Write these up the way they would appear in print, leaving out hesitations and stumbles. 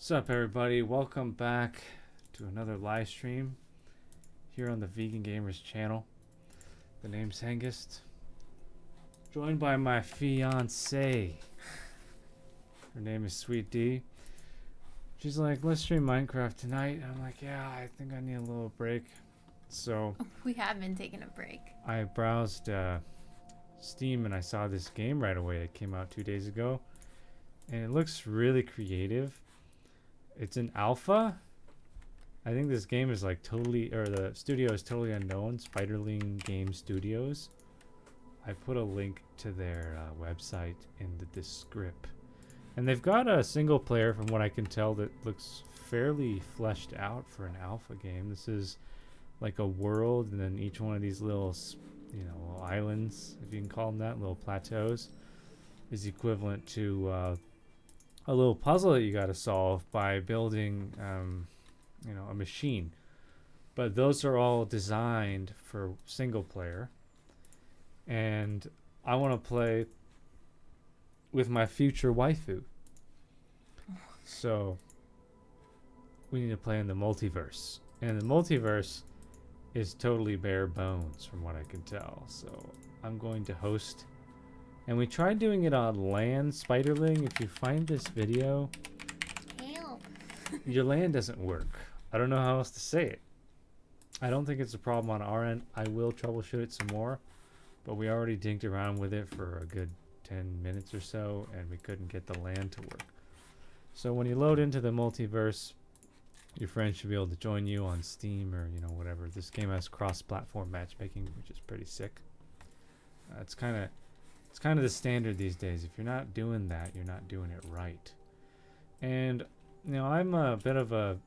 What's up, everybody? Welcome back to another live stream here on the Vegan Gamers channel. The name's Hengest, joined by my fiance. Her name is Sweet D. She's like, let's stream Minecraft tonight. I'm like, yeah, I think I need a little break. So we have been taking a break. I browsed Steam and I saw this game right away. It came out 2 days ago, and it looks really creative. It's an alpha. I think this game is like totally, or the studio is totally unknown. Spiderling Games Studios. I put a link to their website in the description. And they've got a single player, from what I can tell, that looks fairly fleshed out for an alpha game. This is like a world, and then each one of these little, little islands, if you can call them that, little plateaus, is equivalent to a little puzzle that you got to solve by building, a machine. But those are all designed for single player. And I want to play with my future waifu. So we need to play in the multiverse. And the multiverse is totally bare bones from what I can tell. So I'm going to host. And we tried doing it on land, Spiderling. If you find this video, Help. your land doesn't work. I don't know how else to say it. I don't think it's a problem on our end. I will troubleshoot it some more, but we already dinked around with it for a good 10 minutes or so, and we couldn't get the land to work. So when you load into the multiverse, your friends should be able to join you on Steam or whatever. This game has cross-platform matchmaking, which is pretty sick. It's kind of the standard these days. If you're not doing that, you're not doing it right. And I'm a bit of an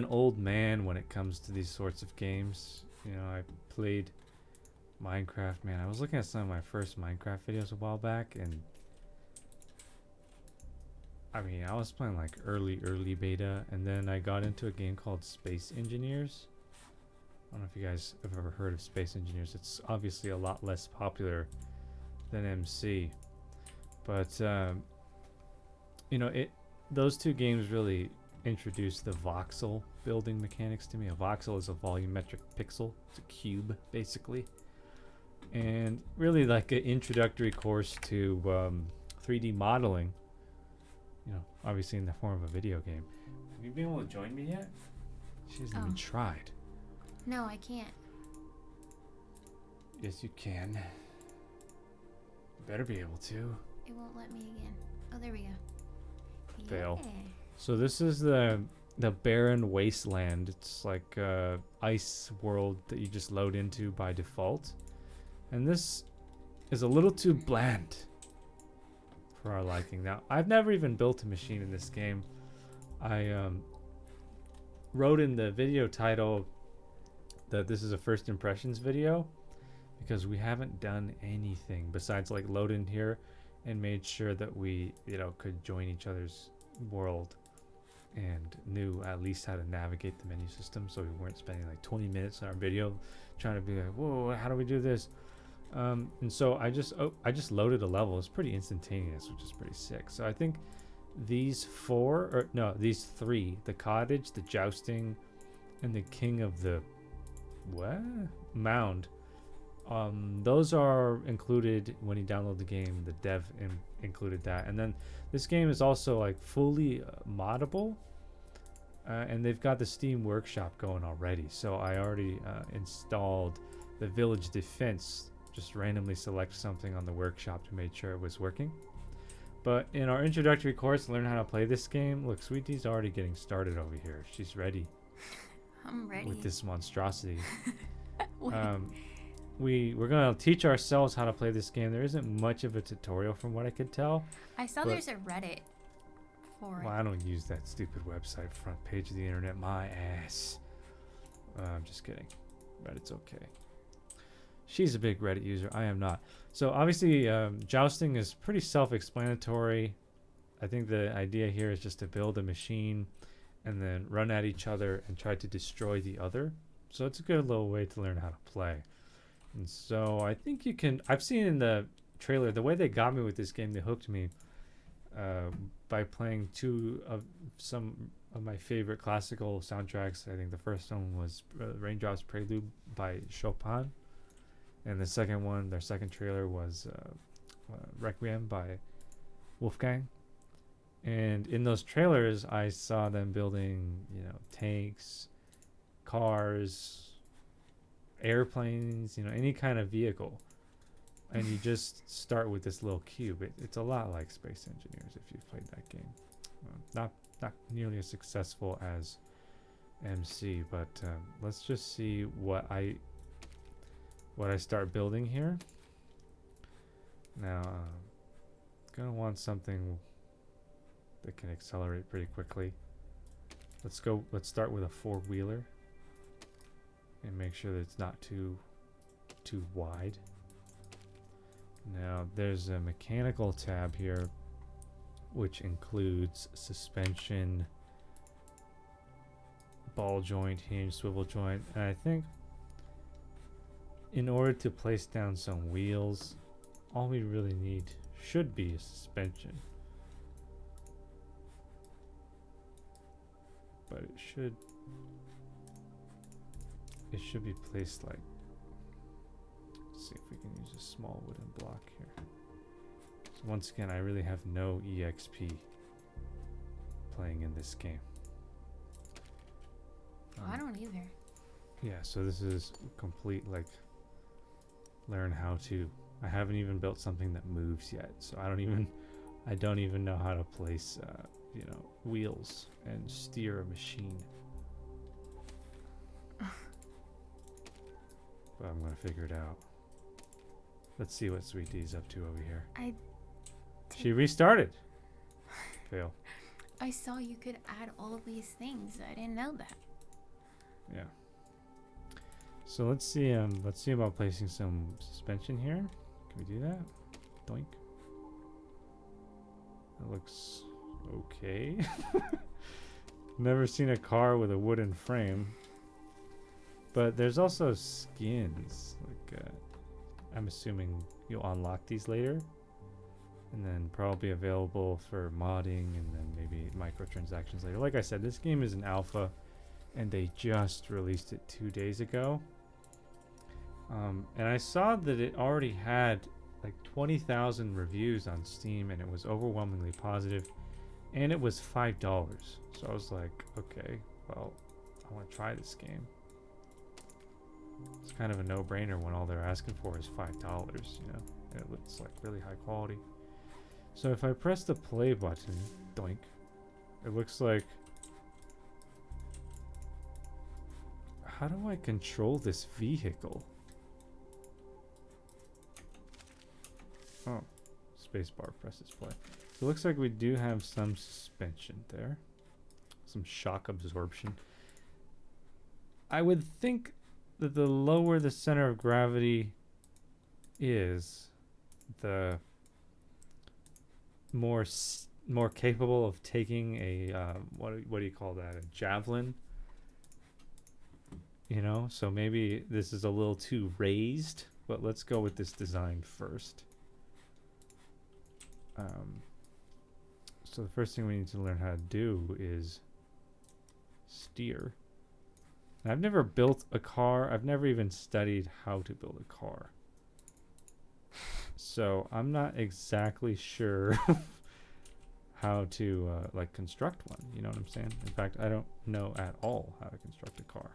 old man when it comes to these sorts of games. I played Minecraft, man. I was looking at some of my first Minecraft videos a while back, and I mean, I was playing like early beta, and then I got into a game called Space Engineers. I don't know if you guys have ever heard of Space Engineers. It's obviously a lot less popular than MC, but those two games really introduced the voxel building mechanics to me. A voxel is a volumetric pixel. It's a cube, basically, and really like an introductory course to 3D modeling. Obviously in the form of a video game. Have you been able to join me yet? She hasn't even tried. No, I can't. Yes, you can. You better be able to. It won't let me again. Oh, there we go. Fail. Yeah. So this is the barren wasteland. It's like a ice world that you just load into by default. And this is a little too bland for our liking. Now, I've never even built a machine in this game. I wrote in the video title that this is a first impressions video because we haven't done anything besides like load in here and made sure that we could join each other's world and knew at least how to navigate the menu system, so we weren't spending like 20 minutes on our video trying to be like, whoa, how do we do this? And so I just loaded a level. It's pretty instantaneous, which is pretty sick. So I think these three, the cottage, the jousting, and the king of the mound, those are included when you download the game. The dev included that. And then this game is also like fully moddable, and they've got the Steam Workshop going already. So I already installed the village defense. Just randomly select something on the workshop to make sure it was working. But in our introductory course, learn how to play this game. Look, Sweet D's already getting started over here. She's ready. I'm ready. With this monstrosity. We're gonna teach ourselves how to play this game. There isn't much of a tutorial from what I could tell. I saw there's a Reddit for it. Well, I don't use that stupid website, front page of the internet. My ass. I'm just kidding. Reddit's okay. She's a big Reddit user. I am not. So obviously, jousting is pretty self-explanatory. I think the idea here is just to build a machine and then run at each other and try to destroy the other. So it's a good little way to learn how to play. And so I think you can... I've seen in the trailer, the way they got me with this game, they hooked me. by playing two of some of my favorite classical soundtracks. I think the first one was Raindrops Prelude by Chopin, and the second one, their second trailer was Requiem by Wolfgang. And in those trailers, I saw them building, tanks, cars, airplanes, any kind of vehicle. And you just start with this little cube. It's a lot like Space Engineers if you've played that game. Not nearly as successful as MC, but let's just see what I start building here. Now, gonna want something that can accelerate pretty quickly. Let's start with a four-wheeler and make sure that it's not too wide. Now there's a mechanical tab here which includes suspension, ball joint, hinge, swivel joint, and I think in order to place down some wheels, all we really need should be a suspension. But it should be placed like, let's see if we can use a small wooden block here. So once again, I really have no EXP playing in this game. I don't either. Yeah, so this is complete like learn how to. I haven't even built something that moves yet, so I don't even know how to place wheels and steer a machine. But I'm gonna figure it out. Let's see what Sweet D's up to over here. She restarted. Fail. I saw you could add all of these things. I didn't know that. Yeah. So let's see about placing some suspension here. Can we do that? Doink. That looks okay. Never seen a car with a wooden frame. But there's also skins. Like I'm assuming you'll unlock these later. And then probably available for modding and then maybe microtransactions later. Like I said, this game is an alpha and they just released it 2 days ago. And I saw that it already had like 20,000 reviews on Steam and it was overwhelmingly positive and it was $5. So I was like, okay, well, I want to try this game. It's kind of a no-brainer when all they're asking for is $5, and it looks like really high quality. So if I press the play button, doink, it looks like, how do I control this vehicle? Oh, spacebar presses play. So it looks like we do have some suspension there. Some shock absorption. I would think that the lower the center of gravity is, the more capable of taking a, what do you call that? A javelin? So maybe this is a little too raised, but let's go with this design first. So the first thing we need to learn how to do is steer. And I've never built a car. I've never even studied how to build a car. So I'm not exactly sure how to construct one. You know what I'm saying? In fact, I don't know at all how to construct a car.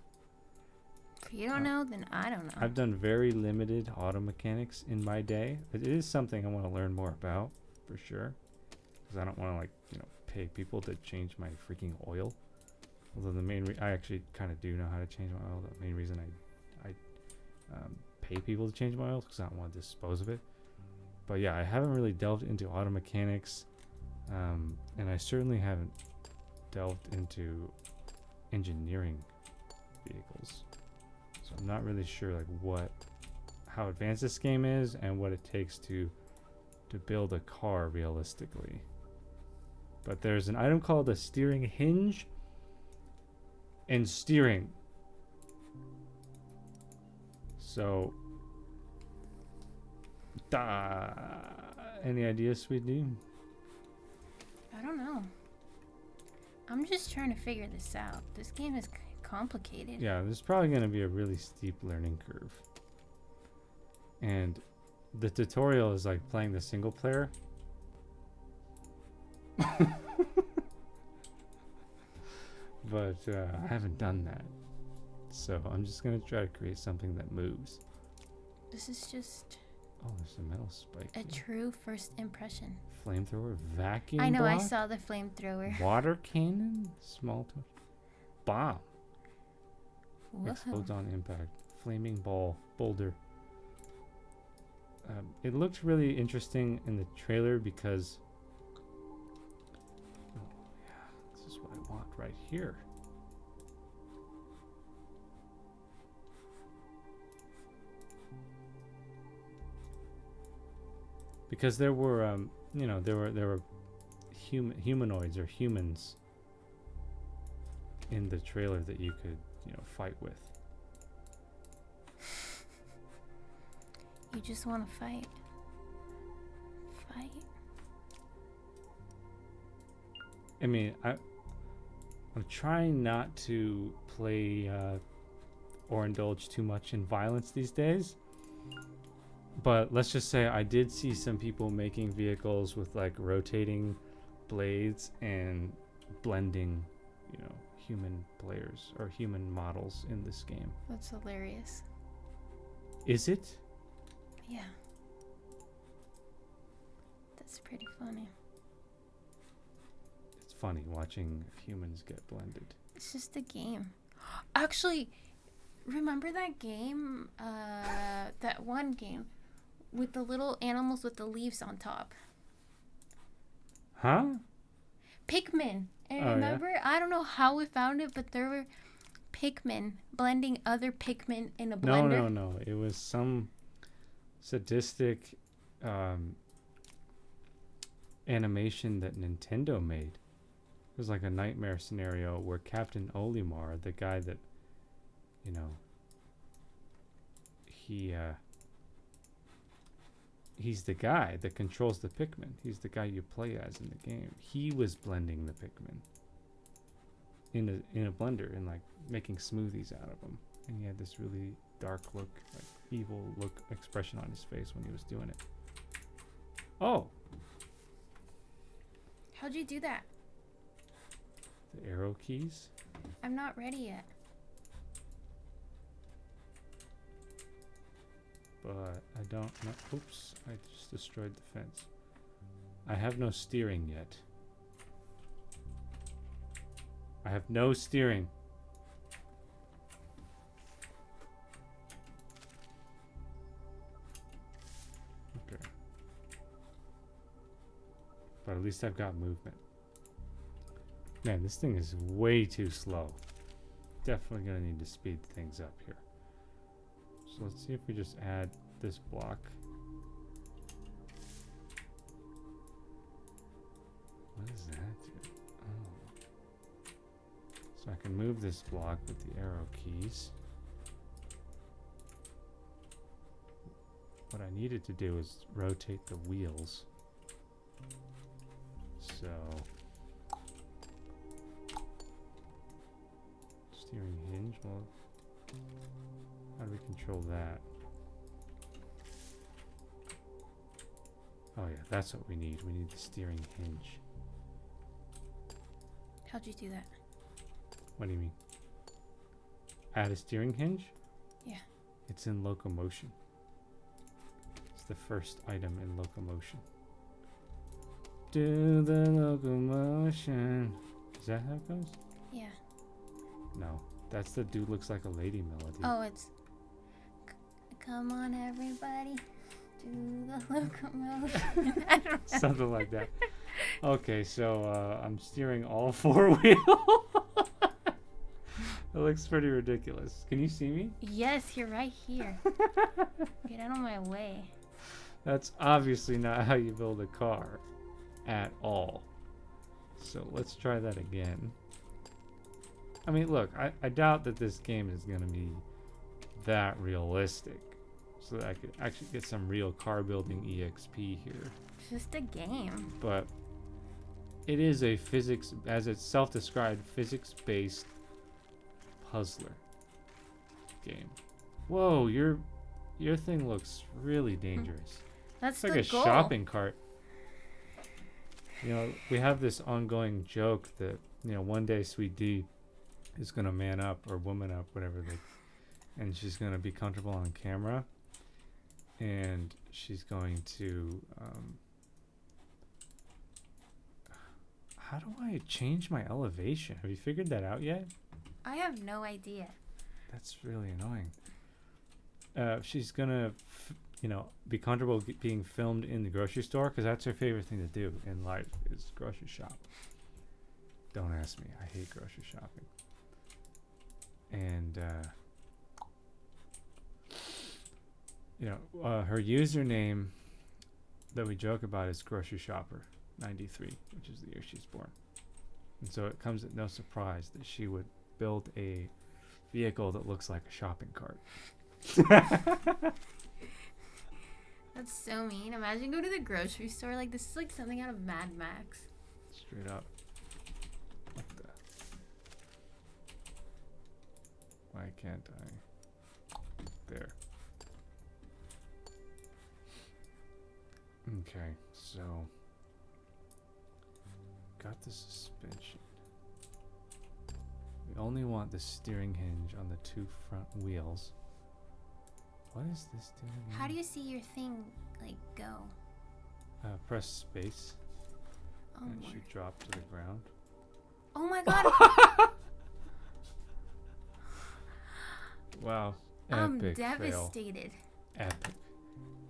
If you don't know, then I don't know. I've done very limited auto mechanics in my day. It is something I want to learn more about, for sure. Because I don't want to, pay people to change my freaking oil. Although the main I actually kind of do know how to change my oil. The main reason I pay people to change my oil is because I don't want to dispose of it. But yeah, I haven't really delved into auto mechanics. And I certainly haven't delved into engineering vehicles. So I'm not really sure how advanced this game is and what it takes to build a car realistically. But there's an item called a steering hinge and steering. So any ideas, Sweet D? don't know. I'm just trying to figure this out. This game is complicated. Yeah, there's probably going to be a really steep learning curve. And the tutorial is like playing the single player. But I haven't done that. So I'm just going to try to create something that moves. This is just Oh, there's a metal spike. a here. true first impression. Flamethrower, vacuum I know, block, I saw the flamethrower. water cannon, small bomb. Whoa. Explodes on impact. Flaming boulder. It looked really interesting in the trailer because... Oh, yeah, this is what I want right here. Because there were, you know, there were humanoids or humans in the trailer that you could, you know, fight with. You just want to fight. Fight. I mean, I'm trying not to play or indulge too much in violence these days. But let's just say I did see some people making vehicles with like rotating blades and blending, you know, human players or human models in this game. That's hilarious. Is it? Yeah. That's pretty funny. It's funny watching humans get blended. It's just a game. Actually, remember that game? That one game with the little animals with the leaves on top. Huh? Pikmin. And Oh, yeah? remember, I don't know how we found it, but there were Pikmin blending other Pikmin in a blender. No. It was some sadistic animation that Nintendo made. It was like a nightmare scenario where Captain Olimar, the guy that, you know, he's the guy that controls the Pikmin. He's the guy you play as in the game. He was blending the Pikmin in a blender and like making smoothies out of them. And he had this really dark look, like evil look expression on his face when he was doing it. Oh, How'd you do that? the arrow keys. I'm not ready yet. But I don't know. Oops, I just destroyed the fence. I have no steering yet. I have no steering. Okay. But at least I've got movement. Man, this thing is way too slow. Definitely gonna need to speed things up here. So let's see if we just add this block. What does that do? Oh. So I can move this block with the arrow keys. What I needed to do is rotate the wheels. So steering hinge, well, how do we control that? Oh yeah, that's what we need. We need the steering hinge. How'd you do that? What do you mean? Add a steering hinge? Yeah. It's in locomotion. It's the first item in locomotion. Do the locomotion. Is that how it goes? Yeah. No. That's the dude looks like a lady melody. Oh, it's come on everybody, do the locomotion. I don't know. Something like that. Okay, so I'm steering all four wheels. It looks pretty ridiculous. Can you see me? Yes, you're right here. Get out of my way. That's obviously not how you build a car at all. So let's try that again. I mean, look, I doubt that this game is going to be that realistic. So that I could actually get some real car building EXP here. It's just a game. But It is a physics, as it's self-described, physics-based puzzler game. Whoa, your thing looks really dangerous. That's It's like the a goal. shopping cart. You know, we have this ongoing joke that, you know, one day Sweet D is gonna man up or woman up, whatever they, and she's gonna be comfortable on camera, and she's going to. How do I change my elevation? Have you figured that out yet? I have no idea. That's really annoying. She's gonna, you know, be comfortable being filmed in the grocery store because that's her favorite thing to do in life is grocery shop. Don't ask me. I hate grocery shopping. And you know, her username that we joke about is Grocery Shopper 93, which is the year she's born. And so it comes at no surprise that she would build a vehicle that looks like a shopping cart. That's so mean. Imagine go to the grocery store like this is like something out of Mad Max. Straight up. What the? Why can't I? There. Okay, so got the suspension. We only want the steering hinge on the two front wheels. What is this doing? How do you see your thing like go? Press space Oh, and it Lord. should drop to the ground. Oh my god. Wow. I'm Epic fail. devastated. Epic.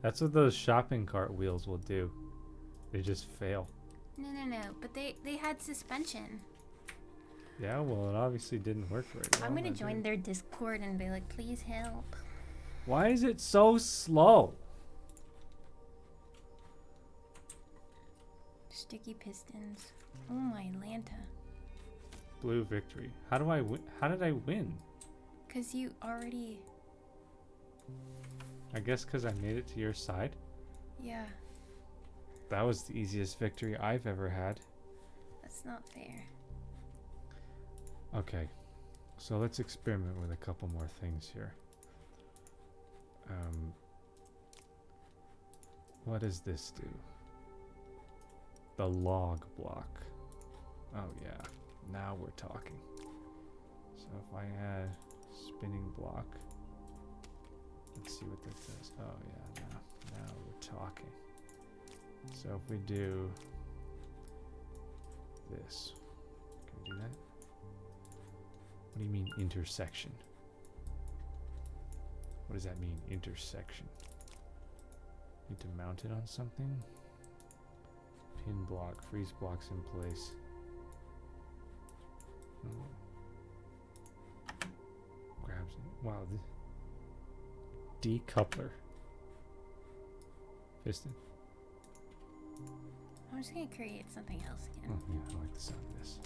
That's what those shopping cart wheels will do. They just fail. No. But they had suspension. Yeah, well, it obviously didn't work very well. I'm gonna that join did. their Discord and be like, please help. Why is it so slow? Sticky pistons. Oh my Lanta. Blue victory. How do I win? How did I win? Cause you already. I guess because I made it to your side. Yeah, That was the easiest victory I've ever had. that's not fair. Okay, so let's experiment with a couple more things here. What does this do? The log block. Oh yeah, now we're talking. So if I add spinning block, let's see what that does. Oh yeah, now we're talking. So if we do this, can we do that? What do you mean intersection? What does that mean, intersection? Need to mount it on something? Pin block, freeze blocks in place. Grabs it. Wow. Decoupler. Piston. I'm just gonna create something else Oh, again. yeah, I like the sound of this.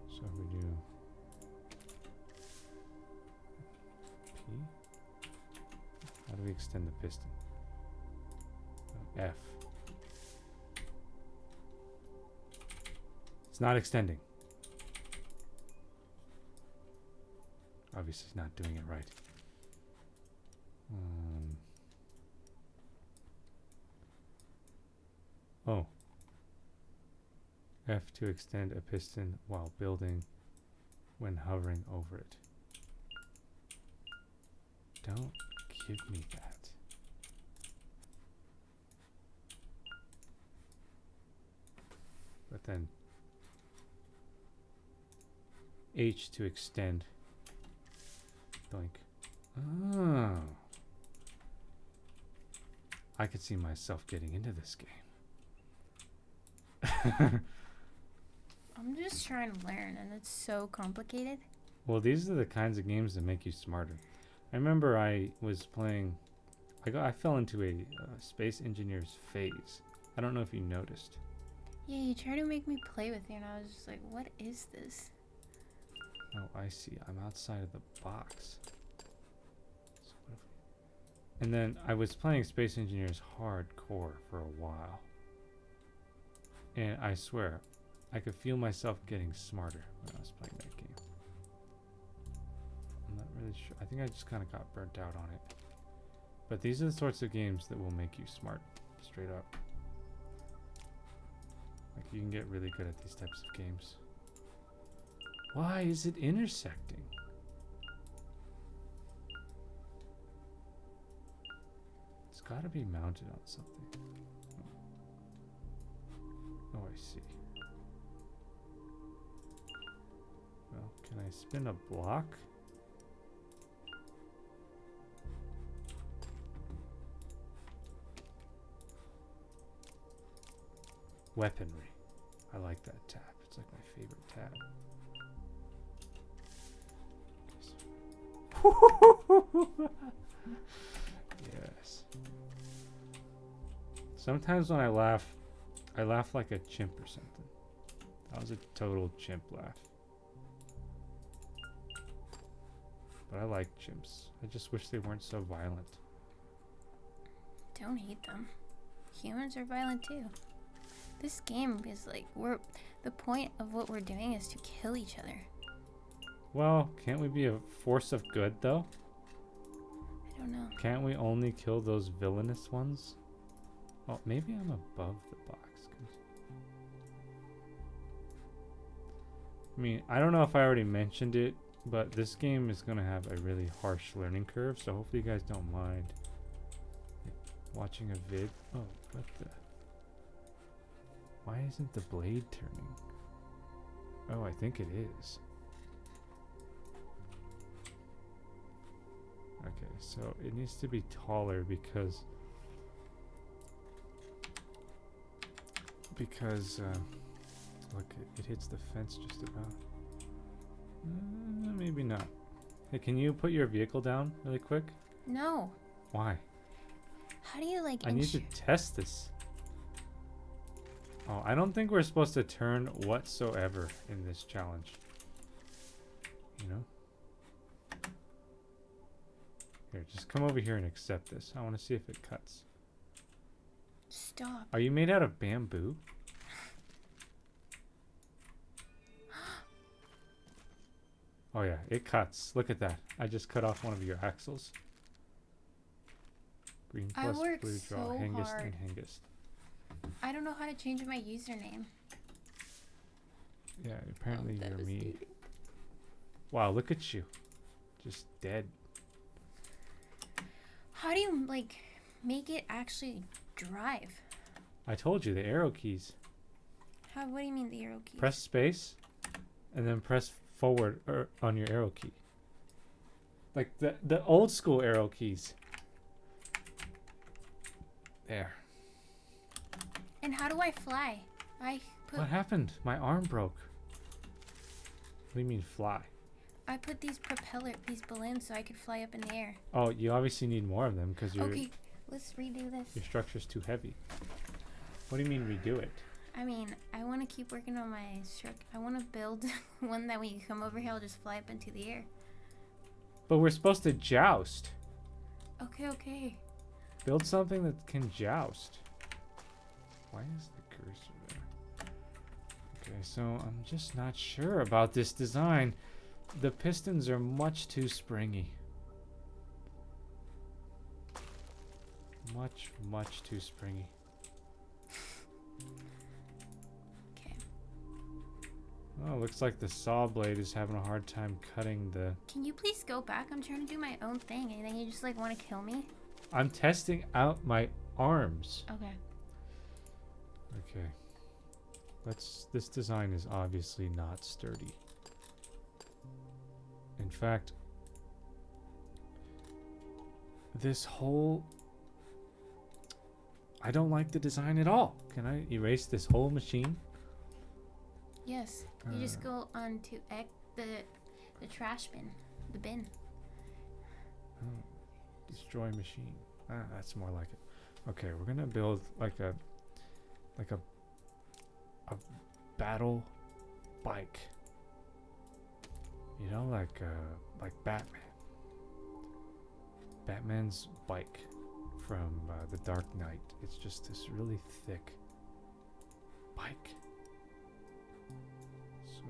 So if we do P, how do we extend the piston? F. It's not extending. Obviously, it's not doing it right. Oh. F to extend a piston while building when hovering over it. Don't give me that. But then H to extend. Doink. Oh. I could see myself getting into this game. I'm just trying to learn, and it's so complicated. Well, these are the kinds of games that make you smarter. I remember I was playing. I fell into a space engineer's phase. I don't know if you noticed. Yeah, you try to make me play with you, and I was just like, what is this? Oh, I see. I'm outside of the box. So what if we... And then I was playing Space Engineers hardcore for a while. And I swear, I could feel myself getting smarter when I was playing that game. I'm not really sure. I think I just kind of got burnt out on it. But these are the sorts of games that will make you smart, straight up. Like, you can get really good at these types of games. Why is it intersecting? It's gotta be mounted on something. Oh, I see. Well, can I spin a block? Weaponry. I like that tab. It's like my favorite tab. Yes. Sometimes when I laugh like a chimp or something. That was a total chimp laugh. But I like chimps. I just wish they weren't so violent. Don't hate them. Humans are violent too. This game is like, the point of what we're doing is to kill each other. Well, can't we be a force of good though? I don't know. Can't we only kill those villainous ones? Well, maybe I'm above the box. I mean, I don't know if I already mentioned it, but this game is going to have a really harsh learning curve, so hopefully you guys don't mind watching a vid. Oh, what the? Why isn't the blade turning? Oh, I think it is. Okay, so it needs to be taller because look, it hits the fence just about. Maybe not. Hey, can you put your vehicle down really quick? No. Why? How do you like? I need to test this. Oh, I don't think we're supposed to turn whatsoever in this challenge. You know? Here, just come over here and accept this. I want to see if it cuts. Stop. Are you made out of bamboo? Oh yeah, it cuts. Look at that. I just cut off one of your axles. Green plus blue draw. So Hengest hard. and Hengest. I don't know how to change my username. Yeah, apparently you're me. Wow, look at you. Just dead. How do you like make it actually drive? I told you, the arrow keys. How? What do you mean the arrow keys? Press space and then press forward on your arrow key. Like the old school arrow keys. There. And how do I fly? What happened? My arm broke. What do you mean fly? I put these balloons so I could fly up in the air. Oh, you obviously need more of them because Okay, let's redo this. Your structure's too heavy. What do you mean redo it? I mean, I want to keep working on my structure. I want to build one that when you come over here, I'll just fly up into the air. But we're supposed to joust. Okay. Build something that can joust. Why is the cursor there? Okay, so I'm just not sure about this design. The pistons are much too springy. Much too springy. Okay. Oh, looks like the saw blade is having a hard time cutting the... Can you please go back? I'm trying to do my own thing and then you just like want to kill me? I'm testing out my arms. Okay. Okay. This design is obviously not sturdy. In fact, this whole... I don't like the design at all. Can I erase this whole machine? Yes. You just go on to the trash bin. The bin. Oh, destroy machine. That's more like it. Okay, we're gonna build like a battle bike. You know, like Batman. Batman's bike from The Dark Knight. It's just this really thick bike. So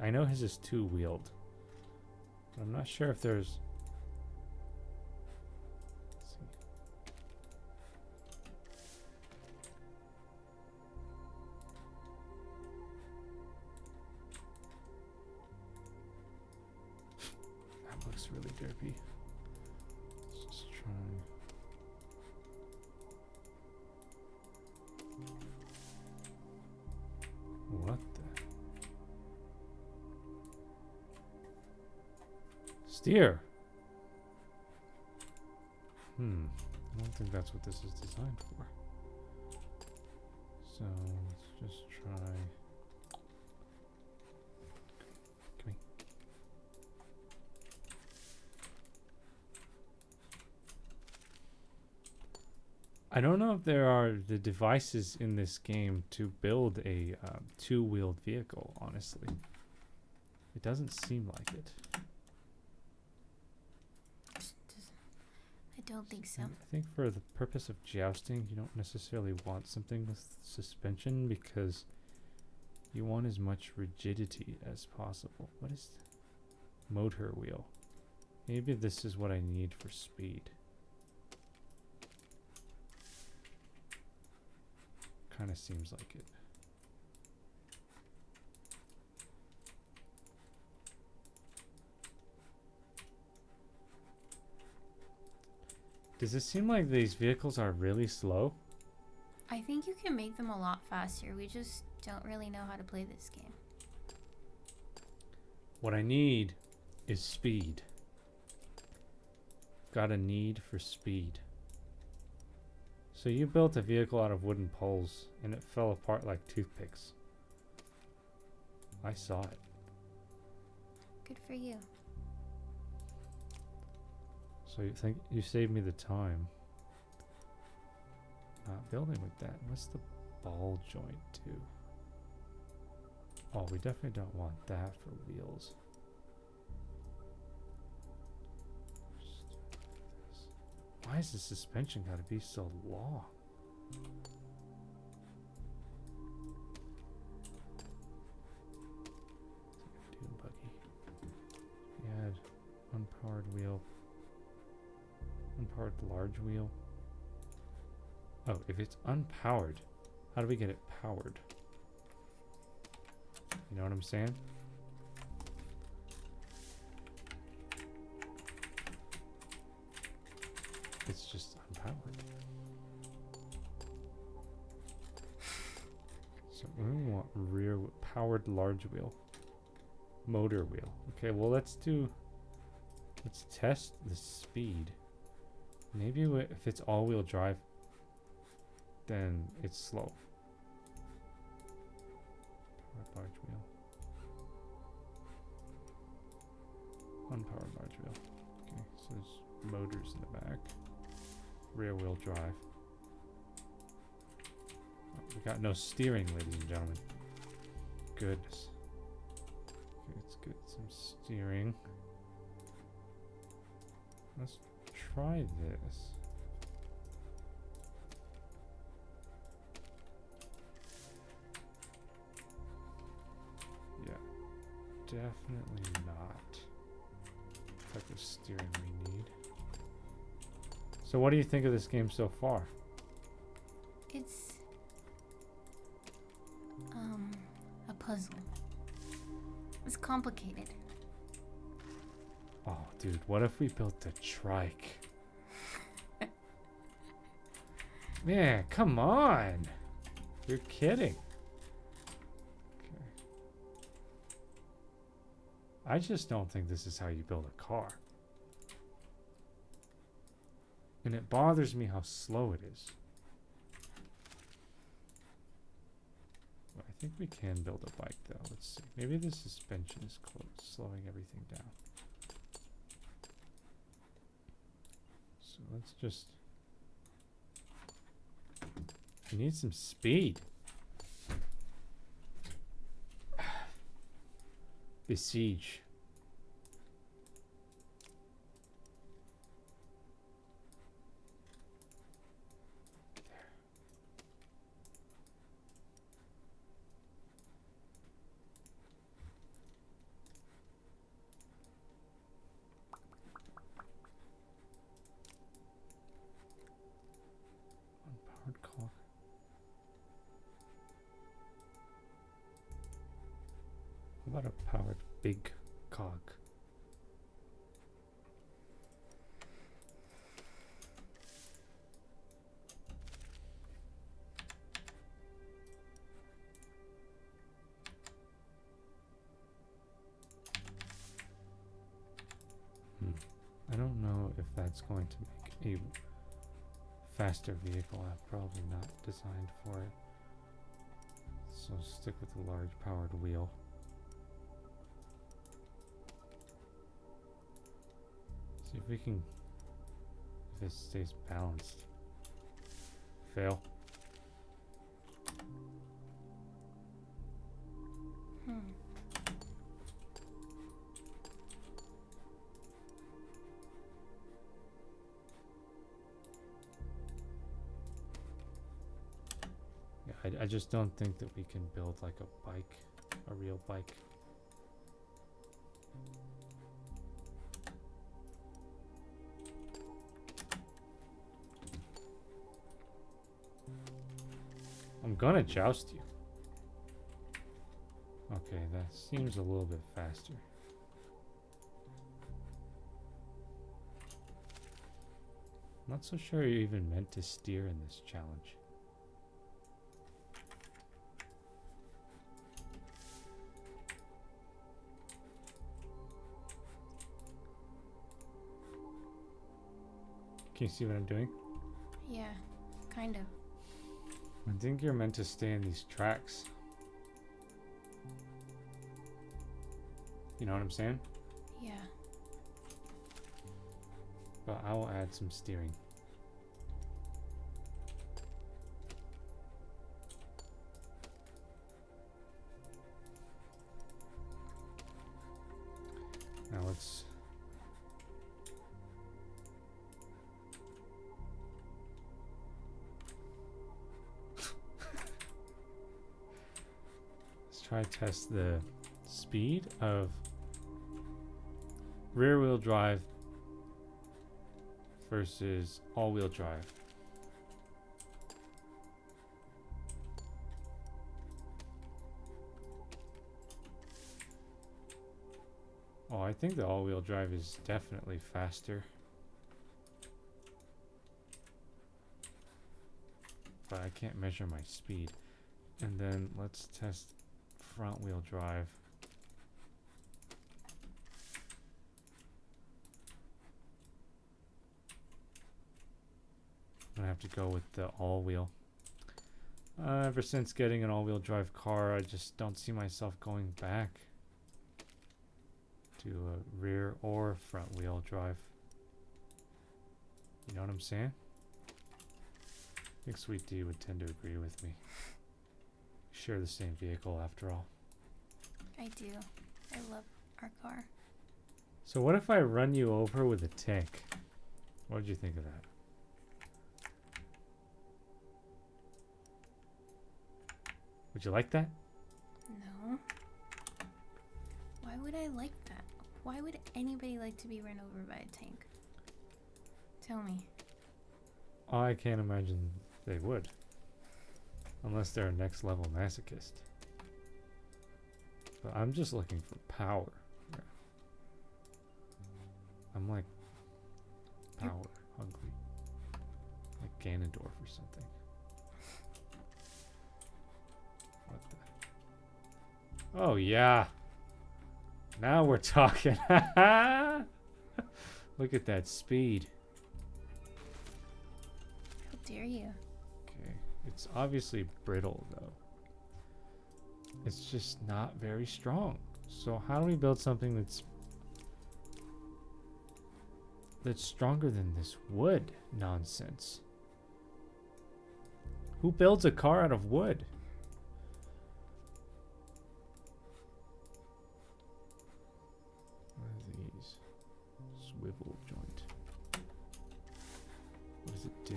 I know his is two-wheeled. I'm not sure if there's... Let's see. That looks really derpy. Let's just try. What the? Steer. I don't think that's what this is designed for. So let's just try. Come here. I don't know if there are the devices in this game to build a two-wheeled vehicle, honestly. It doesn't seem like it. I don't think so. I think for the purpose of jousting, you don't necessarily want something with suspension because you want as much rigidity as possible. What is motor wheel? Maybe this is what I need for speed. Kind of seems like it. Does it seem like these vehicles are really slow? I think you can make them a lot faster. We just don't really know how to play this game. What I need is speed. Got a need for speed. So you built a vehicle out of wooden poles and it fell apart like toothpicks. I saw it. Good for you. So you think you saved me the time. Not building with that. What's the ball joint do? Oh, we definitely don't want that for wheels. Why is the suspension gotta be so long? Dune buggy. We had unpowered wheel. Unpowered large wheel. Oh, if it's unpowered, how do we get it powered? You know what I'm saying? It's just unpowered. So we want rear powered large wheel. Motor wheel. Okay, well let's test the speed. Maybe if it's all-wheel drive, then it's slow. Powered large wheel. Unpowered large wheel. Okay, so there's motors in the back. Rear wheel drive. Oh, we got no steering, ladies and gentlemen. Goodness. Okay, let's get some steering. Let's try this. Yeah, definitely not the type of steering we need. So what do you think of this game so far? It's a puzzle. It's complicated. Oh, dude, what if we built the trike? Man, come on. You're kidding. Okay. I just don't think this is how you build a car. And it bothers me how slow it is. I think we can build a bike though. Let's see. Maybe the suspension is slowing everything down. So let's just... We need some speed. Besiege. powered cog. What about a powered big cog? I don't know if that's going to make a faster vehicle. I'm probably not designed for it. So stick with the large powered wheel. See if we can, if it stays balanced. Fail. I just don't think that we can build like a bike, a real bike. I'm gonna joust you. Okay, that seems a little bit faster. Not so sure you're even meant to steer in this challenge. Can you see what I'm doing? Yeah, kind of. I think you're meant to stay in these tracks. You know what I'm saying? Yeah. But I will add some steering. Now let's try to test the speed of rear wheel drive versus all wheel drive. Oh, I think the all wheel drive is definitely faster. But I can't measure my speed. And then let's test front wheel drive. I'm gonna have to go with the all wheel. Ever since getting an all wheel drive car, I just don't see myself going back to a rear or front wheel drive. You know what I'm saying? I think Sweet D would tend to agree with me. Share the same vehicle after all. I do. I love our car. So what if I run you over with a tank? What did you think of that? Would you like that? No. Why would I like that? Why would anybody like to be run over by a tank? Tell me. I can't imagine they would. Unless they're a next level masochist. But I'm just looking for power. I'm like power hungry. Like Ganondorf or something. What the? Oh yeah. Now we're talking. Look at that speed. How dare you? Okay. It's obviously brittle though. It's just not very strong. So how do we build something that's stronger than this wood nonsense? Who builds a car out of wood? What are these? Swivel joint. What does it do?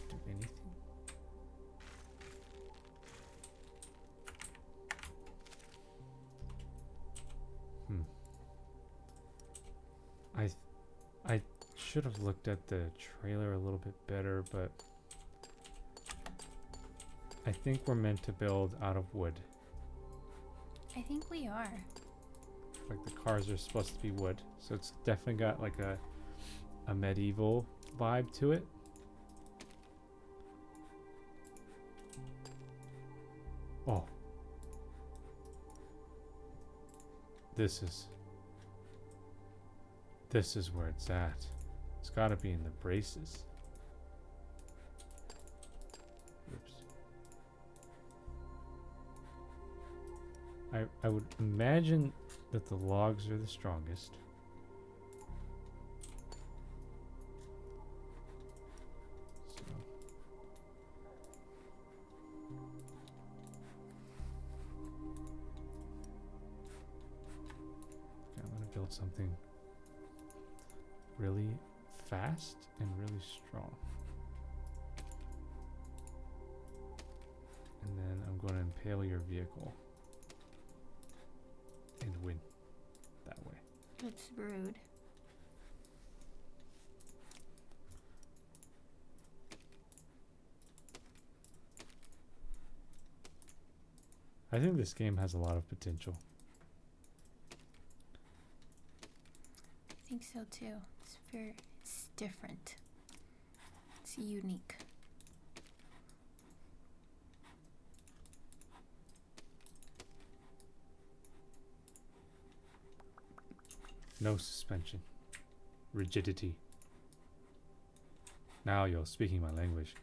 Do anything? should have looked at the trailer a little bit better, but I think we're meant to build out of wood. I think we are. Like the cars are supposed to be wood, so it's definitely got like a medieval vibe to it. Oh. This is where it's at. It's gotta be in the braces. Oops. I would imagine that the logs are the strongest. So. Okay, I'm gonna build something really fast and really strong. And then I'm going to impale your vehicle and win that way. It's rude. I think this game has a lot of potential. I think so too. It's different. It's unique. No suspension. Rigidity. Now you're speaking my language.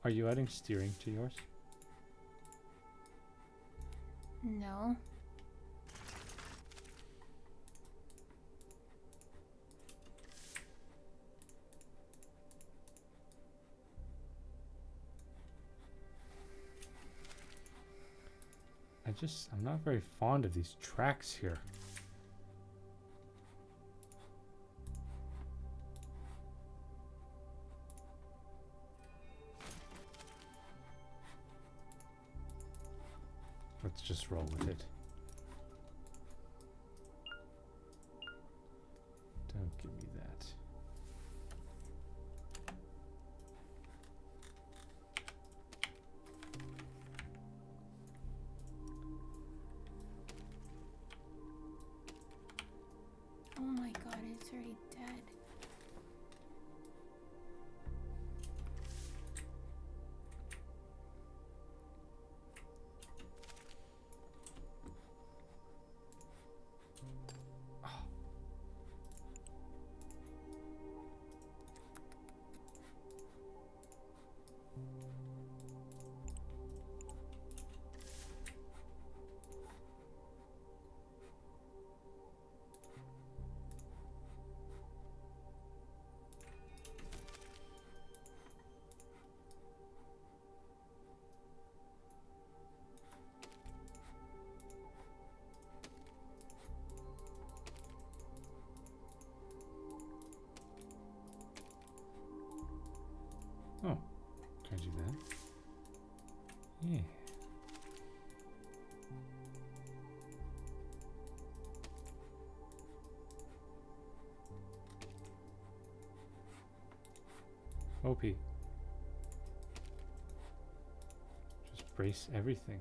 Are you adding steering to yours? No. I'm not very fond of these tracks here. Let's just roll with it. Don't give me that. Oh my god, it's already dead. Oh, can I do that? Yeah. OP. Just brace everything.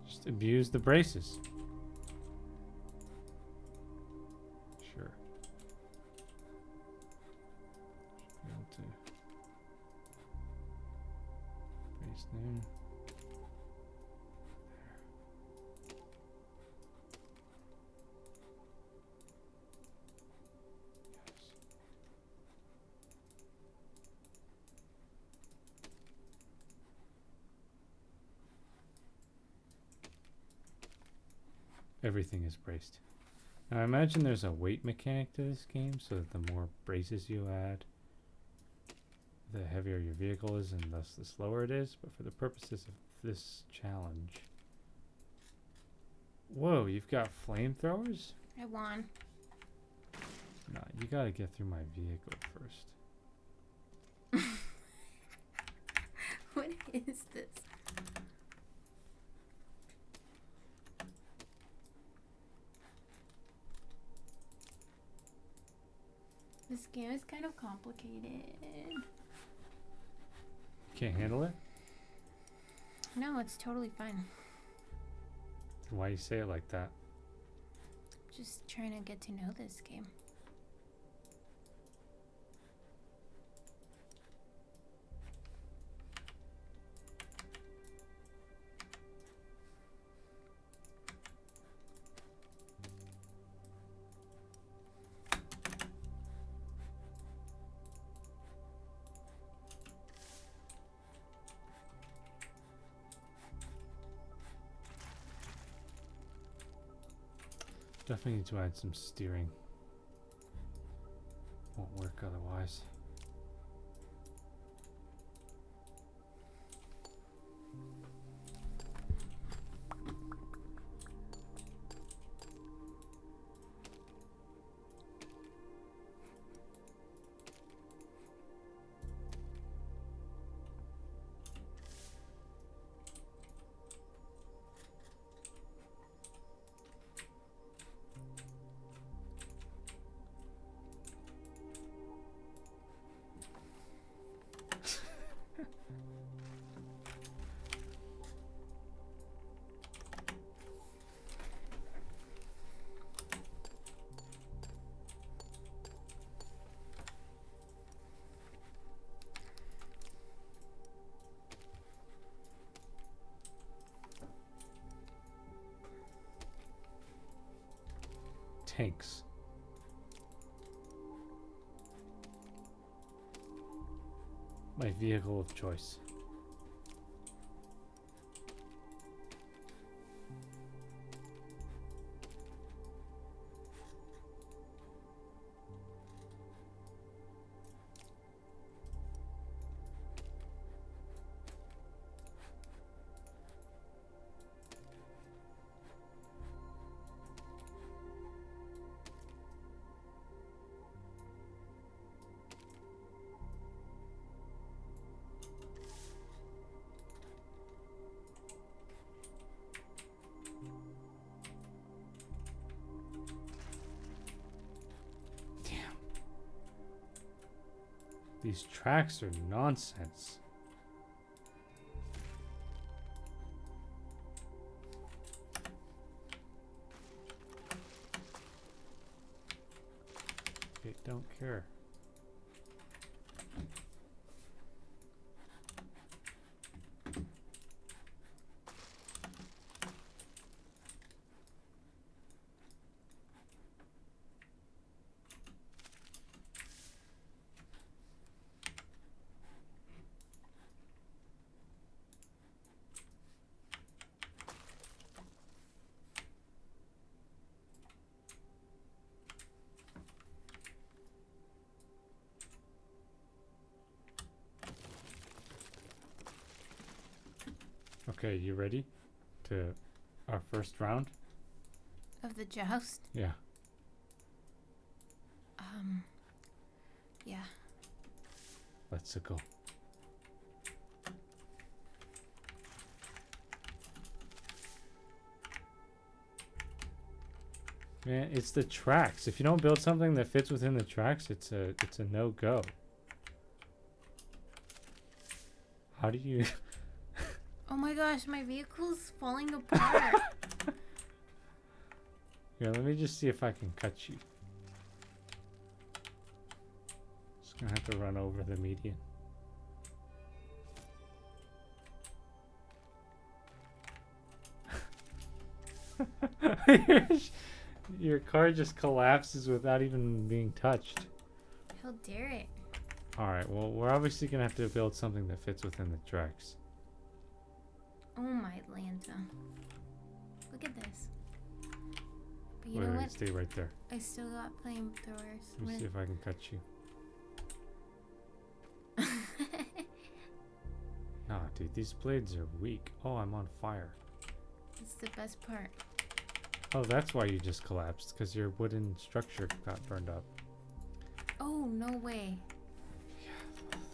Just abuse the braces. Sure. Should be able to brace there. Yes. Everything is braced. Now, I imagine there's a weight mechanic to this game, so that the more braces you add, the heavier your vehicle is, and thus the slower it is. But for the purposes of this challenge... Whoa, you've got flamethrowers? I won. No, you gotta get through my vehicle first. What is this? This game is kind of complicated. Can't handle it? No, it's totally fine. Then why you say it like that? Just trying to get to know this game. Definitely need to add some steering. Won't work otherwise. Tanks. My vehicle of choice. These tracks are nonsense. Okay, don't care. Okay, you ready to our first round? Of the joust? Yeah. Yeah. Let's go. Man, it's the tracks. If you don't build something that fits within the tracks, it's a no-go. How do you... Oh my gosh, my vehicle's falling apart. Here, let me just see if I can cut you. Just gonna have to run over the median. Your car just collapses without even being touched. How dare it? Alright, well, we're obviously gonna have to build something that fits within the tracks. Oh my Atlanta. Look at this. But you Where know what? stay right there. I still got flamethrowers. Let me see if I can cut you. Nah, dude, these blades are weak. Oh, I'm on fire. It's the best part. Oh, that's why you just collapsed, because your wooden structure got burned up. Oh, no way.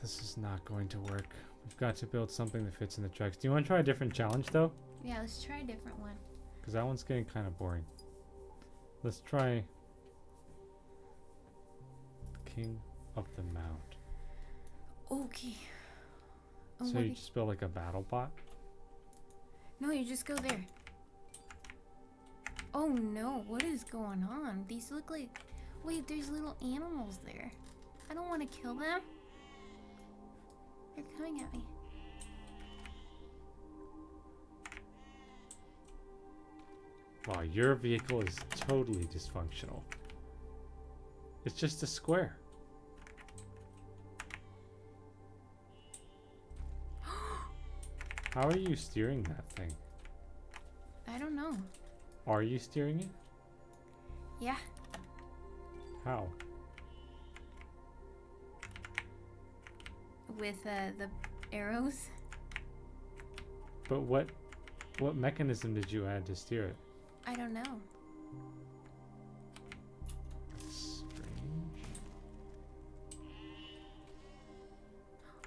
This is not going to work. We've got to build something that fits in the tracks. Do you want to try a different challenge, though? Yeah, let's try a different one. Because that one's getting kind of boring. Let's try King of the Mount. Okay. Oh, So you just build like a battle bot? No, you just go there. Oh no, what is going on? These look like... Wait, there's little animals there. I don't want to kill them. They're coming at me. Wow, your vehicle is totally dysfunctional. It's just a square. How are you steering that thing? I don't know. Are you steering it? Yeah. How? With the arrows. But what mechanism did you add to steer it? I don't know. Strange.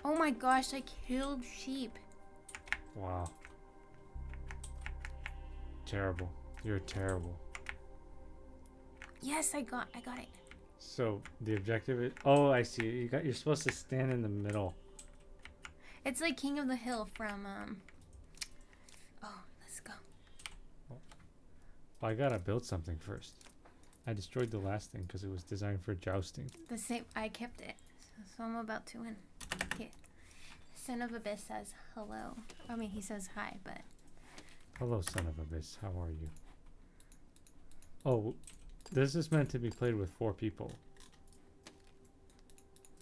Oh my gosh, I killed sheep. Wow. Terrible. You're terrible. Yes, I got it. So the objective is, oh, I see. You're supposed to stand in the middle. It's like King of the Hill from Oh, let's go. Well, I gotta build something first. I destroyed the last thing because it was designed for jousting. The same. I kept it, so I'm about to win. Okay. Son of a bitch says hello. I mean, he says hi, but. Hello, son of a bitch. How are you? Oh, this is meant to be played with 4 people.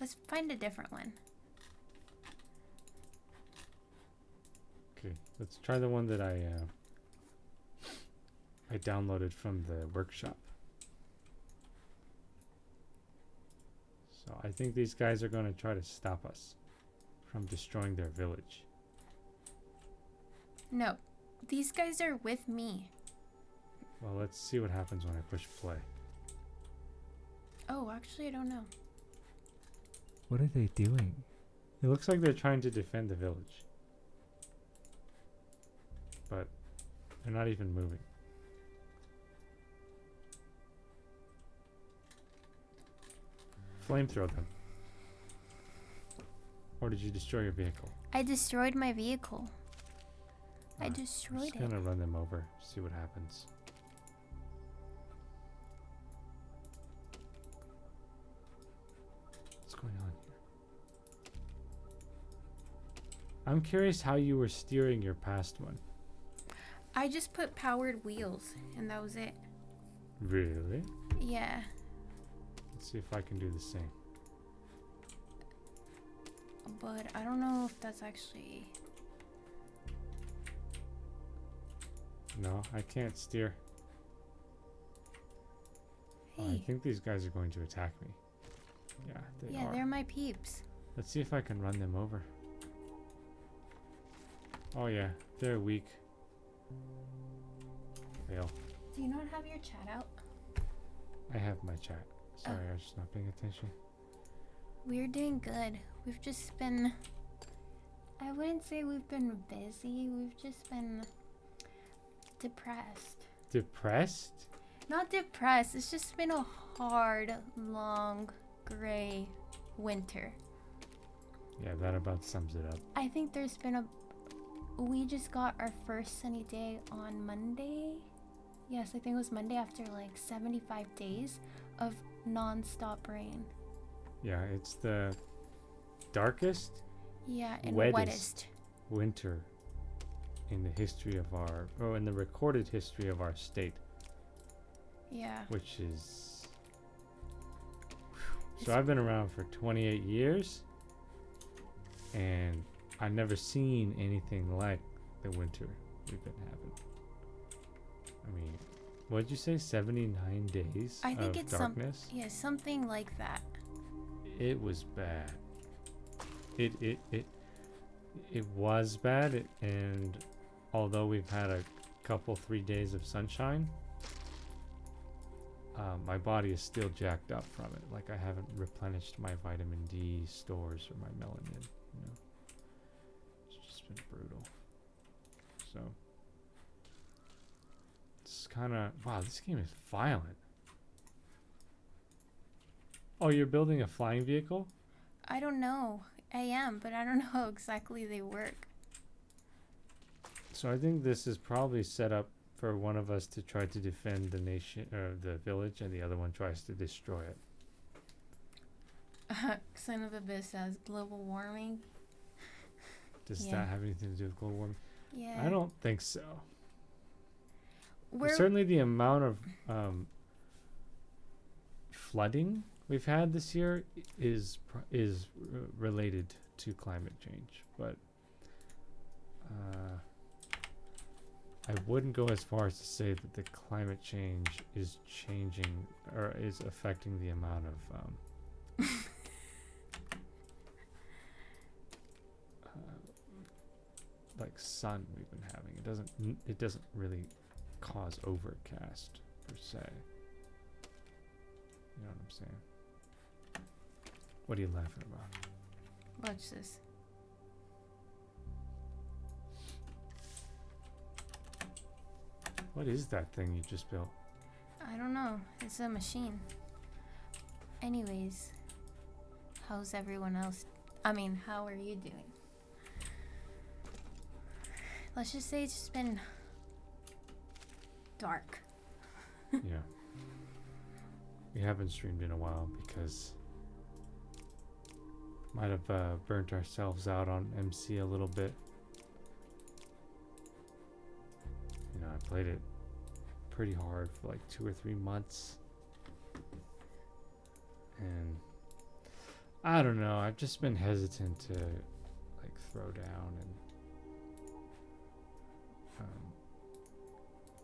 Let's find a different one. Okay, let's try the one that I downloaded from the workshop. So I think these guys are going to try to stop us from destroying their village. No, these guys are with me. Well, let's see what happens when I push play. Oh, actually, I don't know. What are they doing? It looks like they're trying to defend the village. But they're not even moving. Flamethrow them. Or did you destroy your vehicle? I destroyed my vehicle. I I'm destroyed just it. gonna run them over, see what happens. What's going on here? I'm curious how you were steering your past one. I just put powered wheels, and that was it. Really? Yeah. Let's see if I can do the same. But I don't know if that's actually... No, I can't steer. Hey. Oh, I think these guys are going to attack me. Yeah, they are. They're my peeps. Let's see if I can run them over. Oh yeah, they're weak. Fail. Do you not have your chat out? I have my chat. Sorry, I was just not paying attention. We're doing good. We've just been... I wouldn't say we've been busy. We've just been depressed. Depressed? Not depressed. It's just been a hard, long, gray winter. Yeah, that about sums it up. I think there's been a... We just got our first sunny day on Monday. Yes, I think it was Monday after like 75 days of non-stop rain. Yeah, it's the darkest, Yeah, and wettest winter in the history of our, or in the recorded history of our state. Yeah. Which is... So I've been around for 28 years, and I've never seen anything like the winter we've been having. I mean, What'd you say? 79 days I think of it's darkness? something like that. It was bad. It was bad, and although we've had a couple 3 days of sunshine, my body is still jacked up from it. Like I haven't replenished my vitamin D stores or my melanin. You know, it's just been brutal. So it's kind of wow. This game is violent. Oh, you're building a flying vehicle? I don't know. I am, but I don't know how exactly they work. So I think this is probably set up for one of us to try to defend the nation or the village, and the other one tries to destroy it. Son of a bitch says global warming. Does Yeah. that have anything to do with global warming? Yeah. I don't think so. We're Certainly, the amount of flooding we've had this year is related to climate change, but I wouldn't go as far as to say that the climate change is changing or is affecting the amount of like sun we've been having. It doesn't really cause overcast per se. You know what I'm saying? What are you laughing about? watch this. What is that thing you just built? I don't know. It's a machine. Anyways, how's everyone else? I mean, how are you doing? Let's just say it's just been dark. Yeah. We haven't streamed in a while because might have burnt ourselves out on MC a little bit. You know, I played it pretty hard for like 2 or 3 months. And I don't know, I've just been hesitant to like throw down and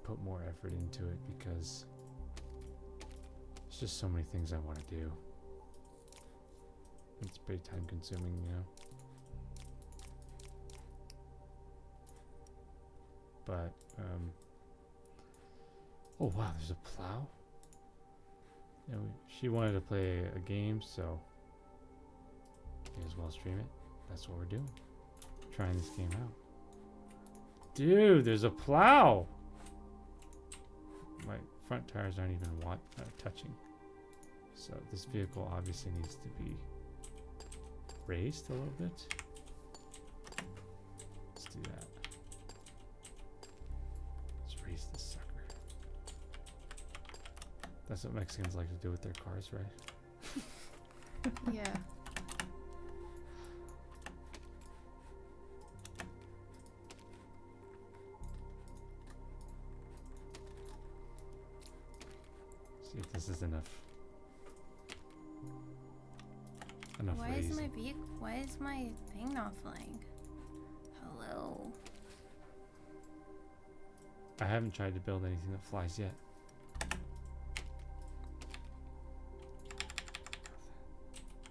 put more effort into it because there's just so many things I want to do. It's pretty time consuming, you know. But oh wow, there's a plow. You know, she wanted to play a game, so may as well stream it. That's what we're doing. Trying this game out. Dude, there's a plow. My front tires aren't even touching. So this vehicle obviously needs to be raised a little bit. Let's do that. Let's raise this sucker. That's what Mexicans like to do with their cars, right? Yeah. See if this is enough. Why is my thing not flying? Hello. I haven't tried to build anything that flies yet.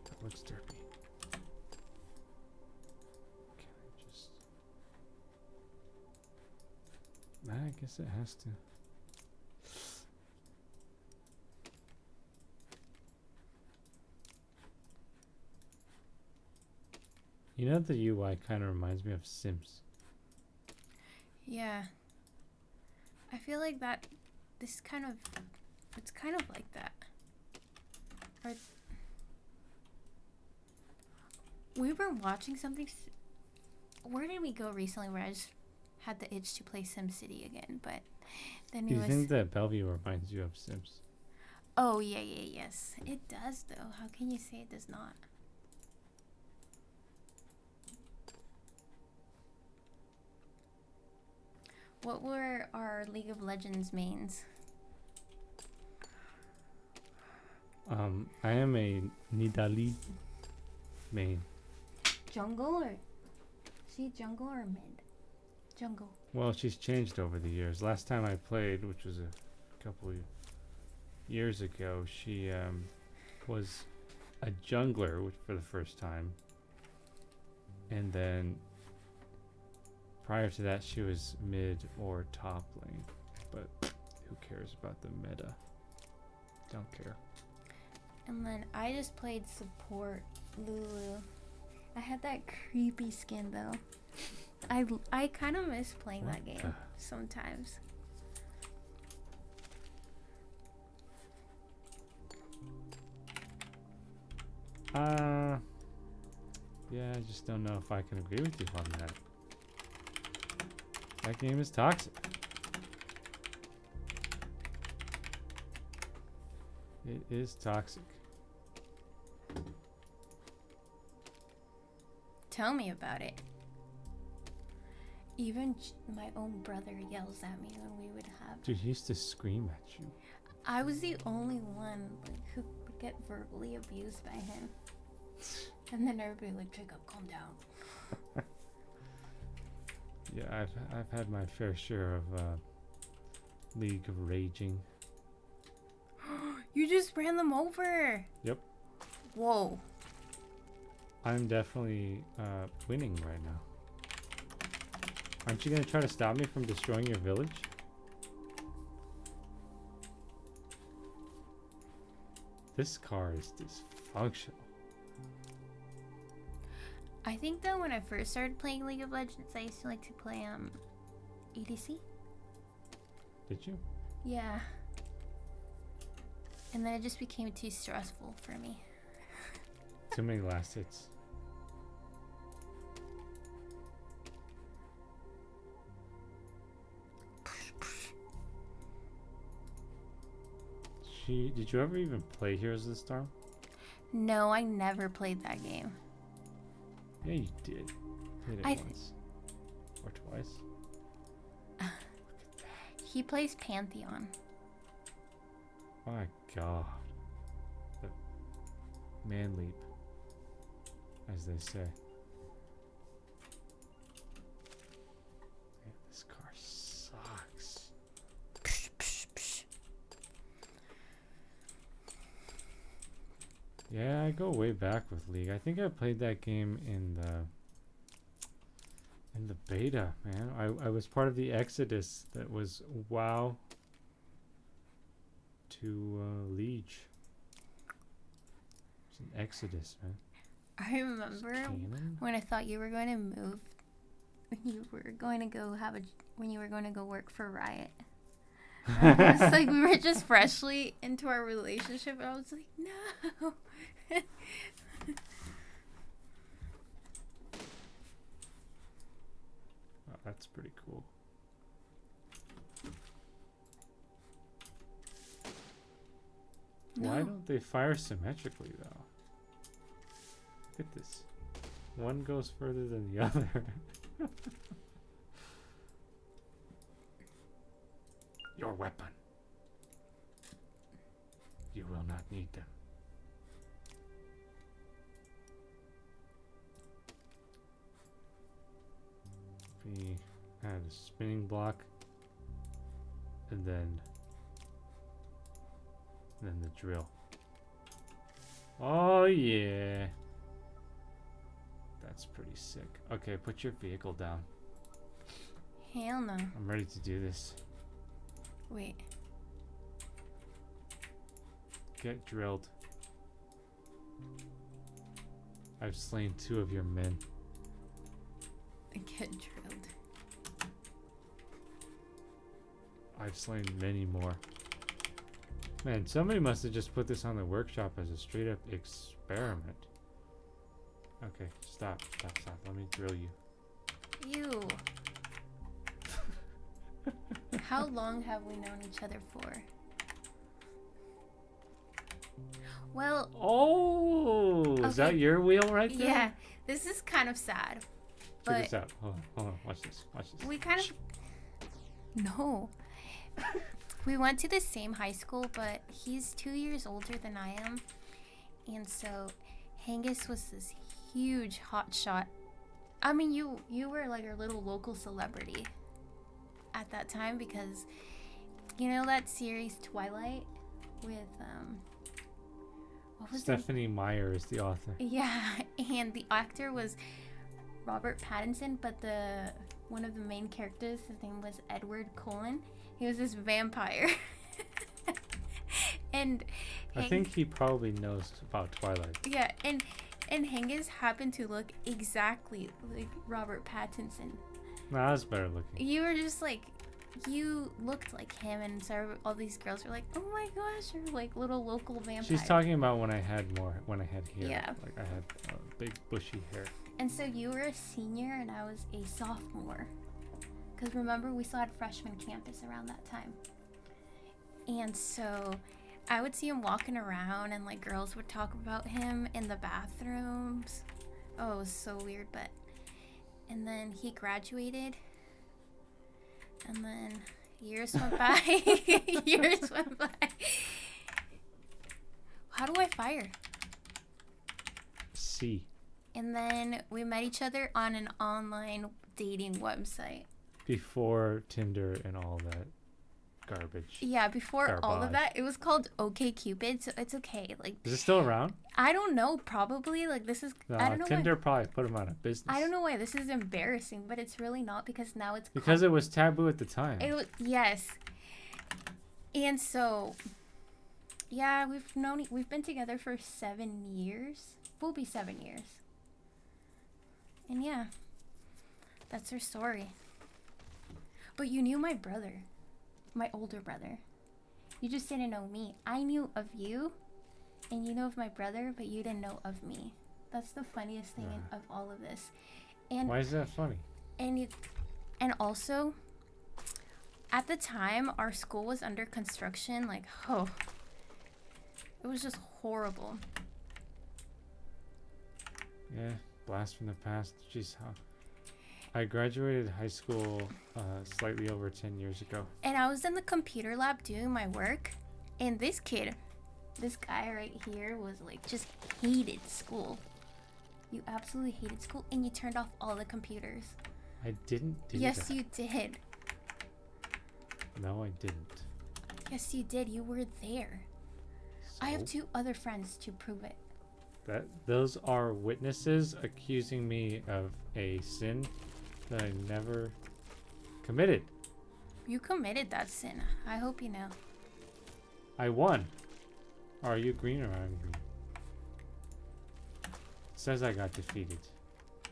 That looks derpy. Can I just... Nah, I guess it has to. You know, the UI kind of reminds me of Sims. Yeah. I feel like that. It's kind of like that. Or we were watching something. Where did we go recently? Where I just had the itch to play SimCity again, but then Do it you was. think that Bellevue reminds you of Sims? Oh yes, it does though. How can you say it does not? What were our League of Legends mains? I am a Nidalee main. Jungle or jungle or mid? Jungle. Well, she's changed over the years. Last time I played, which was a a couple of years ago, she was a jungler for the first time. And then prior to that, she was mid or top lane. But who cares about the meta? Don't care. And then I just played support Lulu. I had that creepy skin though. I kind of miss playing that game sometimes. Yeah, I just don't know if I can agree with you on that. That game is toxic. It is toxic. Tell me about it. Even my own brother yells at me when we would have. Dude, he used to scream at you. I was the only one who would get verbally abused by him. And then everybody like, Jacob, calm down. Yeah, I've had my fair share of League of Raging. You just ran them over. Yep. Whoa. I'm definitely winning right now. Aren't you gonna try to stop me from destroying your village? This car is dysfunctional. I think though when I first started playing League of Legends, I used to like to play EDC. Did you? Yeah. And then it just became too stressful for me. Too many last hits. Did you ever even play Heroes of the Storm? No, I never played that game. Yeah, you did. Played it once. Or twice. He plays Pantheon. My god. The man leap, as they say. Man, this car sucks. Yeah, I go way back with League. I think I played that game in the beta, man. I was part of the exodus that was WoW to Liege. It's an exodus, man. I remember when I thought you were going to move, when you were going to go work for Riot. It's like we were just freshly into our relationship, and I was like, no. Oh, that's pretty cool. No. Why don't they fire symmetrically though? Look at this. One goes further than the other. Your weapon. You will not need them. We add a spinning block, and then the drill. Oh yeah, that's pretty sick. Okay, put your vehicle down. Hell no. I'm ready to do this. Wait. Get drilled. I've slain 2 of your men. Get drilled. I've slain many more. Man, somebody must have just put this on the workshop as a straight up experiment. Okay, stop. Let me drill you. Ew. How long have we known each other for? Well. Oh, okay. Is that your wheel right there? Yeah, this is kind of sad. Check this out. Hold on. Watch this. We kind of. No. We went to the same high school, but he's 2 years older than I am. And so Hengest was this huge hot shot. I mean, you were like a little local celebrity at that time because You know that series Twilight with what was Stephanie Meyer is the author. Yeah, and the actor was Robert Pattinson, but one of the main characters, his name was Edward Cullen. He was this vampire. And I think he probably knows about Twilight. Yeah, and Hengest happened to look exactly like Robert Pattinson. Nah, that's better looking. You were just like, you looked like him, and so all these girls were like, "Oh my gosh, you're like little local vampire." She's talking about when I had hair. Yeah. Like I had big bushy hair. And so you were a senior, and I was a sophomore. Because remember, we still had freshman campus around that time. And so I would see him walking around, and like girls would talk about him in the bathrooms. Oh, it was so weird, but. And then he graduated. And then years went by. Years went by. How do I fire? C. And then we met each other on an online dating website. Before Tinder and all that garbage. Yeah, before all of that, it was called OkCupid, so it's okay. Like, is it still around? I don't know. Probably. Like, this is. No, I don't know. Tinder probably put them out of business. I don't know why this is embarrassing, but it's really not, because now it's. Because it was taboo at the time. Yes. And so, yeah, we've been together for 7 years. We'll be 7 years. And yeah, that's our story. But you knew my brother, my older brother. You just didn't know me. I knew of you, and you know of my brother, but you didn't know of me. That's the funniest thing of all of this. And why is that funny? And also, at the time, our school was under construction. Like, it was just horrible. Yeah, blast from the past. Jeez, I graduated high school slightly over 10 years ago. And I was in the computer lab doing my work, and this guy right here was like, just hated school. You absolutely hated school, and you turned off all the computers. I didn't do that. Yes, you did. No, I didn't. Yes, you did. You were there. So? I have 2 other friends to prove it. Those are witnesses accusing me of a sin that I never committed. You committed that sin. I hope you know. I won. Are you green or I'm green? It says I got defeated.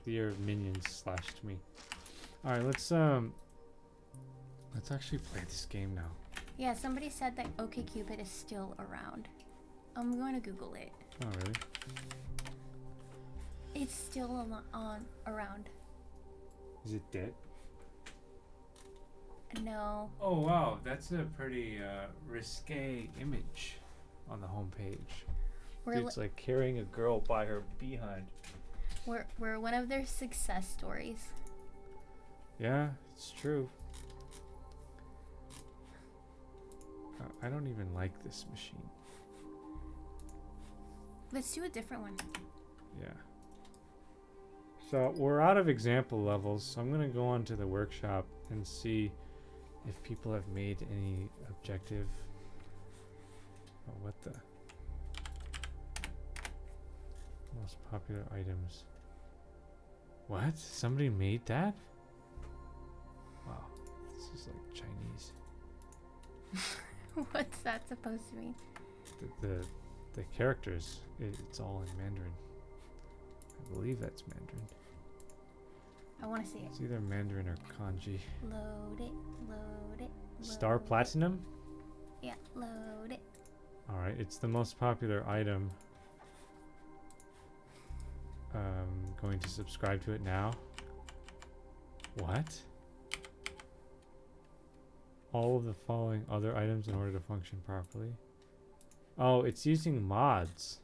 Your minions slashed me. Alright, let's actually play this game now. Yeah, somebody said that OkCupid is still around. I'm going to Google it. Oh, really? It's still around. Is it dead? No. Oh, wow. That's a pretty risque image on the homepage. It's like carrying a girl by her behind. We're one of their success stories. Yeah, it's true. I don't even like this machine. Let's do a different one. Yeah. So we're out of example levels, so I'm going to go on to the workshop and see if people have made any objective. Oh, what the? Most popular items. What? Somebody made that? Wow. This is like Chinese. What's that supposed to mean? The characters, it's all in Mandarin. I believe that's Mandarin. I want to see it. It's either Mandarin or kanji. Load it, load it. Star Platinum? Yeah, load it. Alright, it's the most popular item. Going to subscribe to it now. What? All of the following other items in order to function properly. Oh, it's using mods.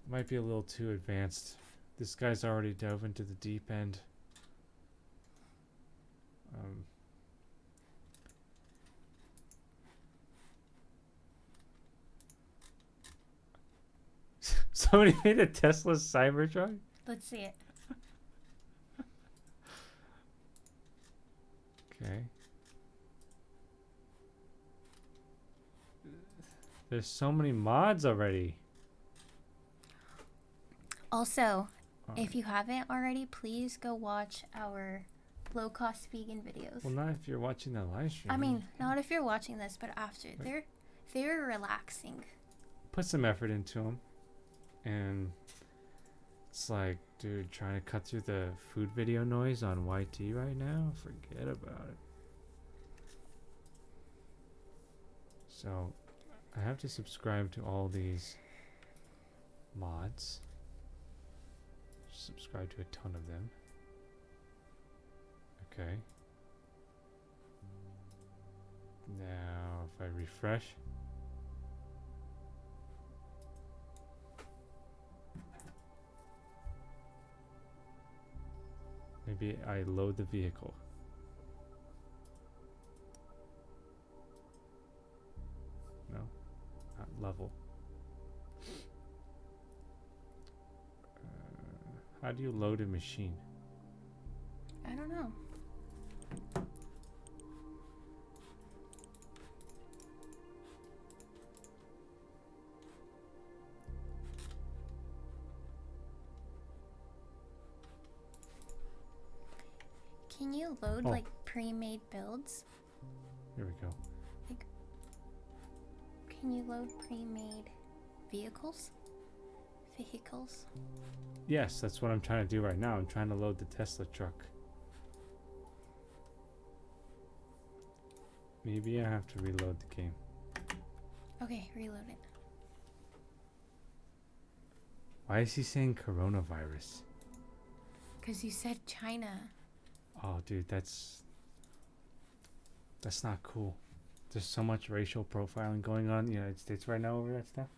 Might be a little too advanced. This guy's already dove into the deep end. Somebody made a Tesla Cybertruck? Let's see it. Okay. There's so many mods already. Also, if you haven't already, please go watch our low-cost vegan videos. Well, not if you're watching the live stream. I mean, not if you're watching this, but after. They're relaxing. Put some effort into them. And it's like, dude, trying to cut through the food video noise on YT right now? Forget about it. So, I have to subscribe to all these mods. Subscribe to a ton of them. Okay. Now, if I refresh. Maybe I load the vehicle. No, not level. How do you load a machine? I don't know. Can you load like pre-made builds? Here we go. Like, can you load pre-made vehicles? Vehicles? Yes, that's what I'm trying to do right now. I'm trying to load the Tesla truck. Maybe I have to reload the game. Okay, reload it. Why is he saying coronavirus? Because you said China. Oh, dude, that's not cool. There's so much racial profiling going on in the United States right now over that stuff.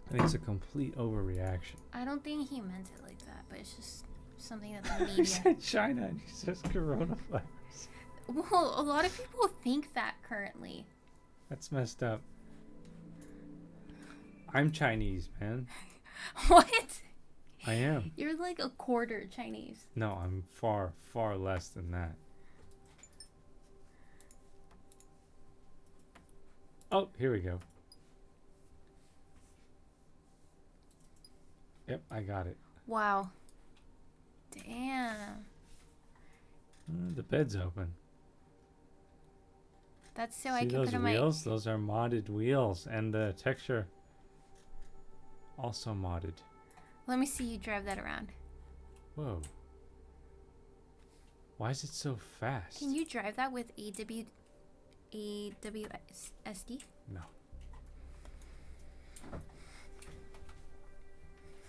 And it's a complete overreaction. I don't think he meant it like that, but it's just something that the He media... said China and he says coronavirus. Well, a lot of people think that currently. That's messed up. I'm Chinese, man. What? I am. You're like a quarter Chinese. No, I'm far, far less than that. Oh, here we go. Yep, I got it. Wow. Damn. The bed's open. That's so See I can those put in wheels? Those are modded wheels, and the texture also modded. Let me see you drive that around. Whoa. Why is it so fast? Can you drive that with AWSD? No.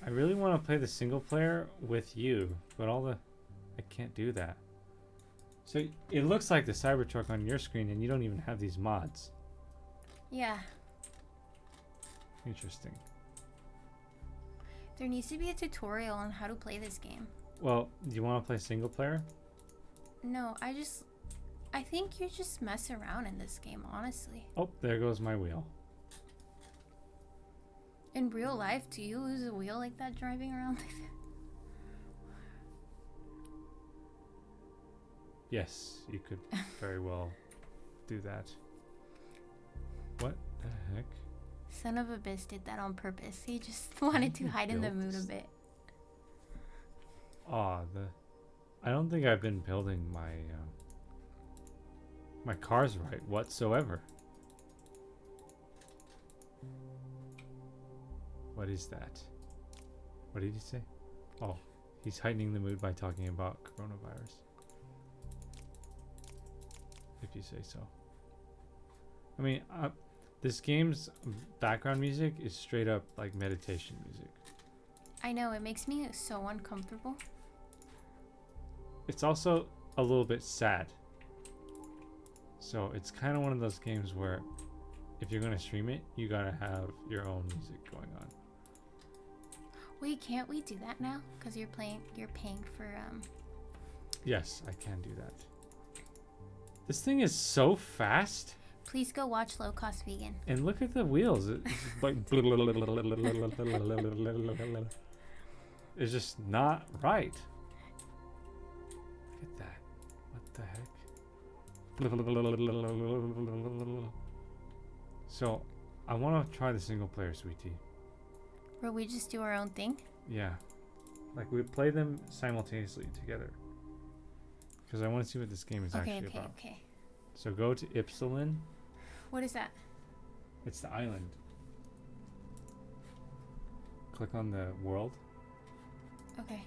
I really want to play the single player with you, but I can't do that. So it looks like the Cybertruck on your screen, and you don't even have these mods. Yeah. Interesting. There needs to be a tutorial on how to play this game. Well, do you want to play single player? No, I think you just mess around in this game, honestly. Oh, there goes my wheel. In real life, do you lose a wheel like that driving around like that? Yes, you could very well do that. What the heck? Son of a bitch did that on purpose. He just wanted to hide in the mood a bit. Aw, I don't think I've been building my cars right whatsoever. What is that? What did he say? Oh, he's heightening the mood by talking about coronavirus. If you say so. I mean, this game's background music is straight up like meditation music. I know, it makes me so uncomfortable. It's also a little bit sad. So it's kind of one of those games where if you're going to stream it, you got to have your own music going on. Wait, can't we do that now? Because you're paying for Yes, I can do that. This thing is so fast. Please go watch Low Cost Vegan. And look at the wheels. It's like it's just not right. Look at that. What the heck? So, I want to try the single player Sweet Tea. Where we just do our own thing? Yeah. Like, we play them simultaneously together. Because I want to see what this game is actually about. Okay. So go to Ypsilon. What is that? It's the island. Click on the world. Okay.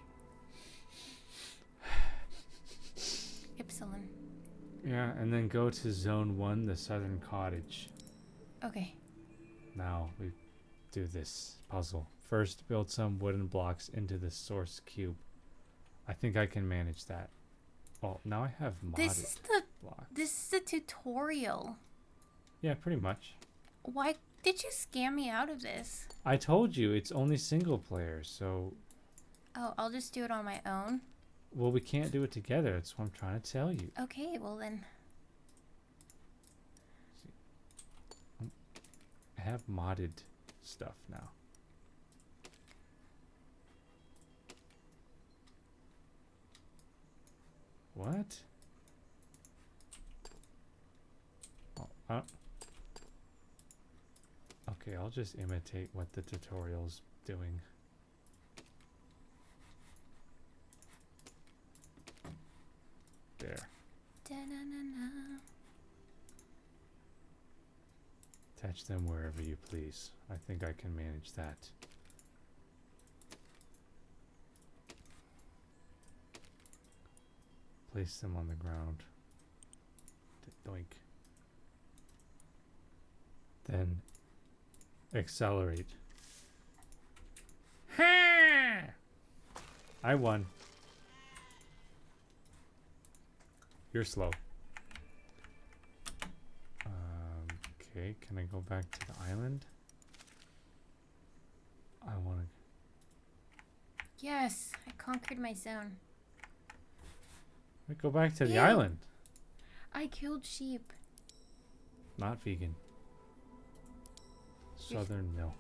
Ypsilon. Yeah, and then go to Zone 1, the Southern Cottage. Okay. Now we do this puzzle. First, build some wooden blocks into the source cube. I think I can manage that. Oh, now I have modded blocks. This is the tutorial. Yeah, pretty much. Why did you scam me out of this? I told you it's only single player, so... Oh, I'll just do it on my own? Well, we can't do it together. That's what I'm trying to tell you. Okay, well then. I have modded stuff now. What? Oh, okay, I'll just imitate what the tutorial's doing. There. Da-na-na-na. Attach them wherever you please. I think I can manage that. Place them on the ground. Doink. Then accelerate. Ha! I won. You're slow. Okay, can I go back to the island? I want to... Yes, I conquered my zone. Go back to the Ew. island. I killed sheep. Not vegan. Southern no.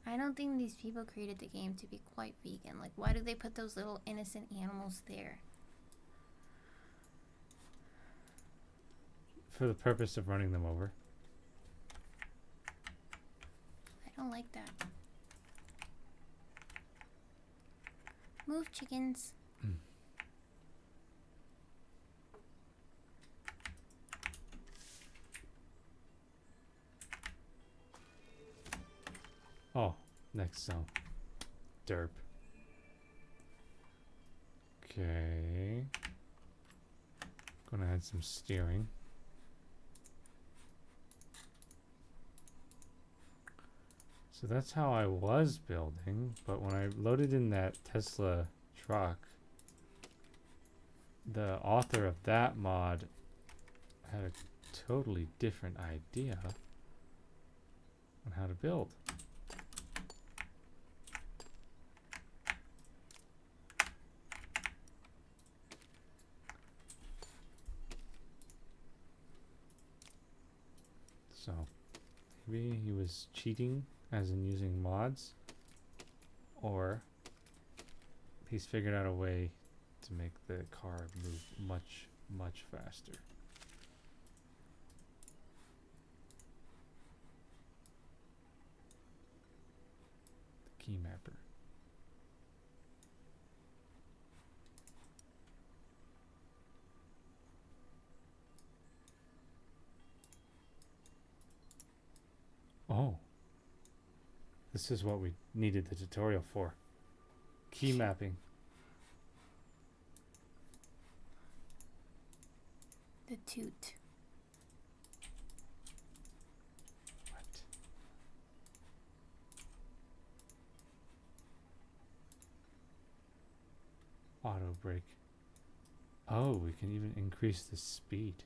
I don't think these people created the game to be quite vegan. Like, why do they put those little innocent animals there? For the purpose of running them over. I don't like that. Move, chickens. Oh, next zone. Derp. Okay. Gonna add some steering. So that's how I was building, but when I loaded in that Tesla truck, the author of that mod had a totally different idea on how to build. So maybe he was cheating, as in using mods, or he's figured out a way to make the car move much, much faster. The key mapper. Oh. This is what we needed the tutorial for. Key mapping. The toot. What? Auto brake. Oh, we can even increase the speed.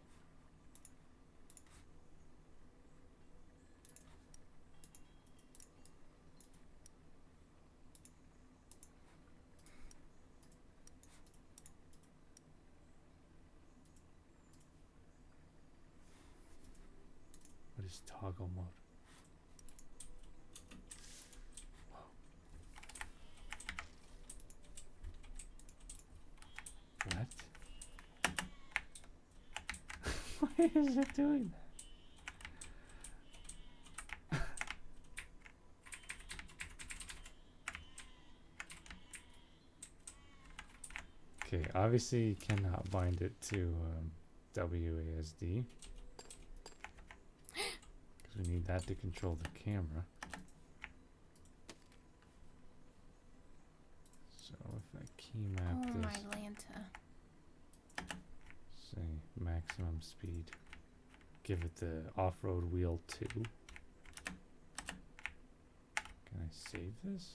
What is toggle mode? Whoa. What? Why is it doing that? Okay, obviously you cannot bind it to WASD. Because we need that to control the camera. So if I key map Oh this, my Lanta. say maximum speed, give it the off-road wheel 2. Can I save this?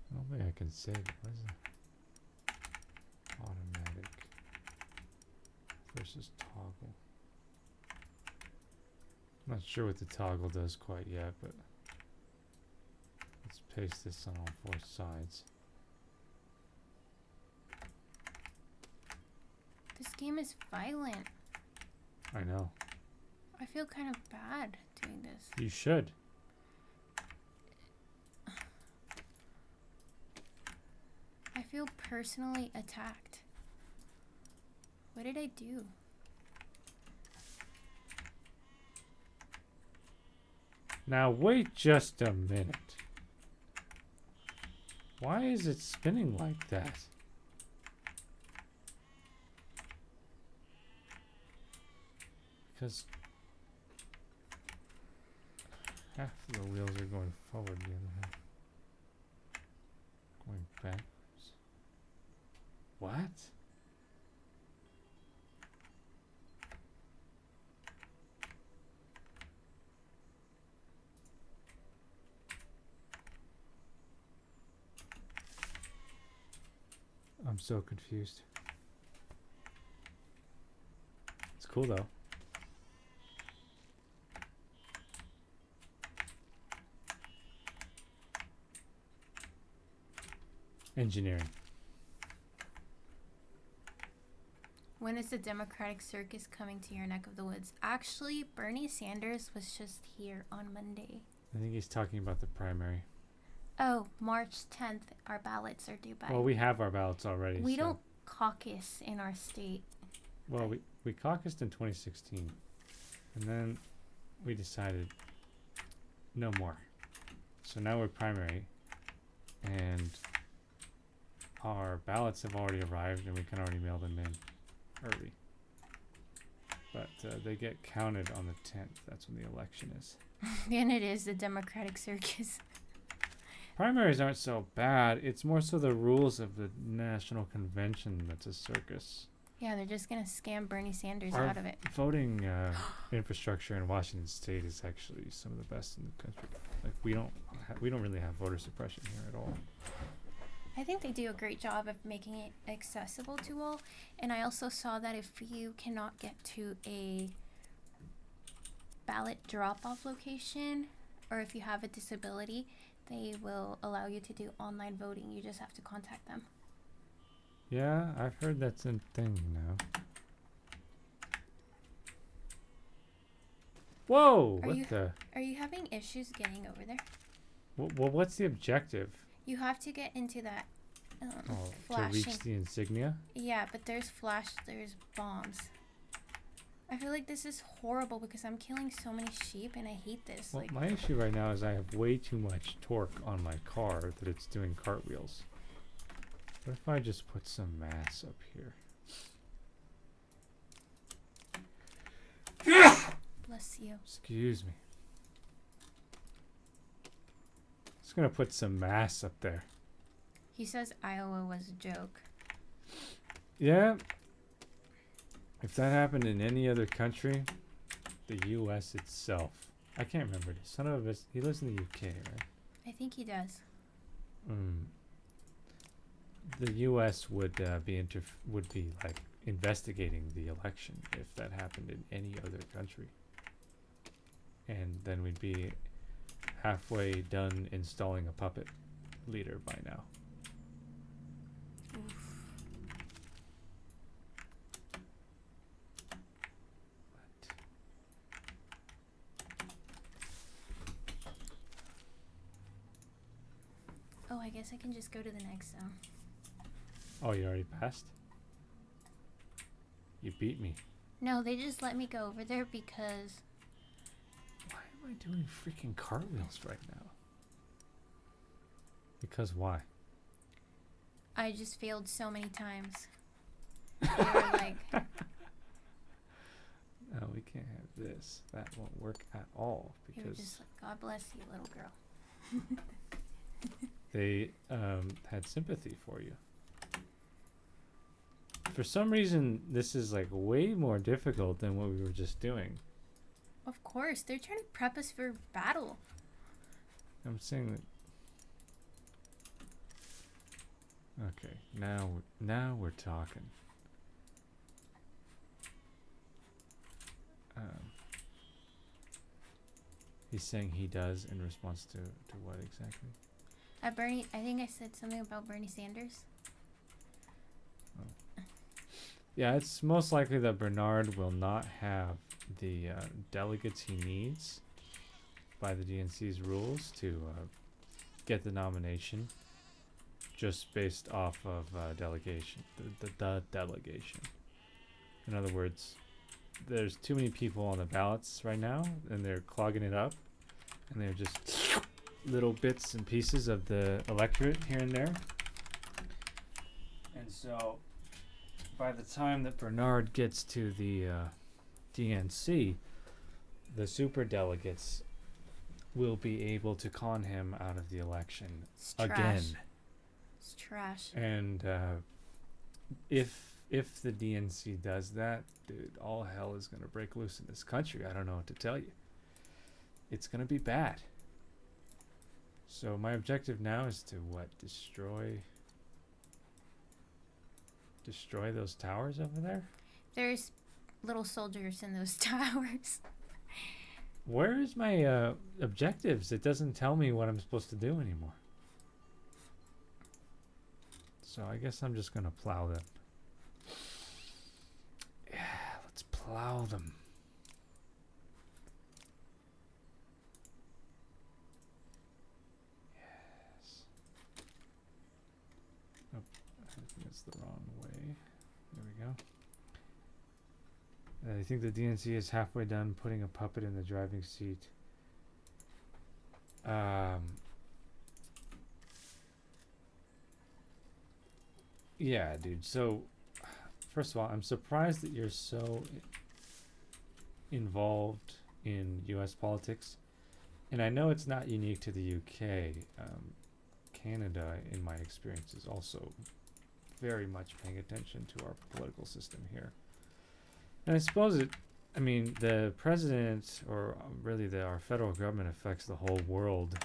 I don't think I can save it. What is it? Automatic versus toggle. I'm not sure what the toggle does quite yet, but let's paste this on all 4 sides. This game is violent. I know. I feel kind of bad doing this. You should. I feel personally attacked. What did I do? Now wait just a minute. Why is it spinning like that? Because half of the wheels are going forward, the other half going backwards. What? I'm so confused. It's cool though. Engineering. When is the Democratic Circus coming to your neck of the woods? Actually, Bernie Sanders was just here on Monday. I think he's talking about the primary. Oh, March 10th, our ballots are due by. Well, we have our ballots already. We so. don't caucus in our state. Well, we caucused in 2016. And then we decided no more. So now we're primary. And our ballots have already arrived and we can already mail them in early. But they get counted on the 10th. That's when the election is. And it is the Democratic Circus. Primaries aren't so bad. It's more so the rules of the national convention that's a circus. Yeah, they're just going to scam Bernie Sanders Our out of it. voting infrastructure in Washington State is actually some of the best in the country. Like we don't really have voter suppression here at all. I think they do a great job of making it accessible to all. And I also saw that if you cannot get to a ballot drop-off location, or if you have a disability, they will allow you to do online voting. You just have to contact them. Yeah, I've heard that's a thing now. Whoa! Are you having issues getting over there? Well, what's the objective? You have to get into that To flashing. reach the insignia? Yeah, but there's bombs. I feel like this is horrible because I'm killing so many sheep and I hate this. Well, my issue right now is I have way too much torque on my car that it's doing cartwheels. What if I just put some mass up here? Bless you. Excuse me. Just gonna put some mass up there. He says Iowa was a joke. Yeah. If that happened in any other country, the U.S. itself. I can't remember. Son of a bitch. He lives in the UK, right? I think he does. The U.S. would be like investigating the election if that happened in any other country, and then we'd be halfway done installing a puppet leader by now. Oof. Oh, I guess I can just go to the next zone. Oh, you already passed? You beat me. No, they just let me go over there because... Why am I doing freaking cartwheels right now? Because why? I just failed so many times. They were like... No, we can't have this. That won't work at all They were because just like, God bless you, little girl. they had sympathy for you. For some reason, this is like way more difficult than what we were just doing. Of course, they're trying to prep us for battle. I'm saying that. Okay, now we're talking. He's saying he does in response to what exactly? Bernie, I think I said something about Bernie Sanders. Oh. Yeah, it's most likely that Bernard will not have the delegates he needs by the DNC's rules to get the nomination, just based off of delegation, the delegation. In other words, there's too many people on the ballots right now, and they're clogging it up, and they're just little bits and pieces of the electorate here and there. And so, by the time that Bernard gets to the DNC, the super delegates will be able to con him out of the election again. It's trash. And if the DNC does that, dude, all hell is going to break loose in this country. I don't know what to tell you. It's going to be bad. So my objective now is to what? Destroy those towers over there? There's little soldiers in those towers. Where is my objectives? It doesn't tell me what I'm supposed to do anymore. So I guess I'm just going to plow them. Yeah, let's plow them. Yes. Oh, I think that's the wrong way. There we go. I think the DNC is halfway done putting a puppet in the driving seat. Yeah, dude. So, first of all, I'm surprised that you're so involved in U.S. politics. And I know it's not unique to the UK. Canada, in my experience, is also very much paying attention to our political system here. And I suppose the president, or really our federal government, affects the whole world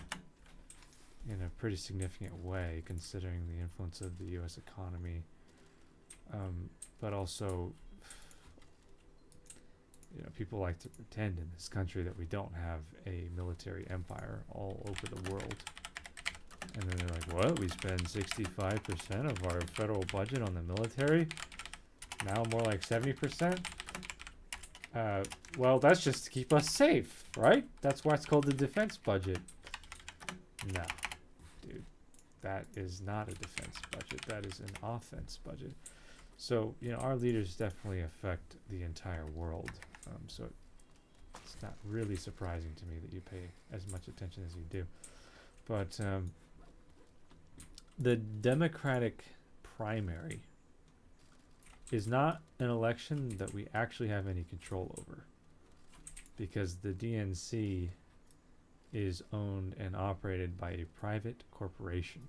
in a pretty significant way, considering the influence of the U.S. economy. But also, people like to pretend in this country that we don't have a military empire all over the world. And then they're like, what? We spend 65% of our federal budget on the military? Now more like 70%? Well, that's just to keep us safe, right? That's why it's called the defense budget. No, dude. That is not a defense budget. That is an offense budget. So, our leaders definitely affect the entire world. So it's not really surprising to me that you pay as much attention as you do. But the Democratic primary is not an election that we actually have any control over, because the DNC is owned and operated by a private corporation.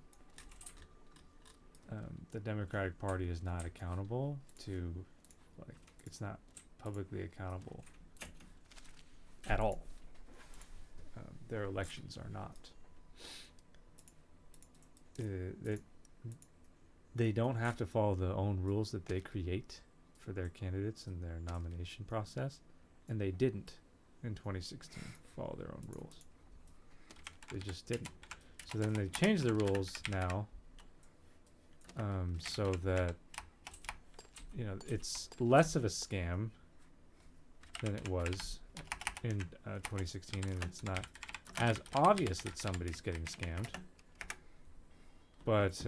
The Democratic Party is not accountable to, it's not publicly accountable at all. Their elections are not. They don't have to follow the own rules that they create for their candidates and their nomination process, and they didn't in 2016 follow their own rules. They just didn't. So then they changed the rules now, so that it's less of a scam than it was in 2016, and it's not as obvious that somebody's getting scammed. But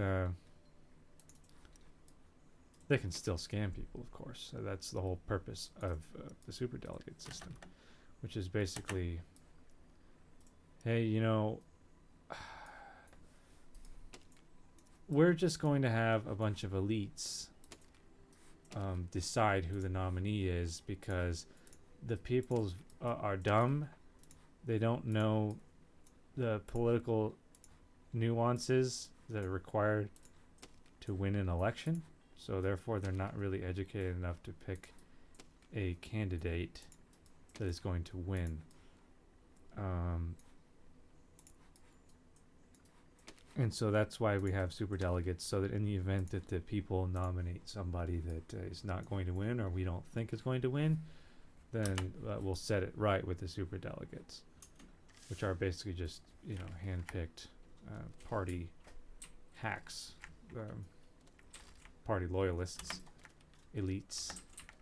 They can still scam people, of course. So that's the whole purpose of the superdelegate system, which is basically, hey, we're just going to have a bunch of elites decide who the nominee is because the people are dumb. They don't know the political nuances that are required to win an election. So therefore, they're not really educated enough to pick a candidate that is going to win. And so that's why we have superdelegates, so that in the event that the people nominate somebody that is not going to win or we don't think is going to win, then we'll set it right with the superdelegates, which are basically just, hand-picked party hacks, party loyalists, elites.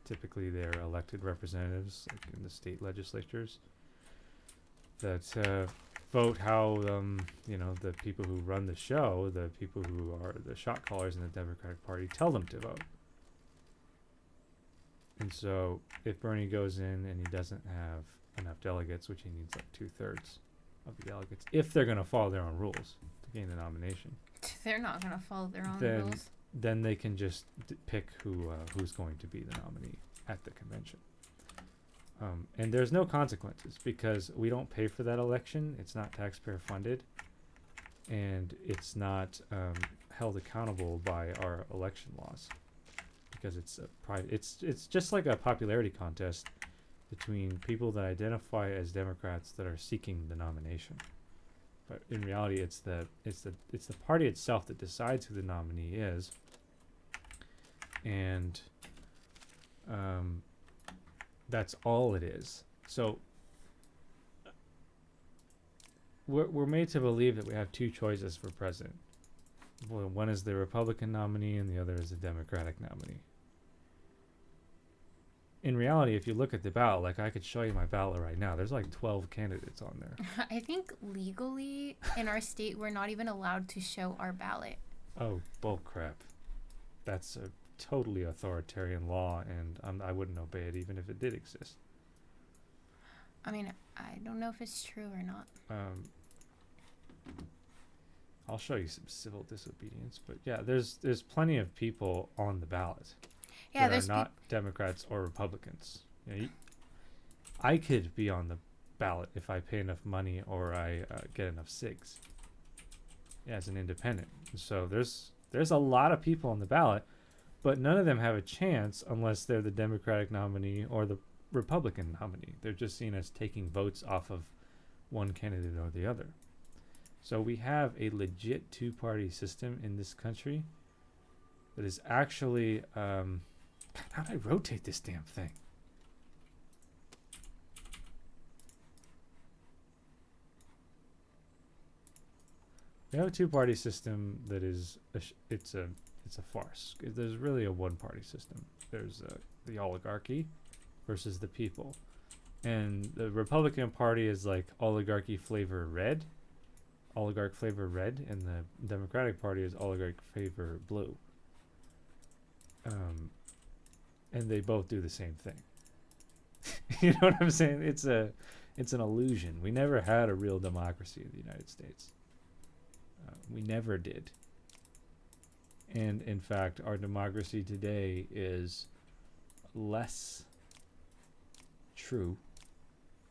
Typically, they're elected representatives, like in the state legislatures, that vote how, the people who run the show, the people who are the shot callers in the Democratic Party, tell them to vote. And so, if Bernie goes in and he doesn't have enough delegates, which he needs like 2/3 of the delegates, if they're going to follow their own rules to gain the nomination, They're not going to follow their own rules. Then they can just pick who's going to be the nominee at the convention. And there's no consequences because we don't pay for that election. It's not taxpayer funded, and it's not held accountable by our election laws because it's a private. It's just like a popularity contest between people that identify as Democrats that are seeking the nomination. But in reality, it's the party itself that decides who the nominee is, and that's all it is. So we're made to believe that we have two choices for president. Well, one is the Republican nominee, and the other is the Democratic nominee. In reality, if you look at the ballot, like I could show you my ballot right now, there's like 12 candidates on there. I think legally in our state, we're not even allowed to show our ballot. Oh, bull crap. That's a totally authoritarian law, and I wouldn't obey it even if it did exist. I mean, I don't know if it's true or not. I'll show you some civil disobedience, but yeah, there's plenty of people on the ballot. Yeah, that are not Democrats or Republicans. I could be on the ballot if I pay enough money or I get enough SIGs. Yeah, as an independent. So there's a lot of people on the ballot, but none of them have a chance unless they're the Democratic nominee or the Republican nominee. They're just seen as taking votes off of one candidate or the other. So we have a legit two-party system in this country that is actually... how do I rotate this damn thing? We have a two-party system that is it's a farce. There's really a one-party system. There's the oligarchy versus the people, and the Republican Party is like oligarch flavor red, and the Democratic Party is oligarch flavor blue. And they both do the same thing. You know what I'm saying? It's an illusion. We never had a real democracy in the United States. We never did. And in fact, our democracy today is less true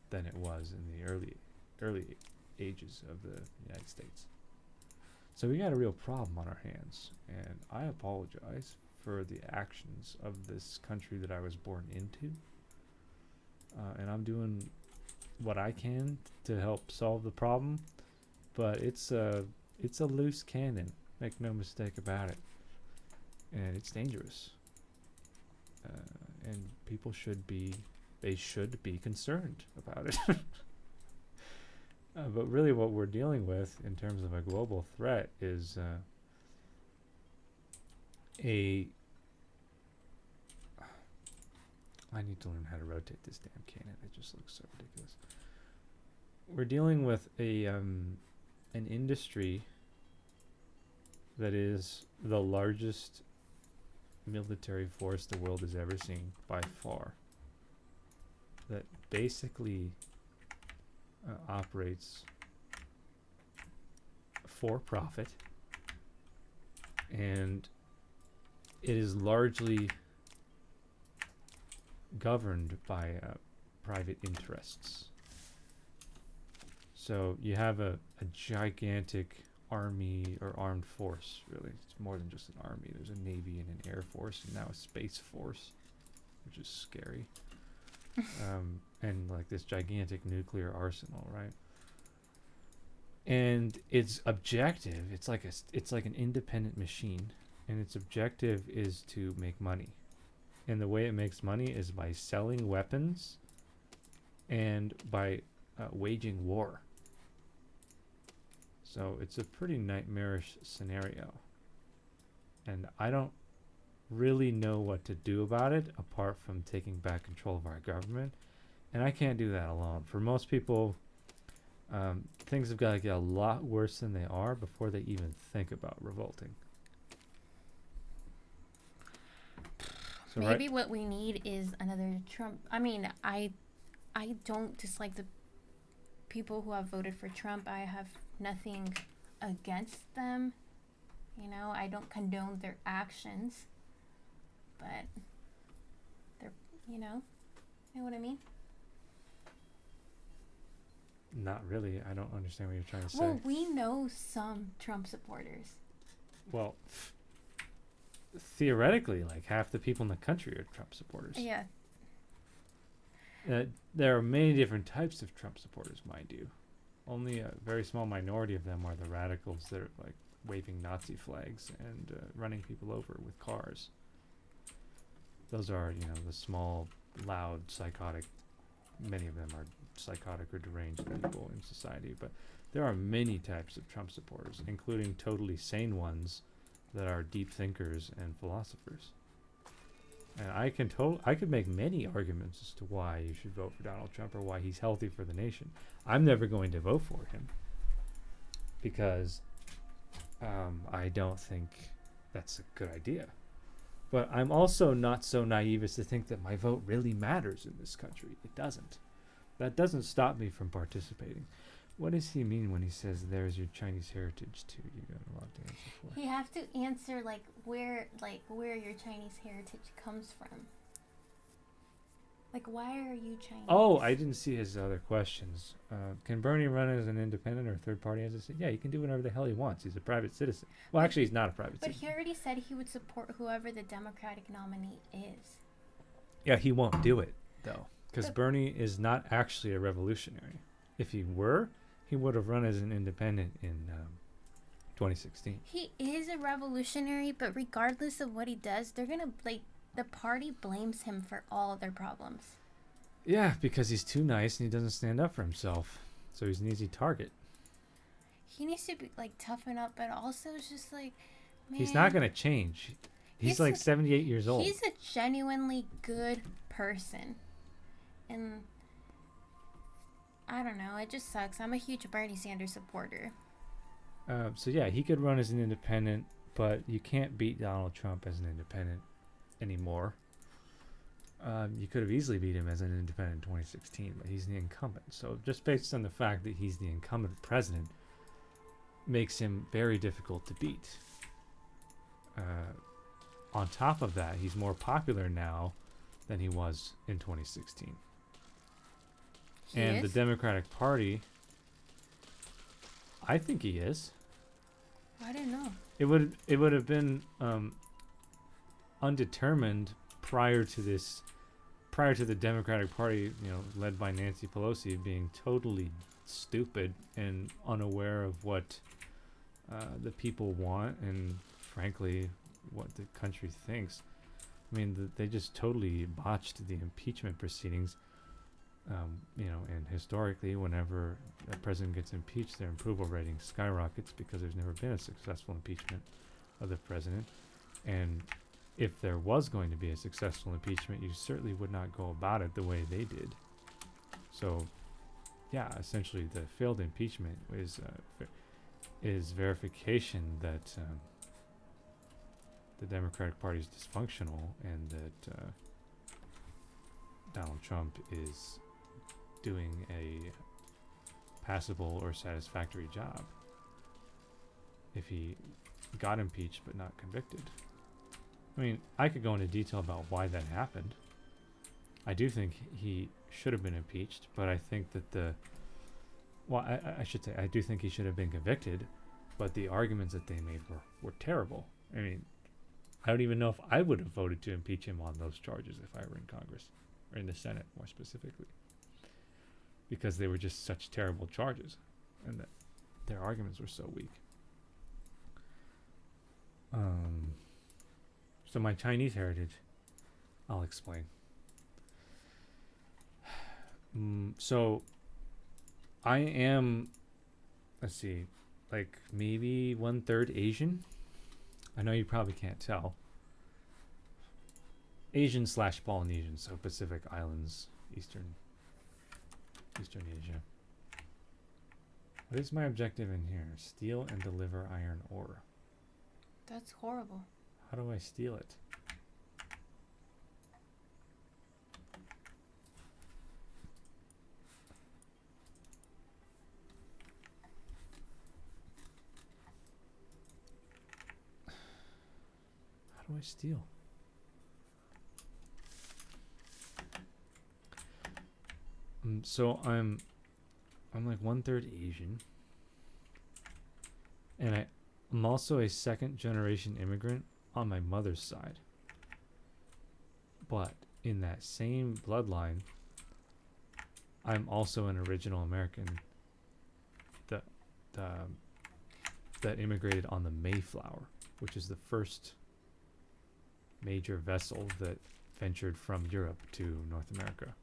than it was in the early ages of the United States. So we got a real problem on our hands, and I apologize for the actions of this country that I was born into. And I'm doing what I can to help solve the problem, but it's a loose cannon, make no mistake about it. And it's dangerous. And people should be concerned about it. But really what we're dealing with in terms of a global threat is I need to learn how to rotate this damn cannon. It just looks so ridiculous. We're dealing with an industry that is the largest military force the world has ever seen by far. That basically operates for profit, and it is largely governed by private interests. So you have a gigantic army or armed force, really. It's more than just an army. There's a navy and an air force and now a space force, which is scary. And like this gigantic nuclear arsenal, right? And its objective, it's like an independent machine, and its objective is to make money. And the way it makes money is by selling weapons and by waging war. So it's a pretty nightmarish scenario. And I don't really know what to do about it apart from taking back control of our government. And I can't do that alone. For most people, things have got to get a lot worse than they are before they even think about revolting. So maybe what we need is another Trump. I mean, I don't dislike the people who have voted for Trump. I have nothing against them. You know, I don't condone their actions. But they're, you know what I mean? Not really. I don't understand what you're trying to say. Well, we know some Trump supporters. Well, theoretically, like half the people in the country are Trump supporters. Yeah. There are many different types of Trump supporters, mind you. Only a very small minority of them are the radicals that are like waving Nazi flags and running people over with cars. Those are, the small, loud, psychotic. Many of them are psychotic or deranged people in society. But there are many types of Trump supporters, including totally sane ones that are deep thinkers and philosophers. And I could make many arguments as to why you should vote for Donald Trump or why he's healthy for the nation. I'm never going to vote for him because I don't think that's a good idea. But I'm also not so naive as to think that my vote really matters in this country. It doesn't. That doesn't stop me from participating. What does he mean when he says there's your Chinese heritage too? You got a lot to answer for. You have to answer where your Chinese heritage comes from. Like, why are you Chinese? Oh, I didn't see his other questions. Can Bernie run as an independent or third party? As I said, yeah, he can do whatever the hell he wants. He's a private citizen. Well, actually, he's not a private citizen. But he already said he would support whoever the Democratic nominee is. Yeah, he won't do it, though, because Bernie is not actually a revolutionary. If he were, he would have run as an independent in 2016. He is a revolutionary, but regardless of what he does, they're going to, the party blames him for all of their problems. Yeah, because he's too nice and he doesn't stand up for himself. So he's an easy target. He needs to be, toughen up, but also it's just man. He's not going to change. He's 78 years old. He's a genuinely good person. And I don't know, it just sucks. I'm a huge Bernie Sanders supporter. So yeah, he could run as an independent, but you can't beat Donald Trump as an independent anymore. You could have easily beat him as an independent in 2016, but he's the incumbent. So just based on the fact that he's the incumbent president makes him very difficult to beat. On top of that, he's more popular now than he was in 2016. The Democratic Party, I think he is. I don't know. It would have been undetermined prior to the Democratic Party, led by Nancy Pelosi, being totally stupid and unaware of what the people want and, frankly, what the country thinks. I mean, they just totally botched the impeachment proceedings. And historically, whenever a president gets impeached, their approval rating skyrockets because there's never been a successful impeachment of the president. And if there was going to be a successful impeachment, you certainly would not go about it the way they did. So, yeah, essentially, the failed impeachment is verification that the Democratic Party is dysfunctional and that Donald Trump is doing a passable or satisfactory job if he got impeached but not convicted. I mean, I could go into detail about why that happened. I do think he should have been impeached, but I think that I should say I do think he should have been convicted, but the arguments that they made were terrible. I mean, I don't even know if I would have voted to impeach him on those charges if I were in Congress, or in the Senate more specifically, because they were just such terrible charges, and that their arguments were so weak. So my Chinese heritage, I'll explain. So I am, let's see, like maybe 1/3 Asian. I know you probably can't tell. Asian / Polynesian, so Pacific Islands, Eastern Asia. What is my objective in here? Steal and deliver iron ore. That's horrible. How do I steal it? How do I steal? So I'm like 1/3 Asian, and I'm also a second generation immigrant on my mother's side. But in that same bloodline, I'm also an original American that immigrated on the Mayflower, which is the first major vessel that ventured from Europe to North America.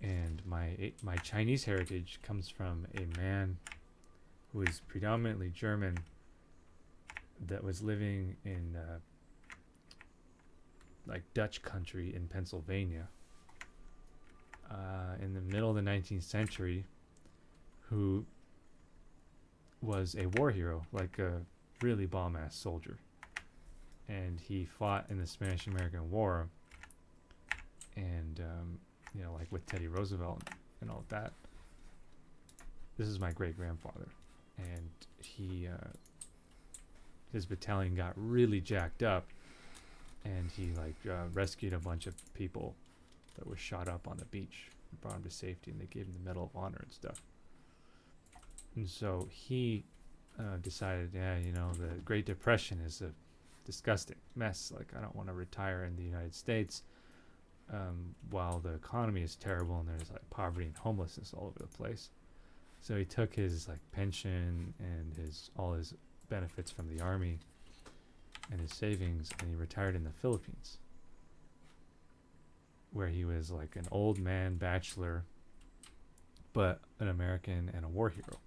And my Chinese heritage comes from a man who is predominantly German that was living in like Dutch country in Pennsylvania in the middle of the 19th century, who was a war hero, like a really bomb-ass soldier. And he fought in the Spanish-American War, and you know, like with Teddy Roosevelt and all that. This is my great-grandfather, and his battalion got really jacked up, and he rescued a bunch of people that were shot up on the beach, and brought them to safety, and they gave him the Medal of Honor and stuff. And so he decided, the Great Depression is a disgusting mess. Like, I don't want to retire in the United States while the economy is terrible and there's like poverty and homelessness all over the place. So he took his like pension and all his benefits from the army and his savings, and he retired in the Philippines, where he was like an old man bachelor, but an American and a war hero,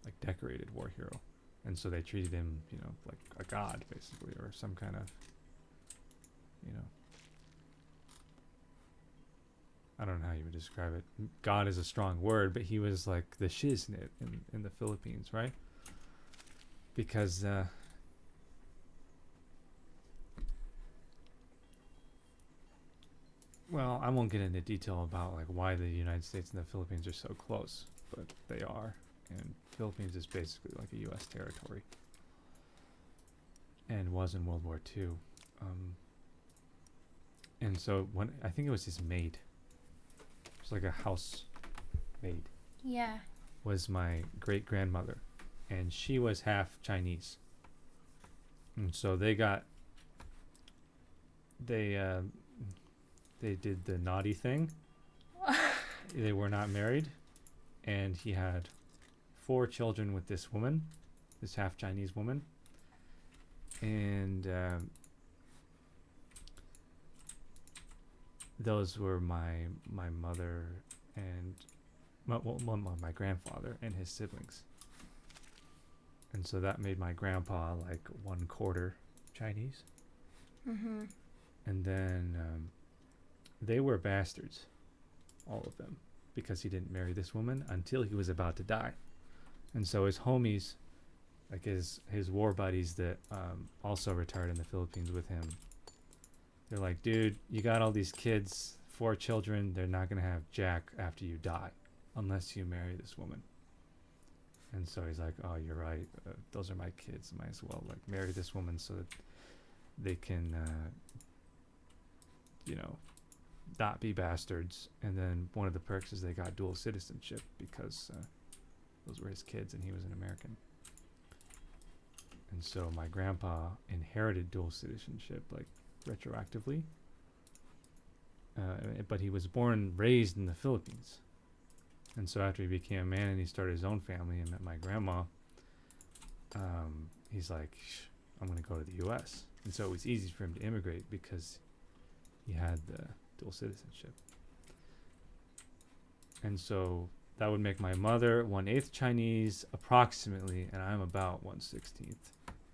like decorated war hero. And so they treated him, like a god basically, or some kind of, I don't know how you would describe it. God is a strong word, but he was like the shiznit in the Philippines, right? Because well, I won't get into detail about like why the United States and the Philippines are so close, but they are. And Philippines is basically like a U.S. territory, and was in World War II. And so I think it was his maid. It was like a house maid. Yeah. Was my great grandmother, and she was half Chinese. And so they did the naughty thing. They were not married, and he had 4 children with this woman, this half Chinese woman. And those were my mother and my grandfather and his siblings. And so that made my grandpa like 1/4 Chinese. Mm-hmm. And then they were bastards, all of them, because he didn't marry this woman until he was about to die. And so his homies like his war buddies that also retired in the Philippines with him. They're like, dude, you got all these kids, 4 children. They're not gonna have jack after you die, unless you marry this woman. And so he's like, oh, you're right. Those are my kids. Might as well like marry this woman so that they can, you know, not be bastards. And then one of the perks is they got dual citizenship because those were his kids and he was an American. And so my grandpa inherited dual citizenship like retroactively. But he was born and raised in the Philippines. And so after he became a man and he started his own family and met my grandma, he's like, I'm going to go to the U.S. And so it was easy for him to immigrate because he had the dual citizenship. And so that would make my mother 1/8 Chinese approximately, and I'm about 1/16,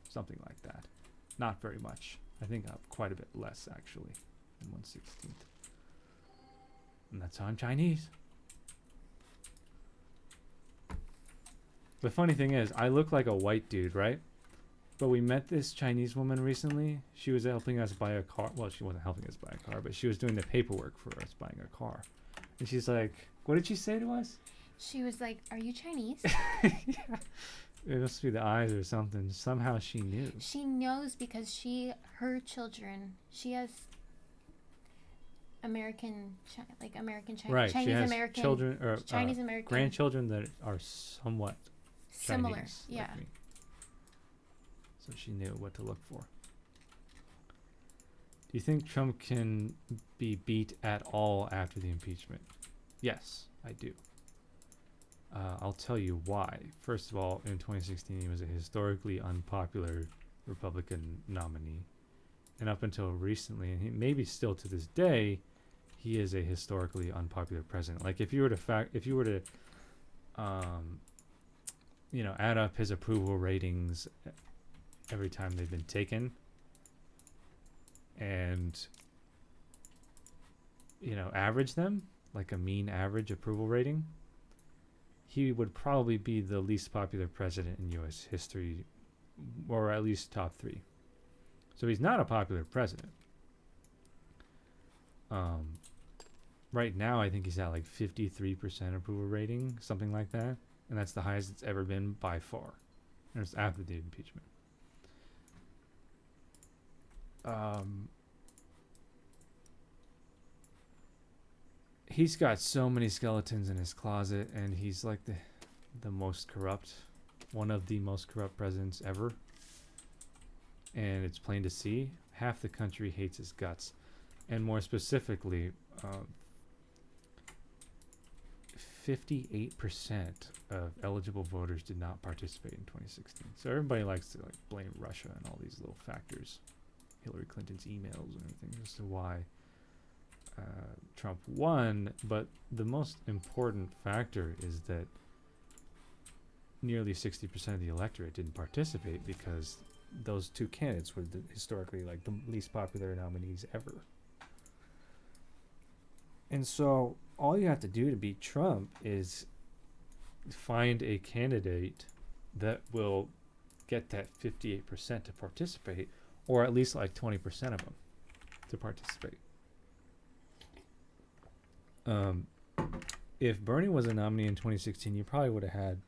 something like that. Not very much. I think I'm quite a bit less actually than 1/16. And that's how I'm Chinese. The funny thing is, I look like a white dude, right? But we met this Chinese woman recently. She was helping us buy a car. Well, she wasn't helping us buy a car, but she was doing the paperwork for us buying a car. And she's like, what did she say to us? She was like, are you Chinese? Yeah. It must be the eyes or something. Somehow she knew. She knows because her children, she has American Chinese, right, Chinese she has American children or Chinese American grandchildren that are somewhat similar. Chinese, Yeah. like me. So she knew what to look for. Do you think Trump can be beat at all after the impeachment? Yes, I do. I'll tell you why. First of all, in 2016, he was a historically unpopular Republican nominee. And up until recently, and maybe still to this day, he is a historically unpopular president. Like if you were to add up his approval ratings every time they've been taken, and average them, like a mean average approval rating, he would probably be the least popular president in U.S. history, or at least top 3. So he's not a popular president. Right now, I think he's at like 53% approval rating, something like that. And that's the highest it's ever been by far. And it's after the impeachment. He's got so many skeletons in his closet, and he's like the most corrupt, one of the most corrupt presidents ever. And it's plain to see. Half the country hates his guts. And more specifically, 58% of eligible voters did not participate in 2016. So everybody likes to blame Russia and all these little factors, Hillary Clinton's emails and everything, as to why Trump won. But the most important factor is that nearly 60% of the electorate didn't participate because those 2 candidates were historically the least popular nominees ever. And so all you have to do to beat Trump is find a candidate that will get that 58% to participate, or at least 20% of them to participate. If Bernie was a nominee in 2016, you probably would have had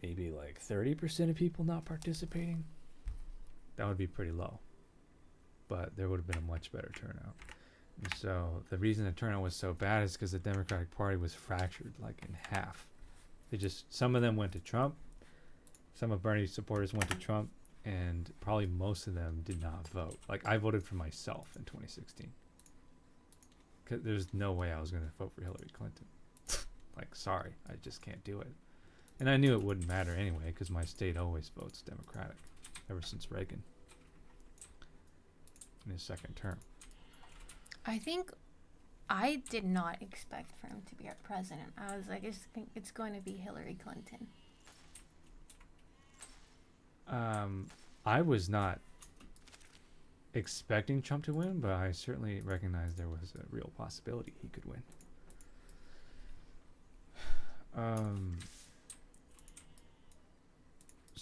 maybe 30% of people not participating. That would be pretty low. But there would have been a much better turnout. And so the reason the turnout was so bad is because the Democratic Party was fractured in half. Some of them went to Trump. Some of Bernie's supporters went to Trump, and probably most of them did not vote. I voted for myself in 2016. Because there's no way I was going to vote for Hillary Clinton. Sorry, I just can't do it. And I knew it wouldn't matter anyway, because my state always votes Democratic, ever since Reagan in his second term. I think I did not expect for him to be our president. I was like, it's going to be Hillary Clinton. I was not expecting Trump to win, but I certainly recognized there was a real possibility he could win.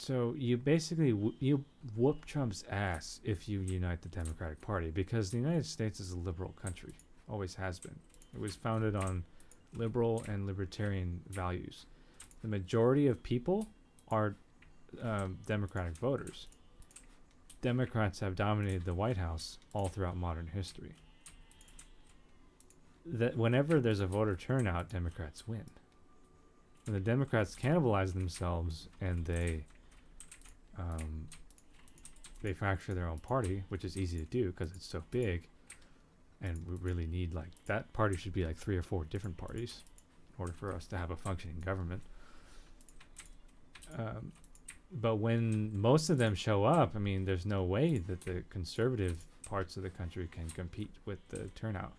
So you basically you whoop Trump's ass if you unite the Democratic Party, because the United States is a liberal country, always has been. It was founded on liberal and libertarian values. The majority of people are Democratic voters. Democrats have dominated the White House all throughout modern history. That whenever there's a voter turnout, Democrats win. When the Democrats cannibalize themselves and they fracture their own party, which is easy to do because it's so big, and we really need, like, that party should be like 3 or 4 different parties in order for us to have a functioning government. But when most of them show up, I mean, there's no way that the conservative parts of the country can compete with the turnout,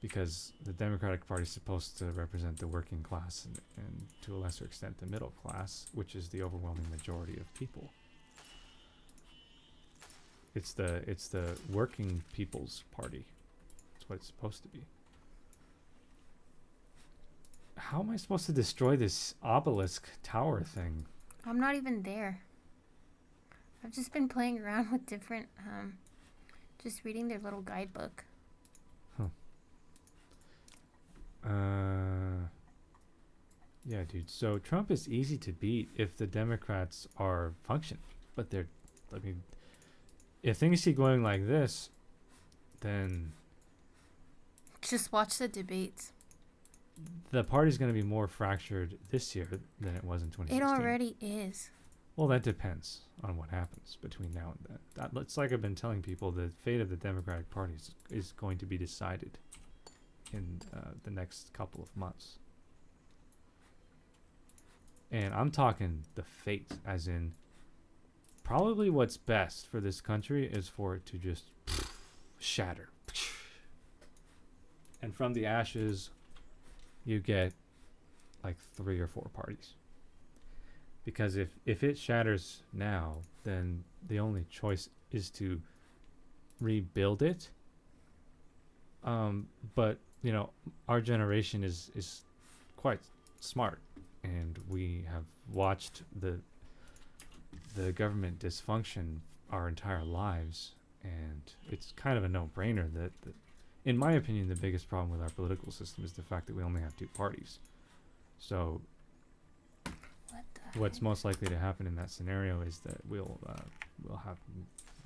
because the Democratic Party is supposed to represent the working class and to a lesser extent the middle class, which is the overwhelming majority of people. It's the working people's party. That's what it's supposed to be. How am I supposed to destroy this obelisk tower thing? I'm not even there. I've just been playing around with different, just reading their little guidebook. Yeah, dude. So Trump is easy to beat if the Democrats are functioning. But they're, I mean, if things keep going like this, then Just watch the debates. the party's going to be more fractured this year than it was in 2016. It already is. Well, that depends on what happens between now and then. It's like I've been telling people, the fate of the Democratic Party is going to be decided in the next couple of months. And I'm talking the fate, as in probably what's best for this country is for it to just shatter. And from the ashes, you get like 3 or 4 parties. Because if it shatters now, then the only choice is to rebuild it. But, you know, our generation is quite smart, and we have watched the government dysfunction our entire lives, and it's kind of a no-brainer that in my opinion, the biggest problem with our political system is the fact that we only have 2 parties. So what's most likely to happen in that scenario is that we'll have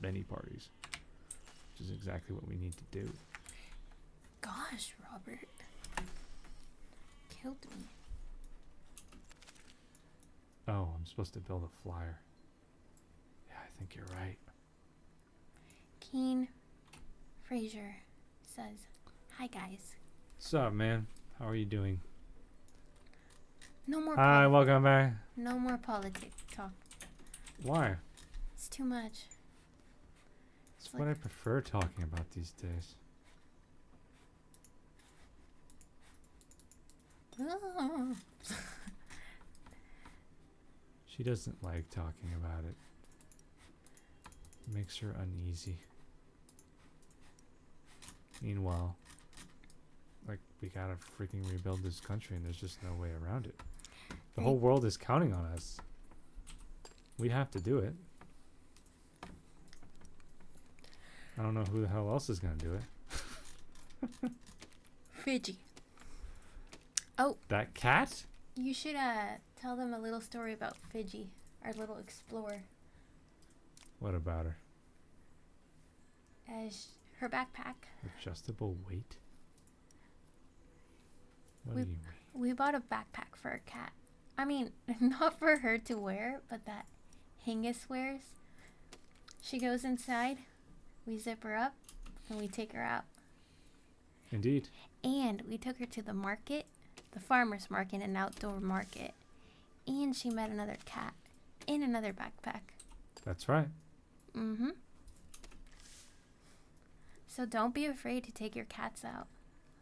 many parties, which is exactly what we need to do. Gosh, Robert. Killed me. Oh, I'm supposed to build a flyer. Yeah, I think you're right. Keen Fraser says, "Hi guys. What's up, man? How are you doing? No more. Hi, welcome back. No more politics talk. Why? It's too much. It's what I prefer talking about these days. She doesn't like talking about it. It makes her uneasy. Meanwhile, like, we gotta freaking rebuild this country, and there's just no way around it. The whole world is counting on us. We have to do it. I don't know who the hell else is gonna do it. Fidgy. Oh. That cat? You should tell them a little story about Fidgy, our little explorer. What about her? Her backpack. Adjustable weight? What do you mean? We bought a backpack for a cat. I mean, not for her to wear, but that Hengest wears. She goes inside, we zip her up, and we take her out. Indeed. And we took her to the market, the farmer's market, an outdoor market. And she met another cat in another backpack. That's right. Mm-hmm. So don't be afraid to take your cats out,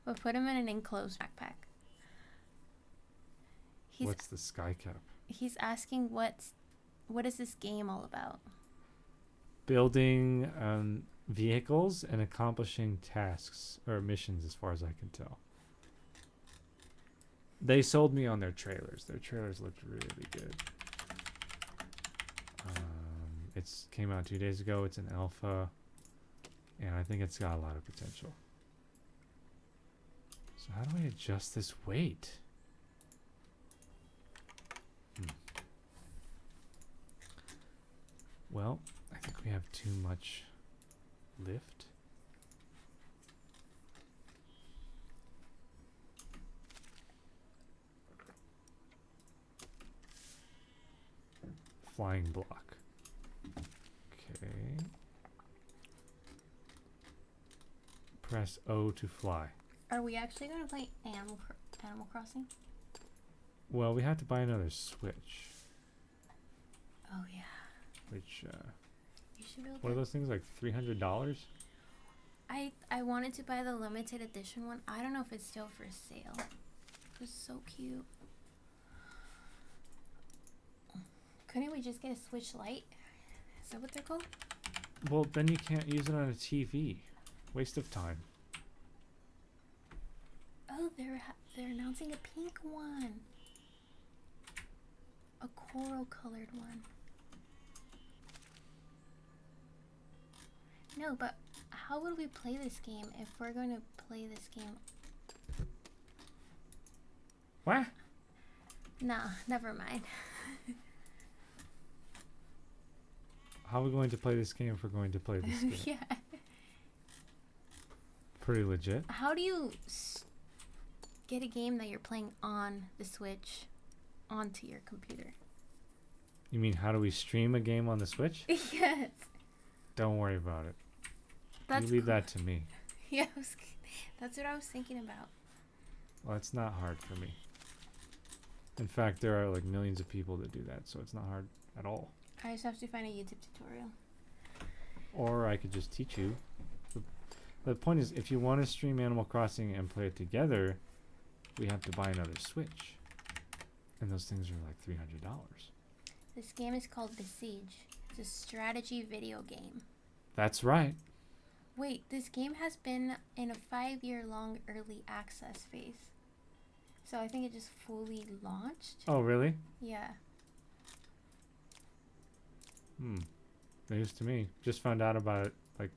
but put them in an enclosed backpack. What's the sky cap? He's asking what is this game all about? Building vehicles and accomplishing tasks or missions, as far as I can tell. They sold me on their trailers. Their trailers looked really good. It's came out 2 days ago. It's an alpha, and I think it's got a lot of potential. So how do I adjust this weight? Well, I think we have too much lift. Flying block. Okay. Press O to fly. Are we actually going to play Animal Crossing? Well, we have to buy another Switch. Oh, yeah. Which, You should be able what are those things, like $300? I wanted to buy the limited edition one. I don't know if it's still for sale. It was so cute. Couldn't we just get a Switch Lite? Is that what they're called? Well, then you can't use it on a TV. Waste of time. Oh, they're announcing a pink one. A coral colored one. No, but how would we play this game if we're going to play this game? What? Nah, never mind. How are we going to play this game if we're going to play this game? Yeah. Pretty legit. How do you get a game that you're playing on the Switch onto your computer? You mean how do we stream a game on the Switch? Yes. Don't worry about it. That's you leave that to me. Yeah, that's what I was thinking about. Well, it's not hard for me. In fact, there are like millions of people that do that, so it's not hard at all. I just have to find a YouTube tutorial. Or I could just teach you. The point is, if you want to stream Animal Crossing and play it together, we have to buy another Switch. And those things are like $300. This game is called Besiege. It's a strategy video game. That's right. Wait, this game has been in a 5-year-long early access phase. So I think it just fully launched. Oh, really? Yeah. News to me. Just found out about it like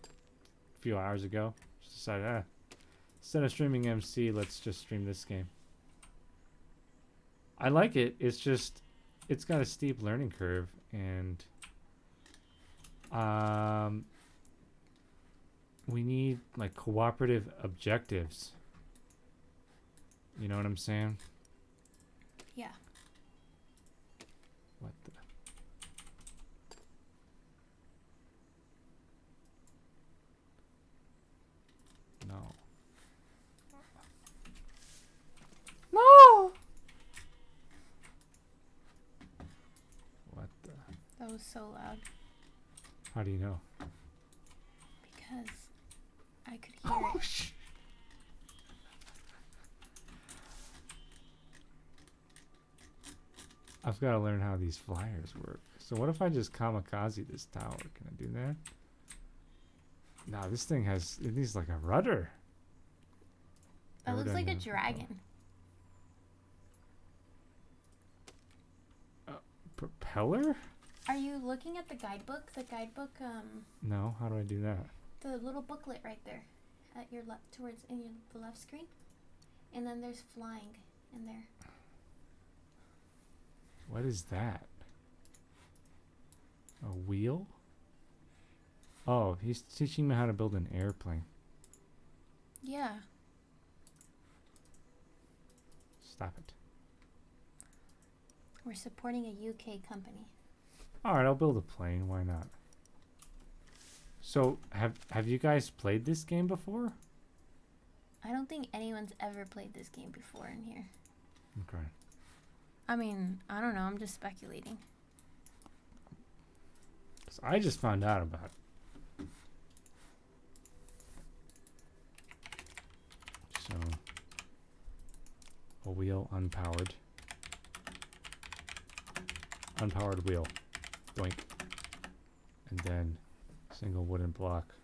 a few hours ago. Just decided, instead of streaming MC, let's just stream this game. I like it. It's just, it's got a steep learning curve, and we need like cooperative objectives. You know what I'm saying? Yeah. What the? No. No! What the? That was so loud. How do you know? Because I could hear it. I've got to learn how these flyers work. So what if I just kamikaze this tower? Can I do that? Nah, this thing has, it needs like a rudder. That looks like a dragon. Propeller? Are you looking at the guidebook? The guidebook, No, how do I do that? the little booklet right there at your left, the left screen. And then there's flying in there. What is that? A wheel? Oh, he's teaching me how to build an airplane. Yeah. Stop it. We're supporting a UK company. Alright, I'll build a plane. Why not? So, have you guys played this game before? I don't think anyone's ever played this game before in here. Okay. I mean, I don't know. I'm just speculating. 'Cause I just found out about it. So, a wheel unpowered. Unpowered wheel. Doink. And then single wooden block.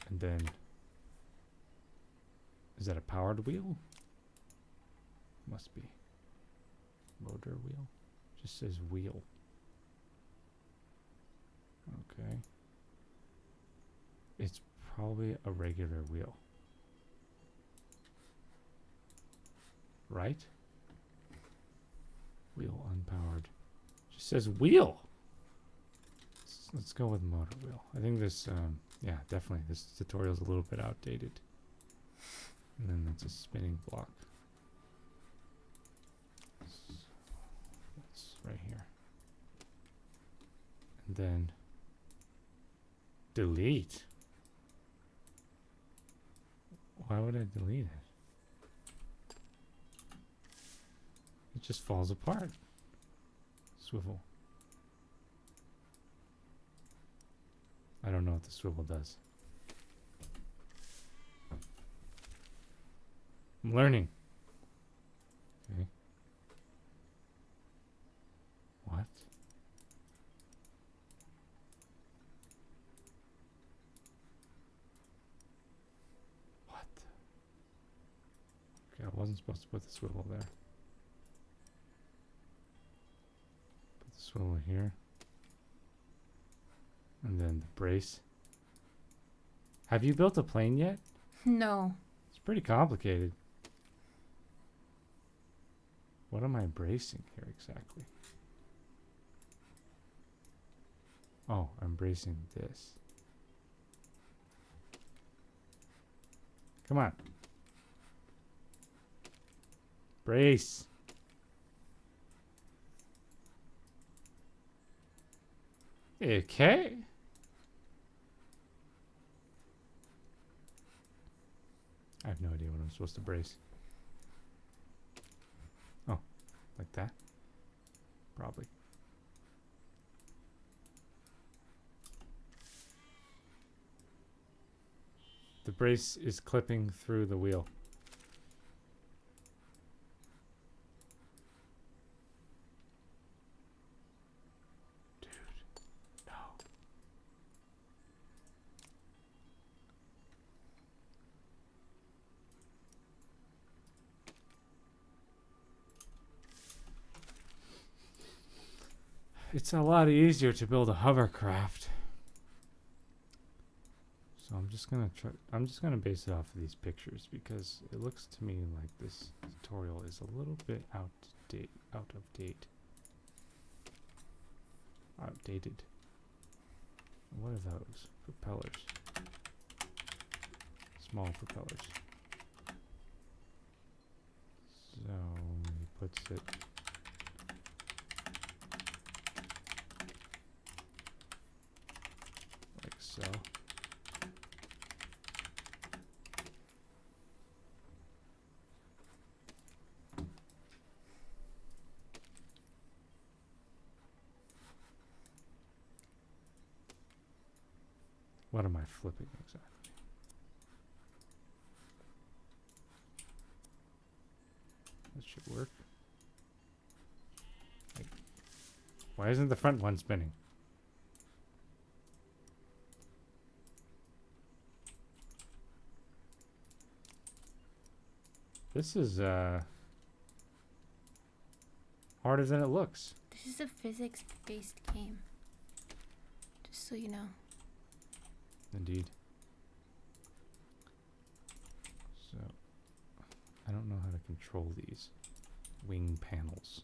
And then, is that a powered wheel? Must be. Motor wheel? Just says wheel. Okay. It's probably a regular wheel. Right? Wheel unpowered. Just says wheel. Let's go with motor wheel. I think this, yeah, definitely. This tutorial's a little bit outdated. And then that's a spinning block. That's right here. And then delete. Why would I delete it? It just falls apart. Swivel. I don't know what the swivel does. I'm learning. Okay. What? What? Okay, I wasn't supposed to put the swivel there. Put the swivel here. And then the brace. Have you built a plane yet? No. It's pretty complicated. What am I bracing here exactly? Oh, I'm bracing this. Come on. Brace. Okay. I have no idea what I'm supposed to brace. Oh, like that? Probably. The brace is clipping through the wheel. Dude, no. It's a lot easier to build a hovercraft. So I'm just gonna base it off of these pictures because it looks to me like this tutorial is a little bit outdated. What are those? Propellers. Small propellers. So he puts it like so. What am I flipping exactly? That should work. Like, why isn't the front one spinning? This is harder than it looks. This is a physics-based game. Just so you know. Indeed. So, I don't know how to control these wing panels.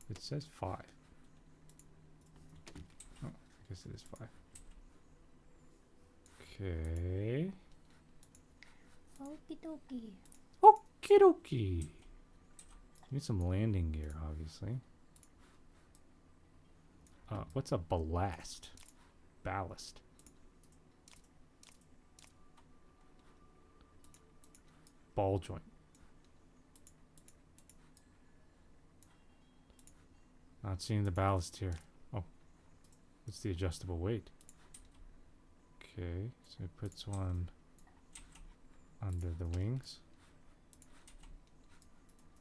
It says 5. Oh, I guess it is 5. Okay. Okie dokie. Okie dokie. Need some landing gear, obviously. What's a ballast? Ballast. Ball joint. Not seeing the ballast here. Oh, it's the adjustable weight. Okay, so it puts one under the wings.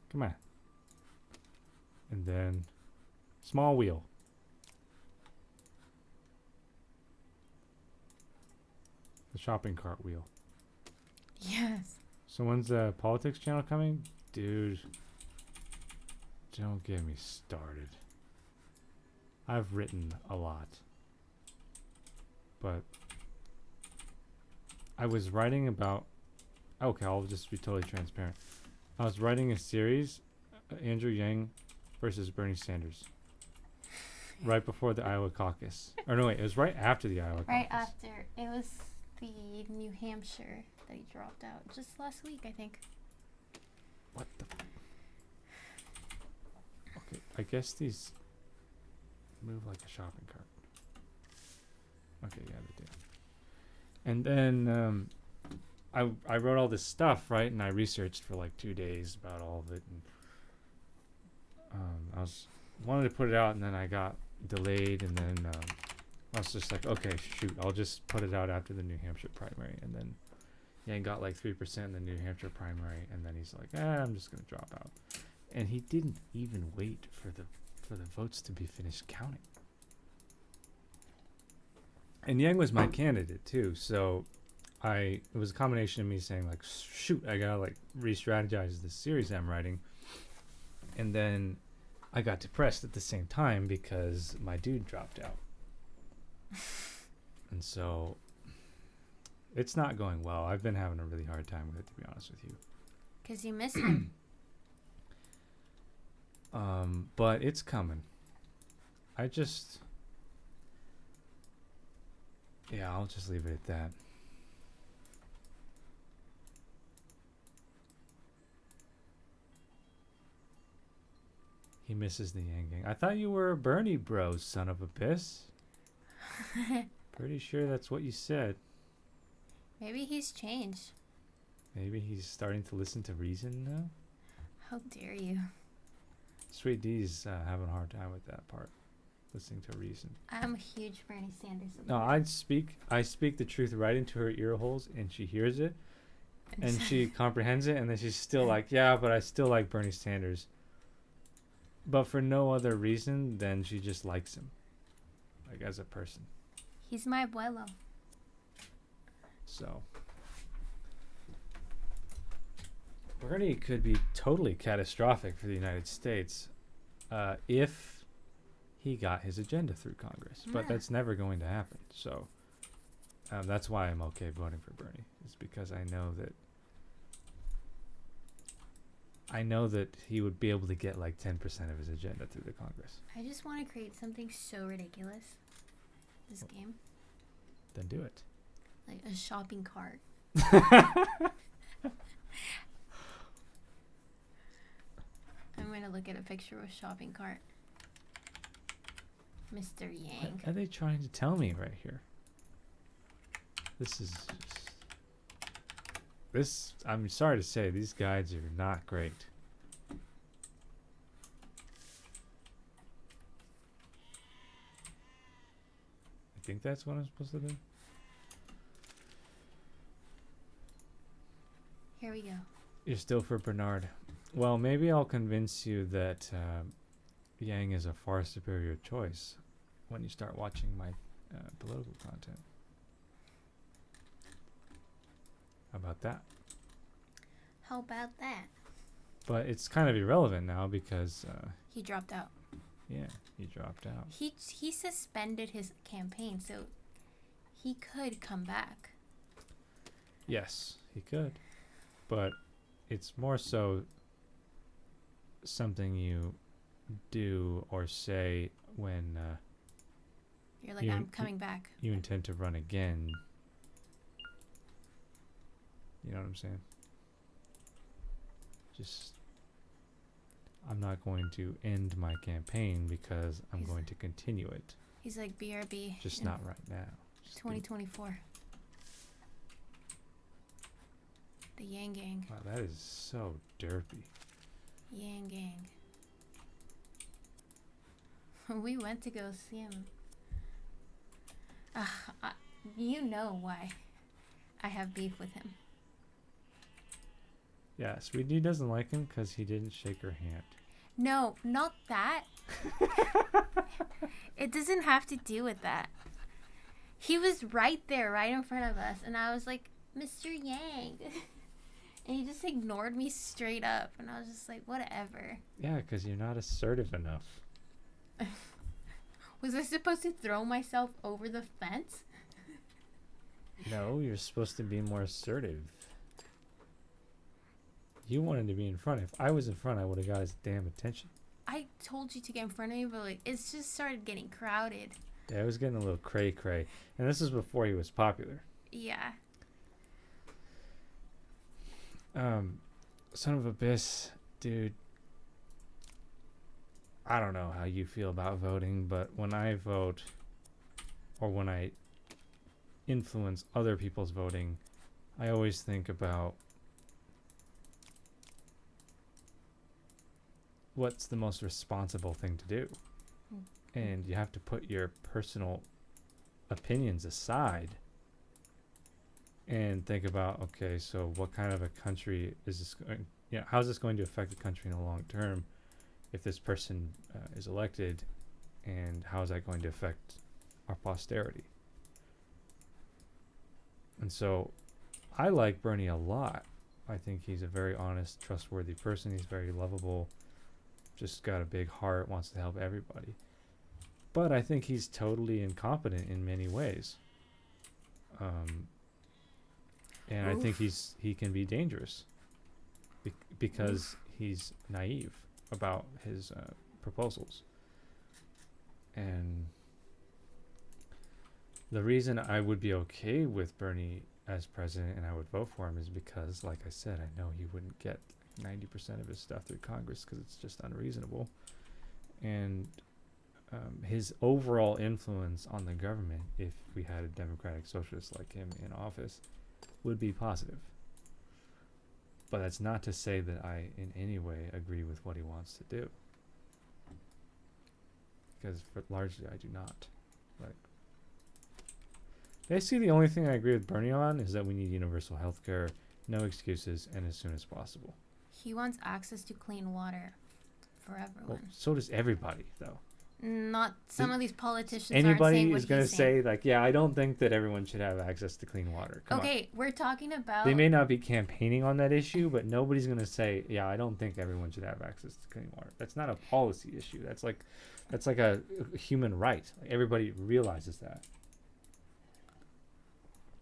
Come on. And then small wheel. The shopping cart wheel. Yes. So when's the politics channel coming? Dude, don't get me started. I've written a lot. But I was writing about... Okay, I'll just be totally transparent. I was writing a series, Andrew Yang versus Bernie Sanders. Right before the Iowa caucus. Or no, wait, it was right after the Iowa caucus. Right after. It was the New Hampshire that he dropped out. Just last week, I think. What the... Okay, I guess these move like a shopping cart. Okay, yeah, they do. And then I wrote all this stuff, right? And I researched for like 2 days about all of it. And I wanted to put it out, and then I got delayed, and then I was just like, okay, shoot, I'll just put it out after the New Hampshire primary. And then Yang got like 3% in the New Hampshire primary, and then he's like, I'm just gonna drop out. And he didn't even wait for the votes to be finished counting. And Yang was my candidate too, so it was a combination of me saying like, shoot, I gotta like re-strategize this series I'm writing, and then I got depressed at the same time because my dude dropped out. And so it's not going well. I've been having a really hard time with it, to be honest with you. Because you miss him. But it's coming. I'll just leave it at that. He misses the Yang Gang. I thought you were a Bernie bro, son of a piss. Pretty sure that's what you said. Maybe he's changed. Maybe he's starting to listen to reason now? How dare you? Sweet D's having a hard time with that part. Listening to reason. I'm a huge Bernie Sanders supporter. No, I speak the truth right into her ear holes, and she hears it, and she comprehends it, and then she's still like, yeah, but I still like Bernie Sanders. But for no other reason than she just likes him. Like, as a person. He's my abuelo. So. Bernie could be totally catastrophic for the United States if he got his agenda through Congress. Yeah. But that's never going to happen. So that's why I'm okay voting for Bernie. It's because I know that he would be able to get like 10% of his agenda through the Congress. I just want to create something so ridiculous. This game. Then do it. Like a shopping cart. I'm going to look at a picture of a shopping cart. Mr. Yang. What are they trying to tell me right here? This is just... I'm sorry to say, these guides are not great. I think that's what I'm supposed to do. Here we go. You're still for Bernard. Well, maybe I'll convince you that Yang is a far superior choice when you start watching my political content. How about that? How about that? But it's kind of irrelevant now because... he dropped out. Yeah, he dropped out. He suspended his campaign, so he could come back. Yes, he could. But it's more so something you do or say when You're like, I'm coming back. You intend to run again. You know what I'm saying? Just, I'm not going to end my campaign because I'm going to continue it. He's like, BRB. Just not right now. Just 2024. The Yang Gang. Wow, that is so derpy. Yang Gang. We went to go see him. You know why I have beef with him. Yeah, Sweet D doesn't like him because he didn't shake her hand. No, not that. It doesn't have to do with that. He was right there, right in front of us, and I was like, Mr. Yang. And he just ignored me straight up. And I was just like, whatever. Yeah, because you're not assertive enough. Was I supposed to throw myself over the fence? No, you're supposed to be more assertive. You wanted to be in front. If I was in front, I would have got his damn attention. I told you to get in front of me, but like it's just started getting crowded. Yeah, it was getting a little cray-cray. And this is before he was popular. Yeah. Son of a bitch, dude. I don't know how you feel about voting, but when I vote, or when I influence other people's voting, I always think about what's the most responsible thing to do. And you have to put your personal opinions aside and think about, okay, so what kind of a country is this going, how is this going to affect the country in the long term if this person is elected, and how is that going to affect our posterity? And so I like Bernie a lot. I think he's a very honest, trustworthy person. He's very lovable, just got a big heart, wants to help everybody. But I think he's totally incompetent in many ways. And I think he can be dangerous because he's naive about his proposals. And the reason I would be okay with Bernie as president and I would vote for him is because, like I said, I know he wouldn't get 90% of his stuff through Congress because it's just unreasonable. And his overall influence on the government, if we had a democratic socialist like him in office, would be positive. But that's not to say that I in any way agree with what he wants to do, because largely I do not. Like, basically the only thing I agree with Bernie on is that we need universal health care, no excuses, and as soon as possible. He wants access to clean water for everyone. Well, so does everybody, though. Not some of these politicians. Anybody is going to say, like, yeah, I don't think that everyone should have access to clean water. Come on. We're talking about... They may not be campaigning on that issue, but nobody's going to say, yeah, I don't think everyone should have access to clean water. That's not a policy issue. That's like a human right. Like, everybody realizes that.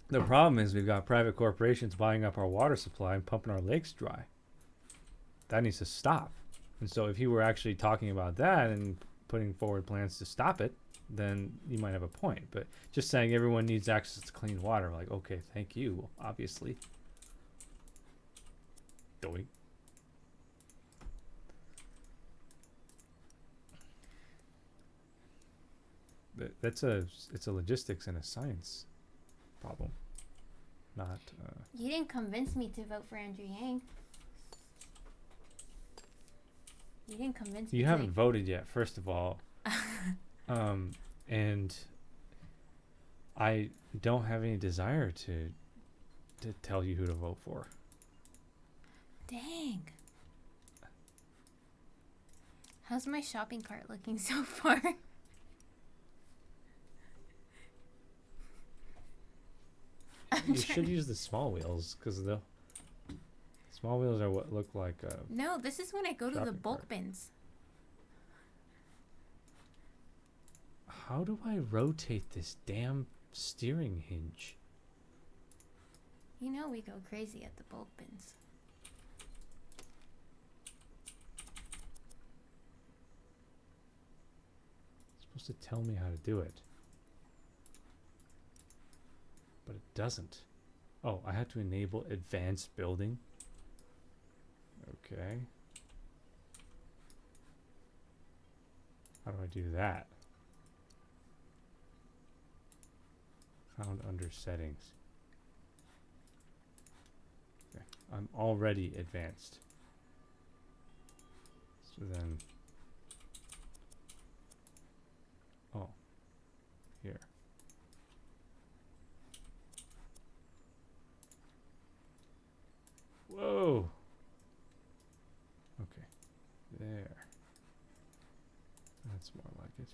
The problem is we've got private corporations buying up our water supply and pumping our lakes dry. That needs to stop. And so if he were actually talking about that and putting forward plans to stop it, then you might have a point. But just saying everyone needs access to clean water, like, okay, thank you, obviously. Doink. But it's a logistics and a science problem, not... You didn't convince me to vote for Andrew Yang. You didn't convince me. You haven't voted yet, first of all. And I don't have any desire to tell you who to vote for. Dang. How's my shopping cart looking so far? You should use the small wheels, because the small wheels are what look like no, this is when I go to the bulk bins. How do I rotate this damn steering hinge? You know we go crazy at the bulk bins. It's supposed to tell me how to do it. But it doesn't. Oh, I had to enable advanced building. Okay. How do I do that? Found under settings. Okay. I'm already advanced. So then... Oh. Here. Whoa! Okay. There. That's more like it.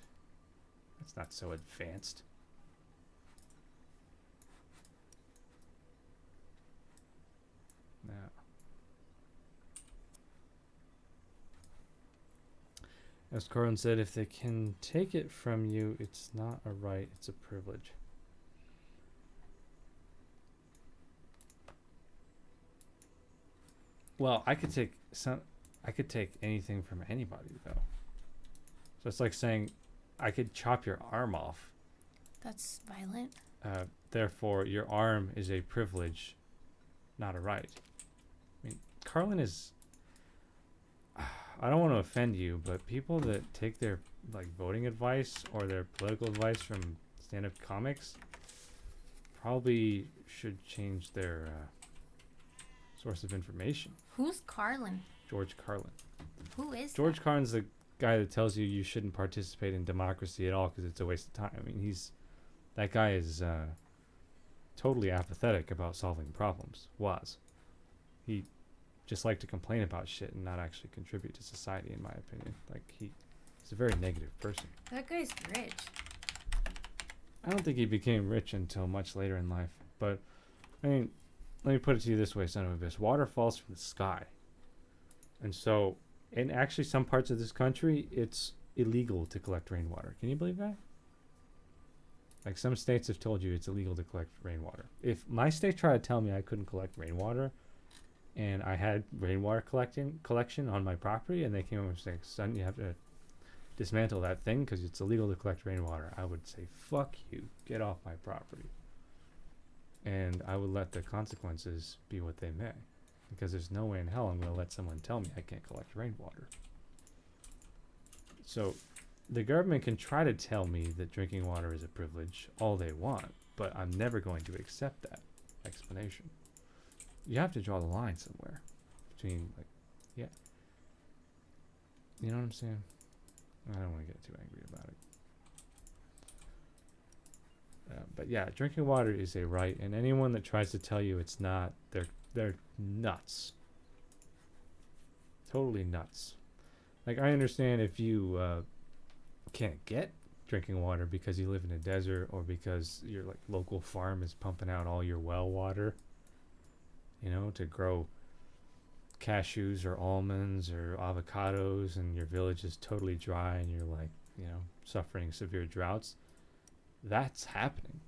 That's not so advanced. As Carlin said, if they can take it from you, it's not a right, it's a privilege. Well, I could take anything from anybody though. So it's like saying I could chop your arm off. That's violent. Therefore, your arm is a privilege, not a right. I mean, Carlin is... I don't want to offend you, but people that take their like voting advice or their political advice from stand-up comics probably should change their source of information. Who's Carlin? George Carlin. Who is George Carlin's the guy that tells you shouldn't participate in democracy at all because it's a waste of time. I mean, that guy is totally apathetic about solving problems. He just liked to complain about shit and not actually contribute to society, in my opinion. Like, he's a very negative person. That guy's rich. I don't think he became rich until much later in life. But, I mean, let me put it to you this way, son of a bitch. Water falls from the sky. And so, in actually some parts of this country, it's illegal to collect rainwater. Can you believe that? Like, some states have told you it's illegal to collect rainwater. If my state tried to tell me I couldn't collect rainwater, and I had rainwater collection on my property, and they came over and said, son, you have to dismantle that thing because it's illegal to collect rainwater, I would say, fuck you, get off my property. And I would let the consequences be what they may, because there's no way in hell I'm going to let someone tell me I can't collect rainwater. So the government can try to tell me that drinking water is a privilege all they want, but I'm never going to accept that explanation. You have to draw the line somewhere between, like, yeah. You know what I'm saying? I don't want to get too angry about it. But yeah, drinking water is a right, and anyone that tries to tell you it's not, they're nuts. Totally nuts. Like, I understand if you can't get drinking water because you live in a desert or because your like local farm is pumping out all your well water, you know, to grow cashews or almonds or avocados, and your village is totally dry and you're like, you know, suffering severe droughts. That's happening.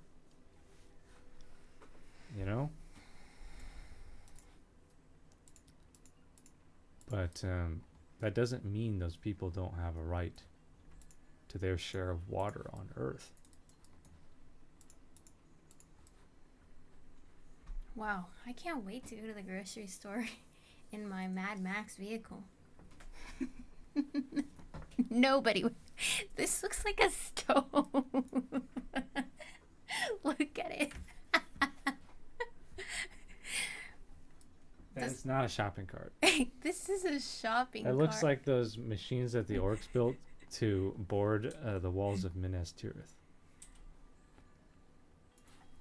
You know? But that doesn't mean those people don't have a right to their share of water on Earth. Wow, I can't wait to go to the grocery store in my Mad Max vehicle. Nobody. This looks like a stove. Look at it. That's not a shopping cart. This is a shopping cart. It looks like those machines that the orcs built to board the walls of Minas Tirith.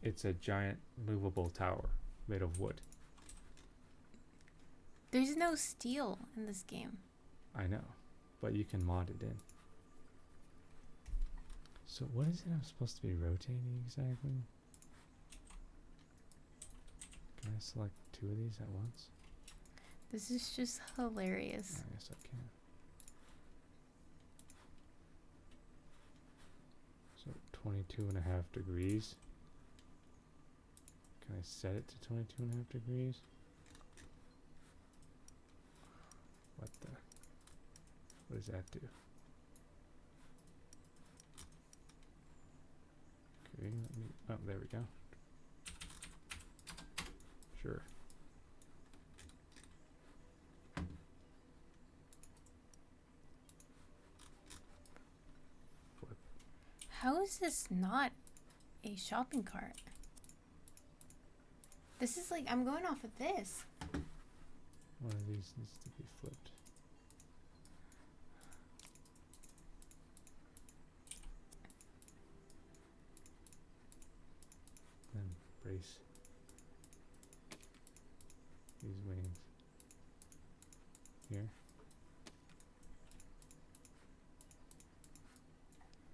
It's a giant movable tower made of wood. There's no steel in this game. I know, but you can mod it in. So what is it I'm supposed to be rotating exactly? Can I select two of these at once? This is just hilarious. I guess I can. So 22.5 degrees. Can I set it to 22.5 degrees? What does that do? Okay, let me, oh, there we go. Sure. Flip. How is this not a shopping cart? This is like, I'm going off of this. One of these needs to be flipped. Then brace these wings here.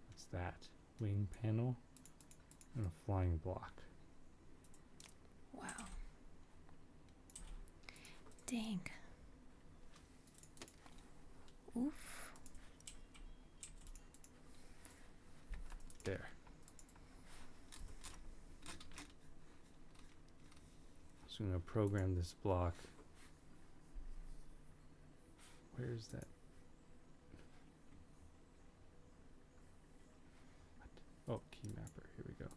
What's that? Wing panel and a flying block. Wow. Dang. Oof. There. So I'm going to program this block. Where is that? What? Oh, key mapper. Here we go.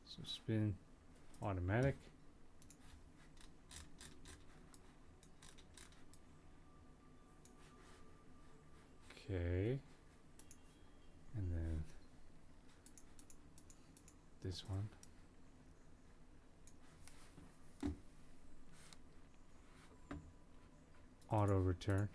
So spin, automatic. Okay. And then this one. Auto return.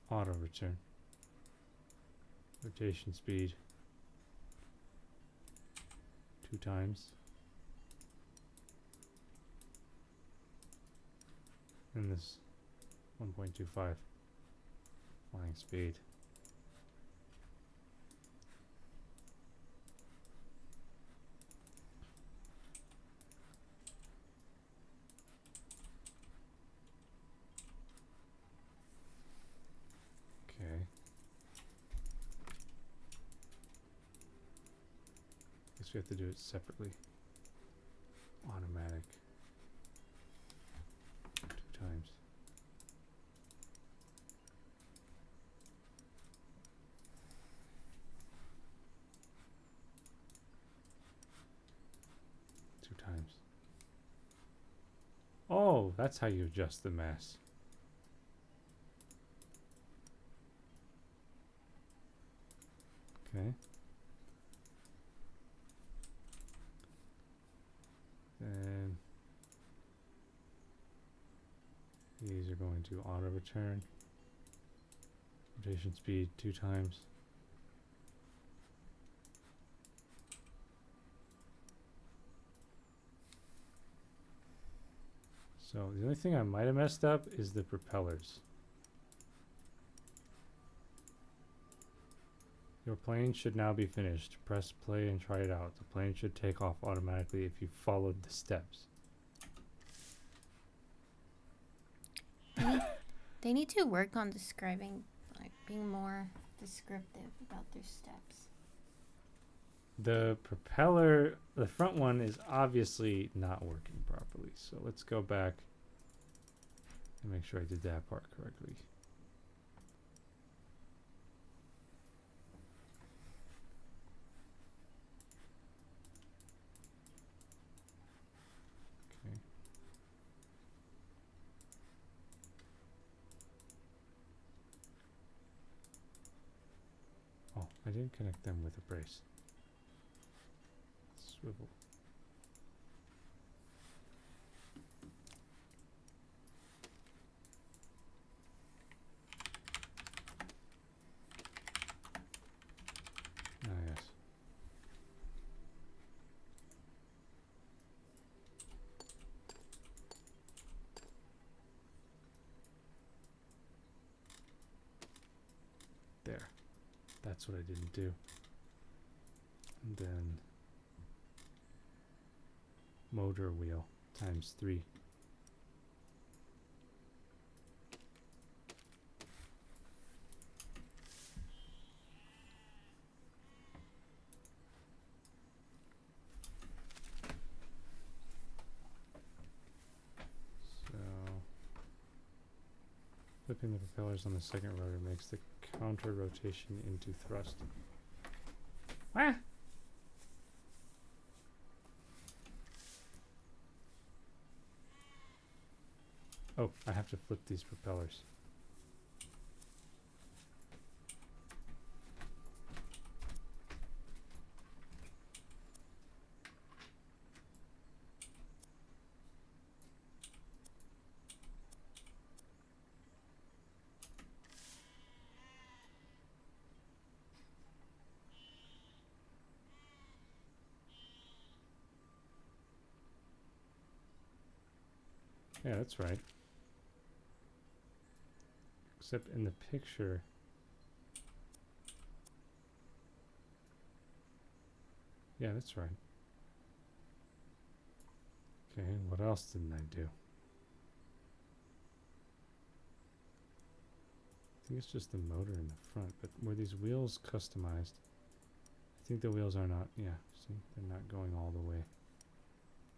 Auto return. Rotation speed 2 times. And this 1.25 flying speed. Okay. Guess we have to do it separately. Automatic. 2 times. Oh, that's how you adjust the mass. Okay. Then these are going to auto return. Rotation speed 2 times. So the only thing I might have messed up is the propellers. Your plane should now be finished. Press play and try it out. The plane should take off automatically if you followed the steps. They need to work on describing, like being more descriptive about their steps. The propeller, the front one is obviously not working properly. So let's go back and make sure I did that part correctly. Okay. Oh, I didn't connect them with a brace. Swivel. Ah, yes. There. That's what I didn't do. And then motor wheel times 3. So flipping the propellers on the second rotor makes the counter rotation into thrust. Ah! Oh, I have to flip these propellers. Yeah, that's right. Except in the picture, Yeah, that's right. Okay, what else didn't I do? I think it's just the motor in the front, but were these wheels customized? I think the wheels are not, yeah, see, they're not going all the way.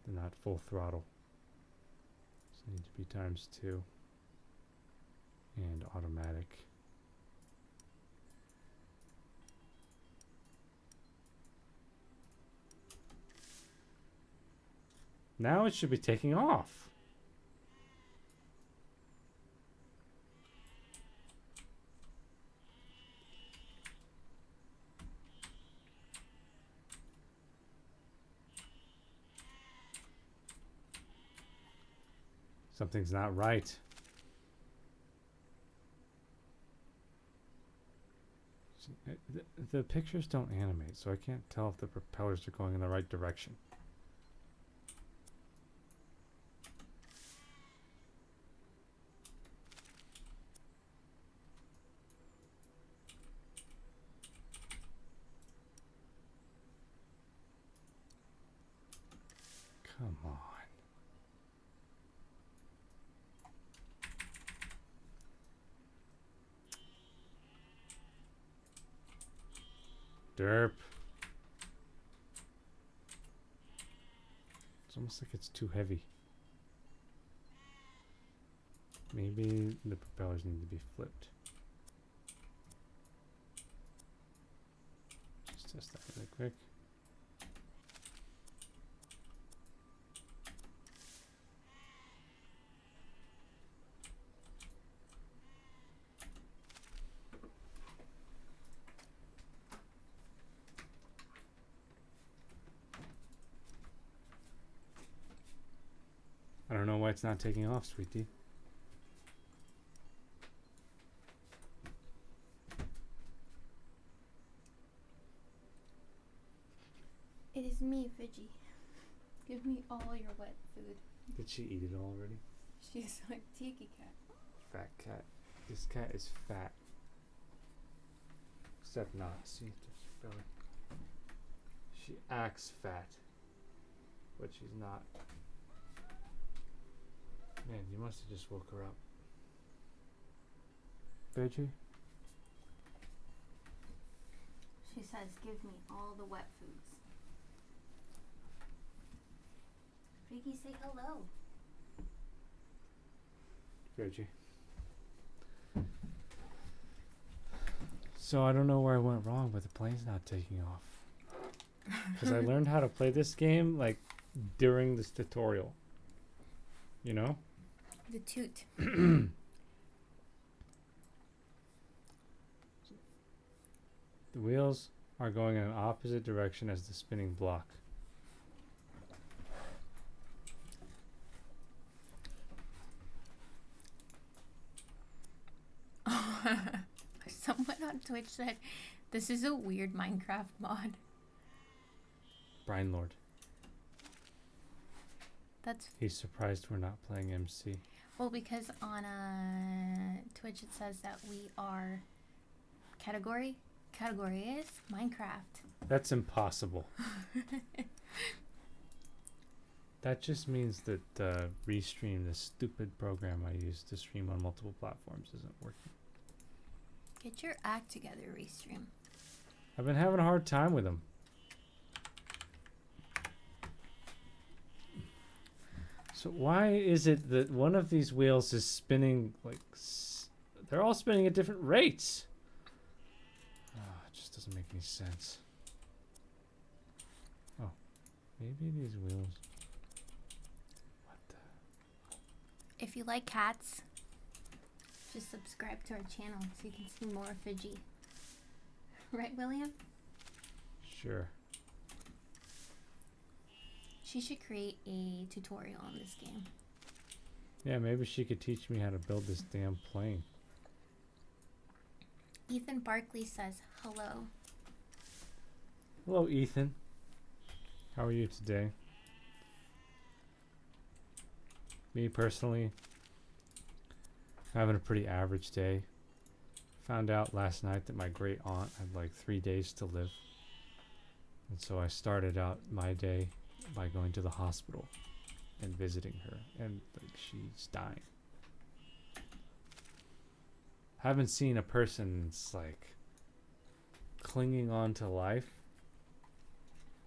They're not full throttle. So they need to be ×2 and automatic. Now it should be taking off. Something's not right. The pictures don't animate, so I can't tell if the propellers are going in the right direction. Come on. Derp. It's almost like it's too heavy. Maybe the propellers need to be flipped. Just test that really quick. I don't know why it's not taking off, Sweet D. It is me, Fidgy. Give me all your wet food. Did she eat it already? She's like tiki cat. Fat cat. This cat is fat. Except not. See, there's belly. She acts fat, but she's not. Man, you must have just woke her up. Veggie? She says, give me all the wet foods. Figgy, say hello. Veggie. So I don't know where I went wrong, but the plane's not taking off. Because I learned how to play this game, like, during this tutorial. You know? The toot. The wheels are going in an opposite direction as the spinning block. Someone on Twitch said, this is a weird Minecraft mod. Brine Lord. That's... He's surprised we're not playing MC. Well, because on Twitch it says that we are... Category is Minecraft. That's impossible. That just means that Restream, the stupid program I use to stream on multiple platforms, isn't working. Get your act together, Restream. I've been having a hard time with them. So why is it that one of these wheels is spinning like... they're all spinning at different rates? Oh, it just doesn't make any sense. Oh, maybe these wheels... What the... If you like cats, just subscribe to our channel so you can see more Fidgy. Right, William? Sure. She should create a tutorial on this game. Yeah, maybe she could teach me how to build this damn plane. Ethan Barkley says, hello. Hello, Ethan. How are you today? Me personally, having a pretty average day. Found out last night that my great aunt had like 3 days to live. And so I started out my day by going to the hospital and visiting her, and like she's dying. Haven't seen a person that's like clinging on to life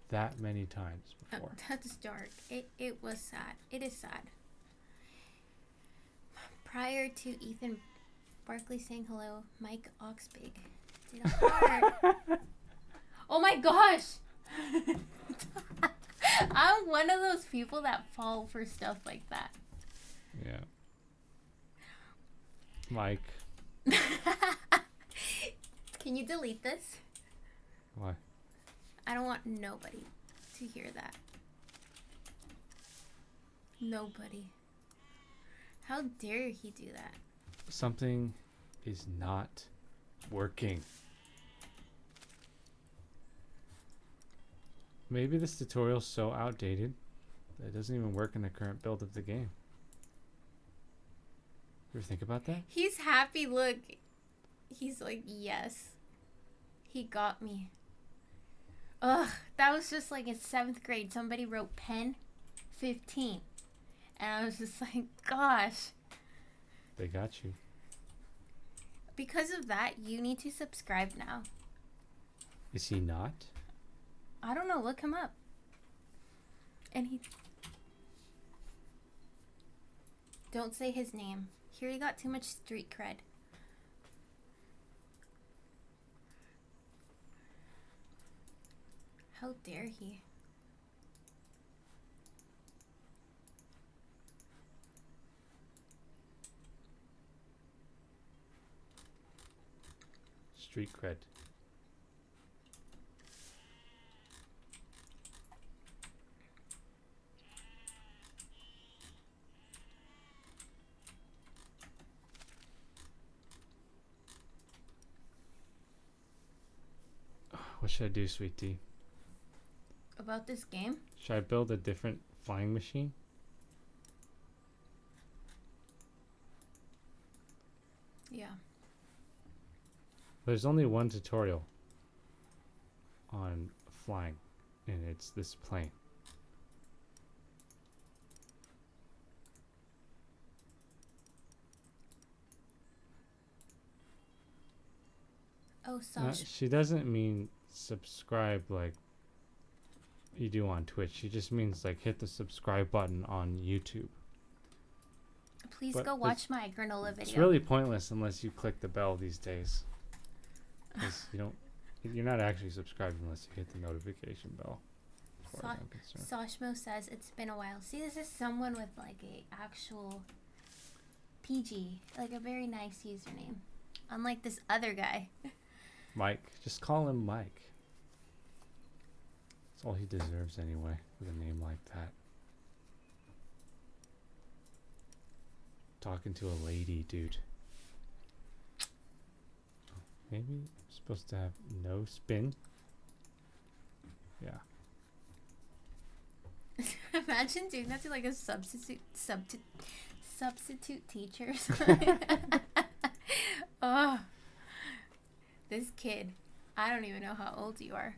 that many times before. That's dark. It was sad. It is sad. Prior to Ethan Barkley saying hello, Mike Oxbig did a heart. Oh my gosh! I'm one of those people that fall for stuff like that. Yeah. Mike. Can you delete this? Why? I don't want nobody to hear that. Nobody. How dare he do that? Something is not working. Maybe this tutorial's so outdated that it doesn't even work in the current build of the game. You ever think about that? He's happy, look. He's like, yes. He got me. Ugh, that was just like in 7th grade. Somebody wrote pen 15. And I was just like, gosh. They got you. Because of that, you need to subscribe now. Is he not? I don't know. Look him up. And he... Don't say his name. Here he got too much street cred. How dare he? Street cred. What should I do, Sweet D? About this game? Should I build a different flying machine? Yeah. There's only one tutorial on flying, and it's this plane. Oh, Sasha. She doesn't mean subscribe like you do on Twitch. She just means like hit the subscribe button on YouTube. Please But go watch my granola video. It's really pointless unless you click the bell these days. 'Cause you're not actually subscribed unless you hit the notification bell. As far as I'm concerned. Sashmo says it's been a while. See, this is someone with like a actual PG, like a very nice username. Unlike this other guy. Mike. Just call him Mike. That's all he deserves anyway, with a name like that. Talking to a lady, dude. Maybe I'm supposed to have no spin. Yeah. Imagine doing that to like a substitute teacher. Oh, this kid. I don't even know how old you are.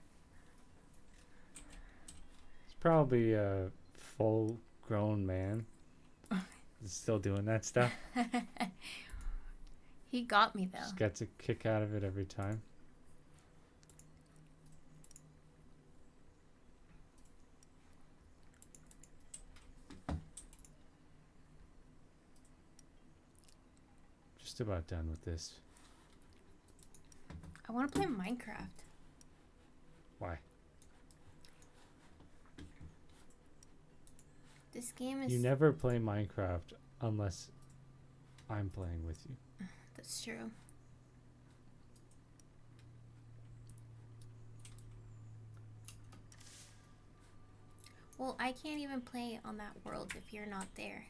He's probably a full-grown man. He's still doing that stuff. He got me though. Just gets a kick out of it every time. Just about done with this. I want to play Minecraft. Why? This game is... You never play Minecraft unless I'm playing with you. That's true. Well, I can't even play on that world if you're not there.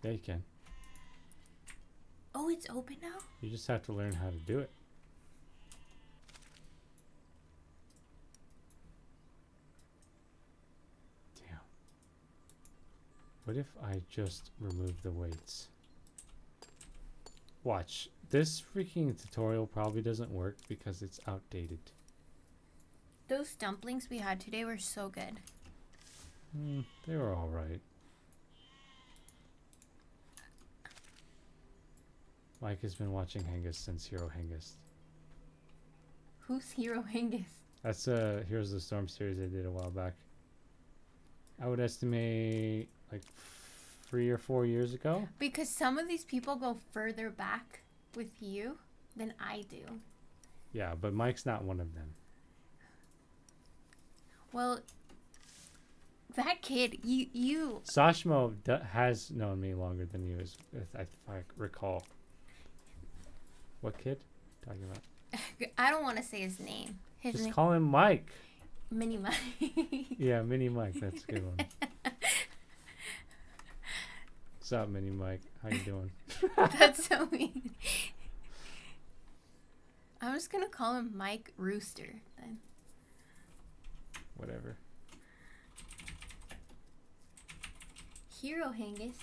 Yeah, you can. Oh, it's open now? You just have to learn how to do it. Damn. What if I just remove the weights? Watch. This freaking tutorial probably doesn't work because it's outdated. Those dumplings we had today were so good. They were alright. Mike has been watching Hengest since Hero Hengest. Who's Hero Hengest? That's Heroes of the Storm series I did a while back. I would estimate like 3 or 4 years ago. Because some of these people go further back with you than I do. Yeah, but Mike's not one of them. Well, that kid, you. Sashmo has known me longer than you, as I recall. What kid? Talking about? I don't want to say his name. Just call him Mike. Mini Mike. Yeah, Mini Mike. That's a good one. What's up, Mini Mike? How you doing? That's so mean. I'm just gonna call him Mike Rooster then. Whatever. Hero Hengist.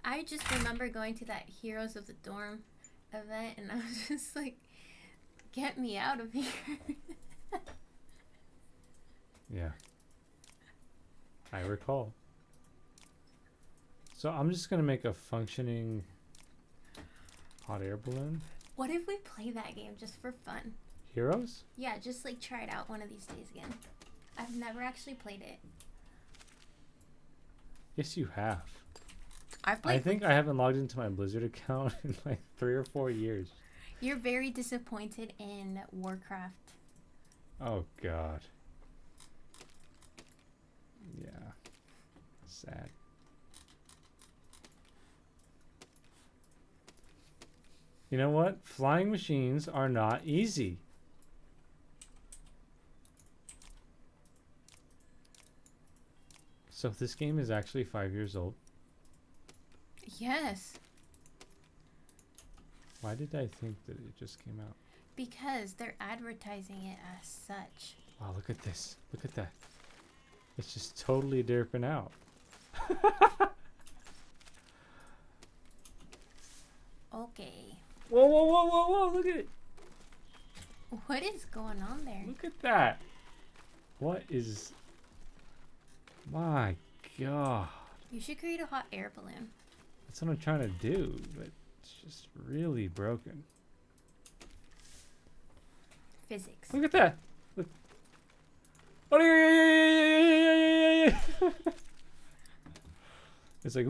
I just remember going to that Heroes of the Dorm event, and I was just like, "Get me out of here." Yeah. I recall. So I'm just gonna make a functioning hot air balloon. What if we play that game just for fun? Heroes? Yeah, just like try it out one of these days again. I've never actually played it. Yes, you have. I've played. I think I haven't logged into my Blizzard account in like 3 or 4 years. You're very disappointed in Warcraft. Oh God. Yeah. Sad. You know what? Flying machines are not easy. So this game is actually 5 years old. Yes. Why did I think that it just came out? Because they're advertising it as such. Wow, look at this. Look at that. It's just totally derping out. Okay. Whoa, whoa, whoa, whoa, whoa, look at it. What is going on there? Look at that. What is... My God. You should create a hot air balloon. That's what I'm trying to do, but it's just really broken. Physics. Look at that. Look. Oh, yeah, yeah, yeah, yeah, yeah, yeah, yeah, yeah. It's like...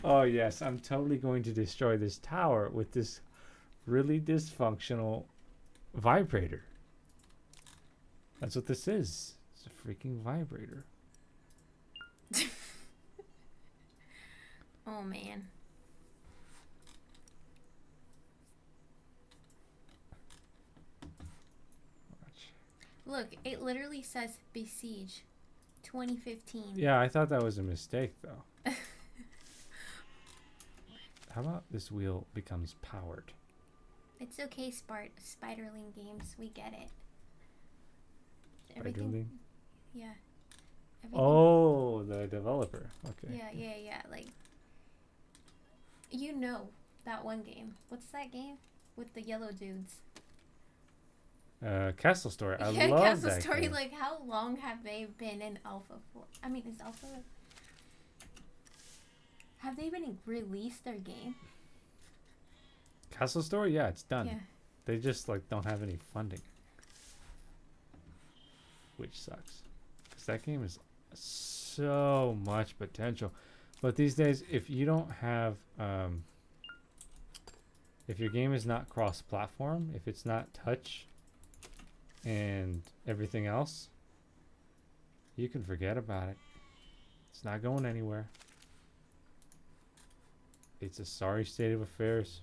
Oh, yes. I'm totally going to destroy this tower with this really dysfunctional vibrator. That's what this is. It's a freaking vibrator. Oh, man. Watch. Look, it literally says Besiege 2015. Yeah, I thought that was a mistake, though. How about this wheel becomes powered? It's okay, Spiderling Games. We get it. Spiderling? Yeah. Oh, the developer. Okay. Yeah. Like, you know that one game. What's that game with the yellow dudes? Castle Story. I Yeah, love Castle that Story. game. Like, how long have they been in alpha for? I mean, is alpha... Have they even released their game? Castle Story? Yeah, it's done. Yeah. They just like don't have any funding, which sucks. Because that game is so much potential. But these days, if you don't have, if your game is not cross-platform, if it's not touch and everything else, you can forget about it. It's not going anywhere. It's a sorry state of affairs.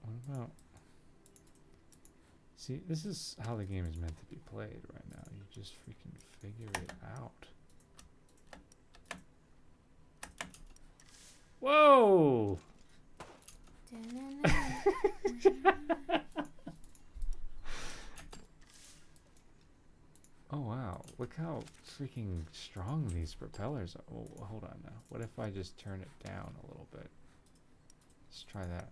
What about... See, this is how the game is meant to be played right now. You just freaking figure it out. Whoa! Look how freaking strong these propellers are. Oh, hold on now. What if I just turn it down a little bit? Let's try that.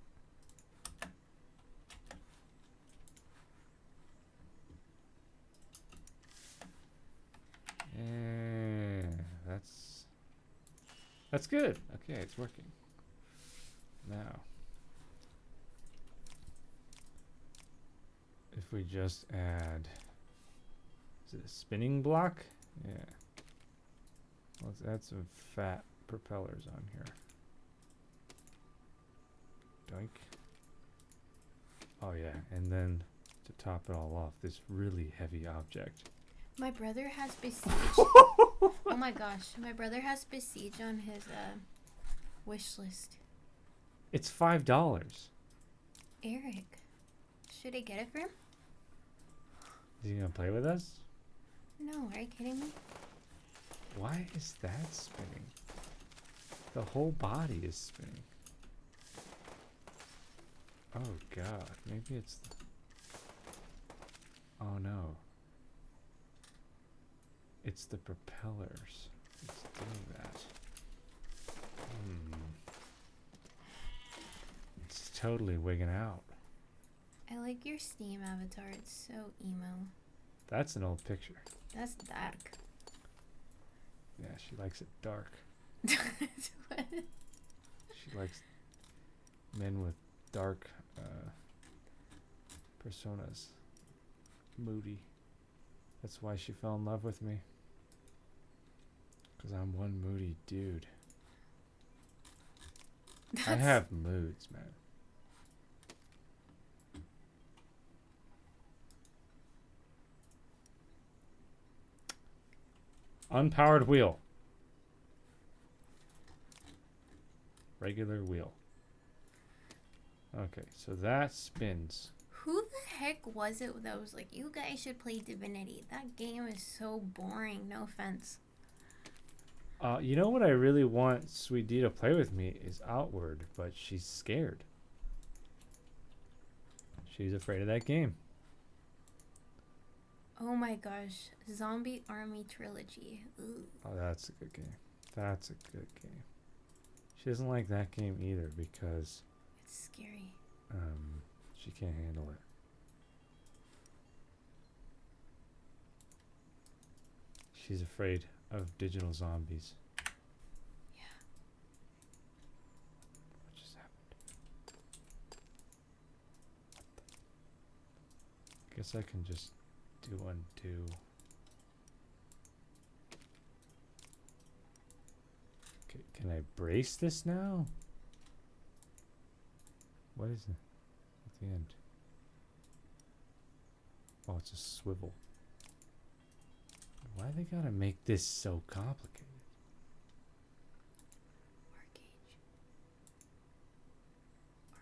Yeah, that's good. Okay, it's working. Now, if we just add, is it a spinning block? Yeah. Let's add some fat propellers on here. Doink. Oh yeah, and then to top it all off, this really heavy object. My brother has Besiege. Oh my gosh, my brother has Besiege on his wish list. It's $5. Eric, should I get it for him? Is he gonna play with us? No, are you kidding me? Why is that spinning? The whole body is spinning. Oh god, maybe it's... Oh no. It's the propellers. It's doing that. It's totally wigging out. I like your Steam avatar. It's so emo. That's an old picture. That's dark. Yeah, she likes it dark. What? She likes men with dark personas. Moody. That's why she fell in love with me. Because I'm one moody dude. I have moods, man. Unpowered wheel. Regular wheel. Okay, so that spins. Who the heck was it that was like, you guys should play Divinity? That game is so boring. No offense. You know what I really want Sweet D to play with me is Outward, but she's scared. She's afraid of that game. Oh my gosh. Zombie Army Trilogy. Ooh. Oh, that's a good game. That's a good game. She doesn't like that game either because It's scary. she can't handle it. She's afraid of digital zombies. Yeah. What just happened? I guess I can just do undo. Okay, can I brace this now? What is it at the end? Oh, it's a swivel. Why they gotta make this so complicated? War gauge.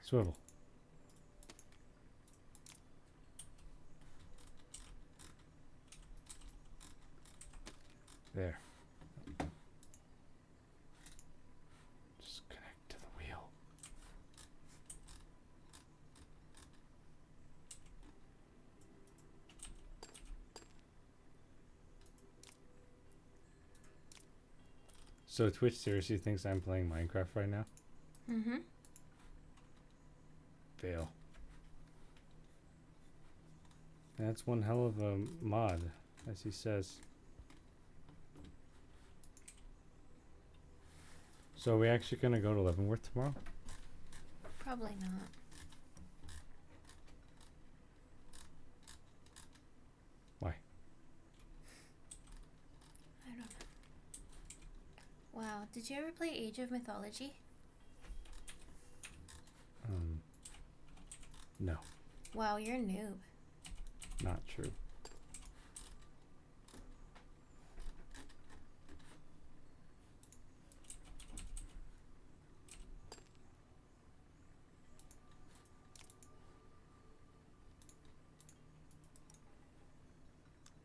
Swivel. There. Just connect to the wheel. So Twitch seriously thinks I'm playing Minecraft right now? Mm-hmm. Fail. That's one hell of a mod, as he says. So are we actually gonna go to Leavenworth tomorrow? Probably not. Why? I don't know. Wow. Did you ever play Age of Mythology? No, Wow, you're a noob. not true.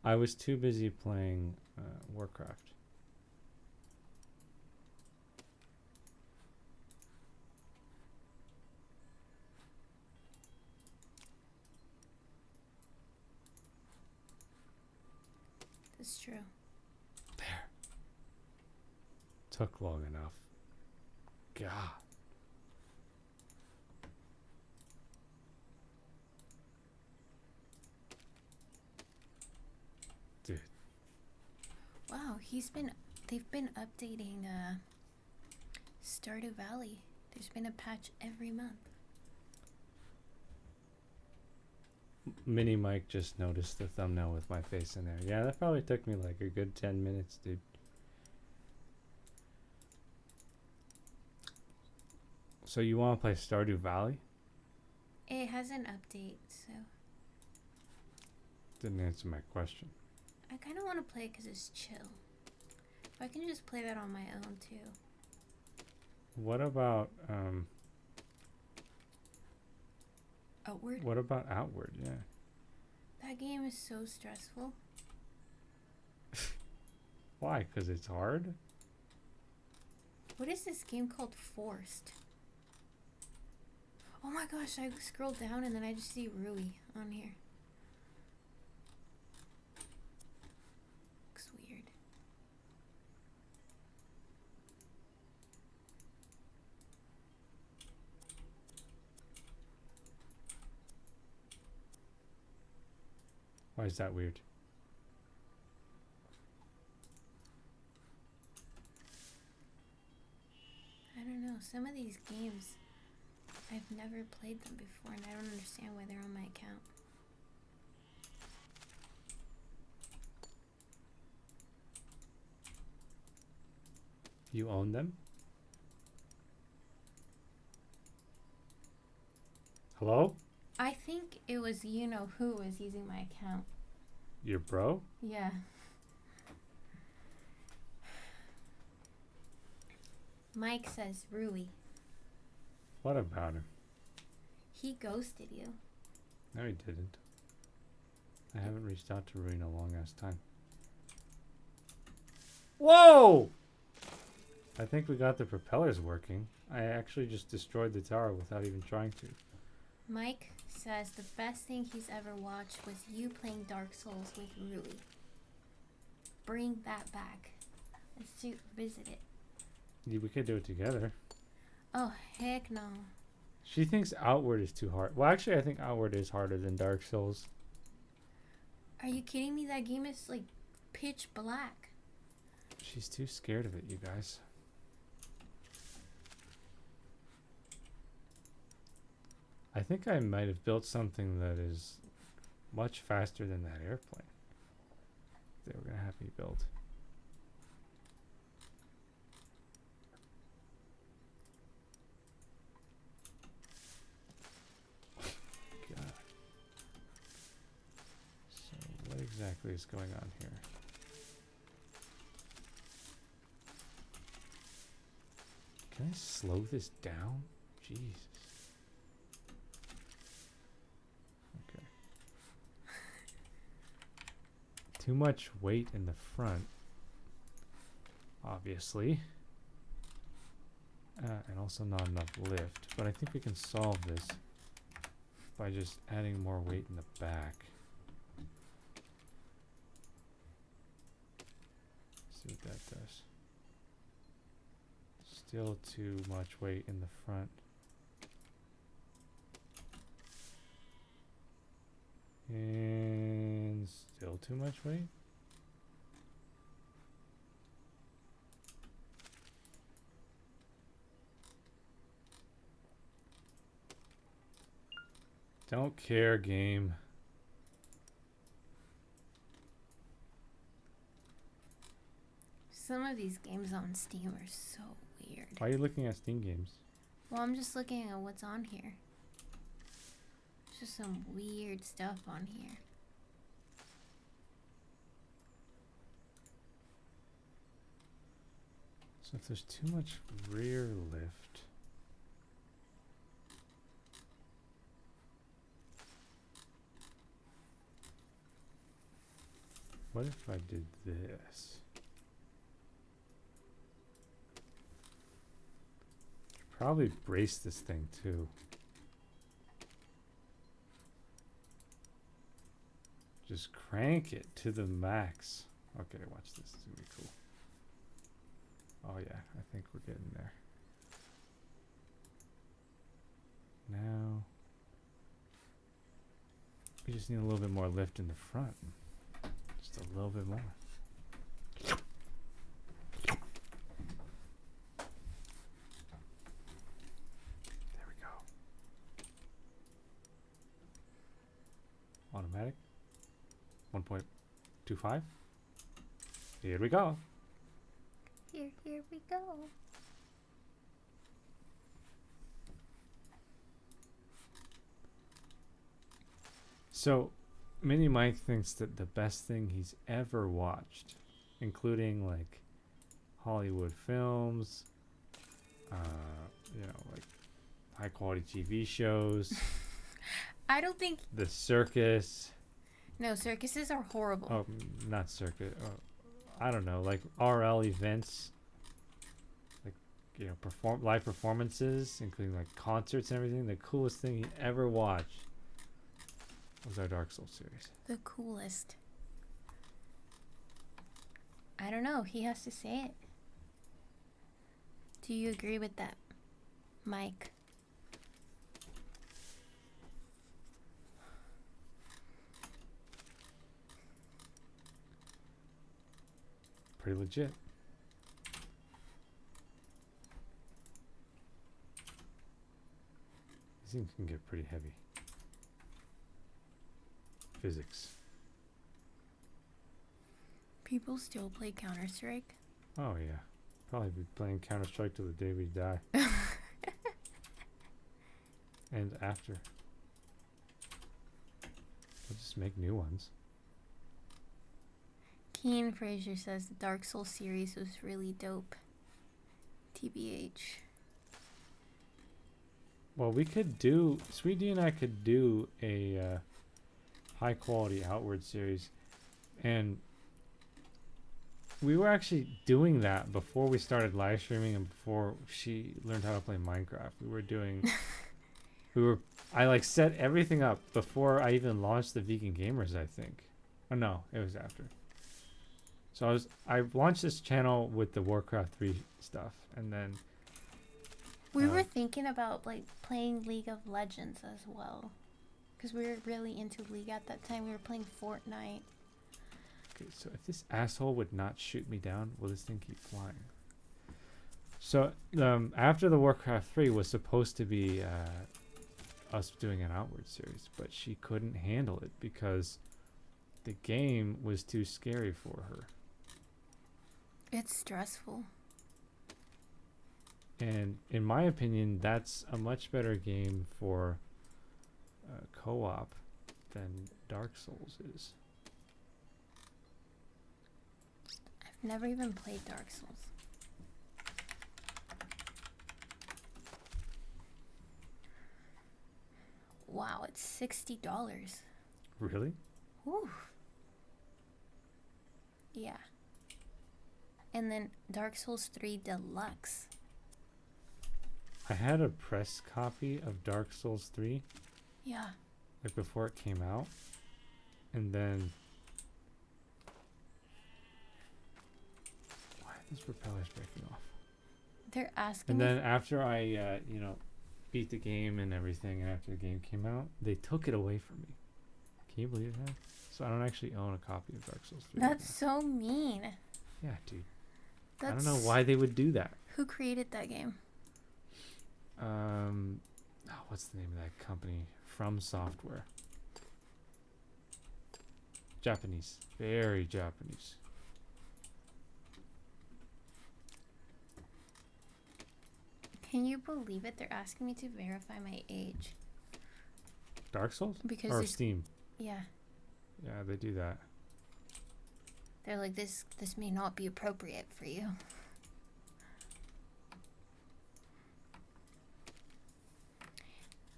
I was too busy playing Warcraft. That's true. took long enough. God. Dude. Wow, they've been updating Stardew Valley. There's been a patch every month. Mini Mike just noticed the thumbnail with my face in there. Yeah, that probably took me like a good 10 minutes, dude. So you want to play Stardew Valley? It has an update, so... Didn't answer my question. I kind of want to play it because it's chill. If I can just play that on my own, too. What about, Outward? What about Outward? Yeah. That game is so stressful. Why? Because it's hard? What is this game called? Forced. Oh my gosh, I scrolled down and then I just see Rui on here. Looks weird. Why is that weird? I don't know. Some of these games, I've never played them before and I don't understand why they're on my account. You own them? Hello? I think it was you-know-who was using my account. Your bro? Yeah. Mike says Rui. What about him? He ghosted you. No, he didn't. I haven't reached out to Rui in a long ass time. Whoa! I think we got the propellers working. I actually just destroyed the tower without even trying to. Mike says the best thing he's ever watched was you playing Dark Souls with Rui. Bring that back. Let's visit it. Yeah, we could do it together. Oh, heck no. She thinks Outward is too hard. Well, actually, I think Outward is harder than Dark Souls. Are you kidding me? That game is like pitch black. She's too scared of it, you guys. I think I might have built something that is much faster than that airplane they were going to have me build. God. So what exactly is going on here? Can I slow this down? Jesus. Okay. Too much weight in the front, obviously. And also not enough lift. But I think we can solve this by just adding more weight in the back. See what that does. Still too much weight in the front. And still too much weight. Don't care, game. Some of these games on Steam are so weird. Why are you looking at Steam games? Well, I'm just looking at what's on here. There's just some weird stuff on here. So if there's too much rear lift. What if I did this? Probably brace this thing too. Just crank it to the max. Okay, watch this. This is gonna be cool. Oh yeah, I think we're getting there. Now we just need a little bit more lift in the front. Just a little bit more. There we go. Automatic. 1.25. Here we go. Here we go. So, Mini Mike thinks that the best thing he's ever watched, including like Hollywood films, like high quality TV shows, I don't think. the circus. No, circuses are horrible. Oh, not circus. I don't know, like RL events, like live performances, including like concerts and everything. The coolest thing he ever watched was our Dark Souls series. The coolest. I don't know. He has to say it. Do you agree with that, Mike? Pretty legit. These things can get pretty heavy. Physics. People still play Counter-Strike? Oh yeah. Probably be playing Counter-Strike till the day we die. And after. We'll just make new ones. Keen Fraser says the Dark Souls series was really dope. TBH. Well, we could do... Sweet D and I could do a high quality Outward series. And we were actually doing that before we started live streaming and before she learned how to play Minecraft. We were doing... I like set everything up before I even launched the Vegan Gamers, I think. Oh no, it was after. So I launched this channel with the Warcraft 3 stuff, and then we were thinking about like playing League of Legends as well, because we were really into League at that time. We were playing Fortnite. Okay, so if this asshole would not shoot me down, will this thing keep flying? So after the Warcraft 3 was supposed to be us doing an Outward series, but she couldn't handle it because the game was too scary for her. It's stressful. And in my opinion, that's a much better game for co-op than Dark Souls is. I've never even played Dark Souls. Wow, it's $60. Really? Whew. Yeah. And then Dark Souls 3 Deluxe. I had a press copy of Dark Souls 3. Yeah. Like before it came out. And then... Why are these propellers breaking off? They're asking And then after I, beat the game and everything, and after the game came out, they took it away from me. Can you believe that? So I don't actually own a copy of Dark Souls 3. That's so mean. Yeah, dude. That's, I don't know why they would do that. Who created that game? What's the name of that company? From Software. Japanese. Very Japanese. Can you believe it? They're asking me to verify my age. Dark Souls? Because or Steam? Yeah. Yeah, they do that. They're like, this may not be appropriate for you.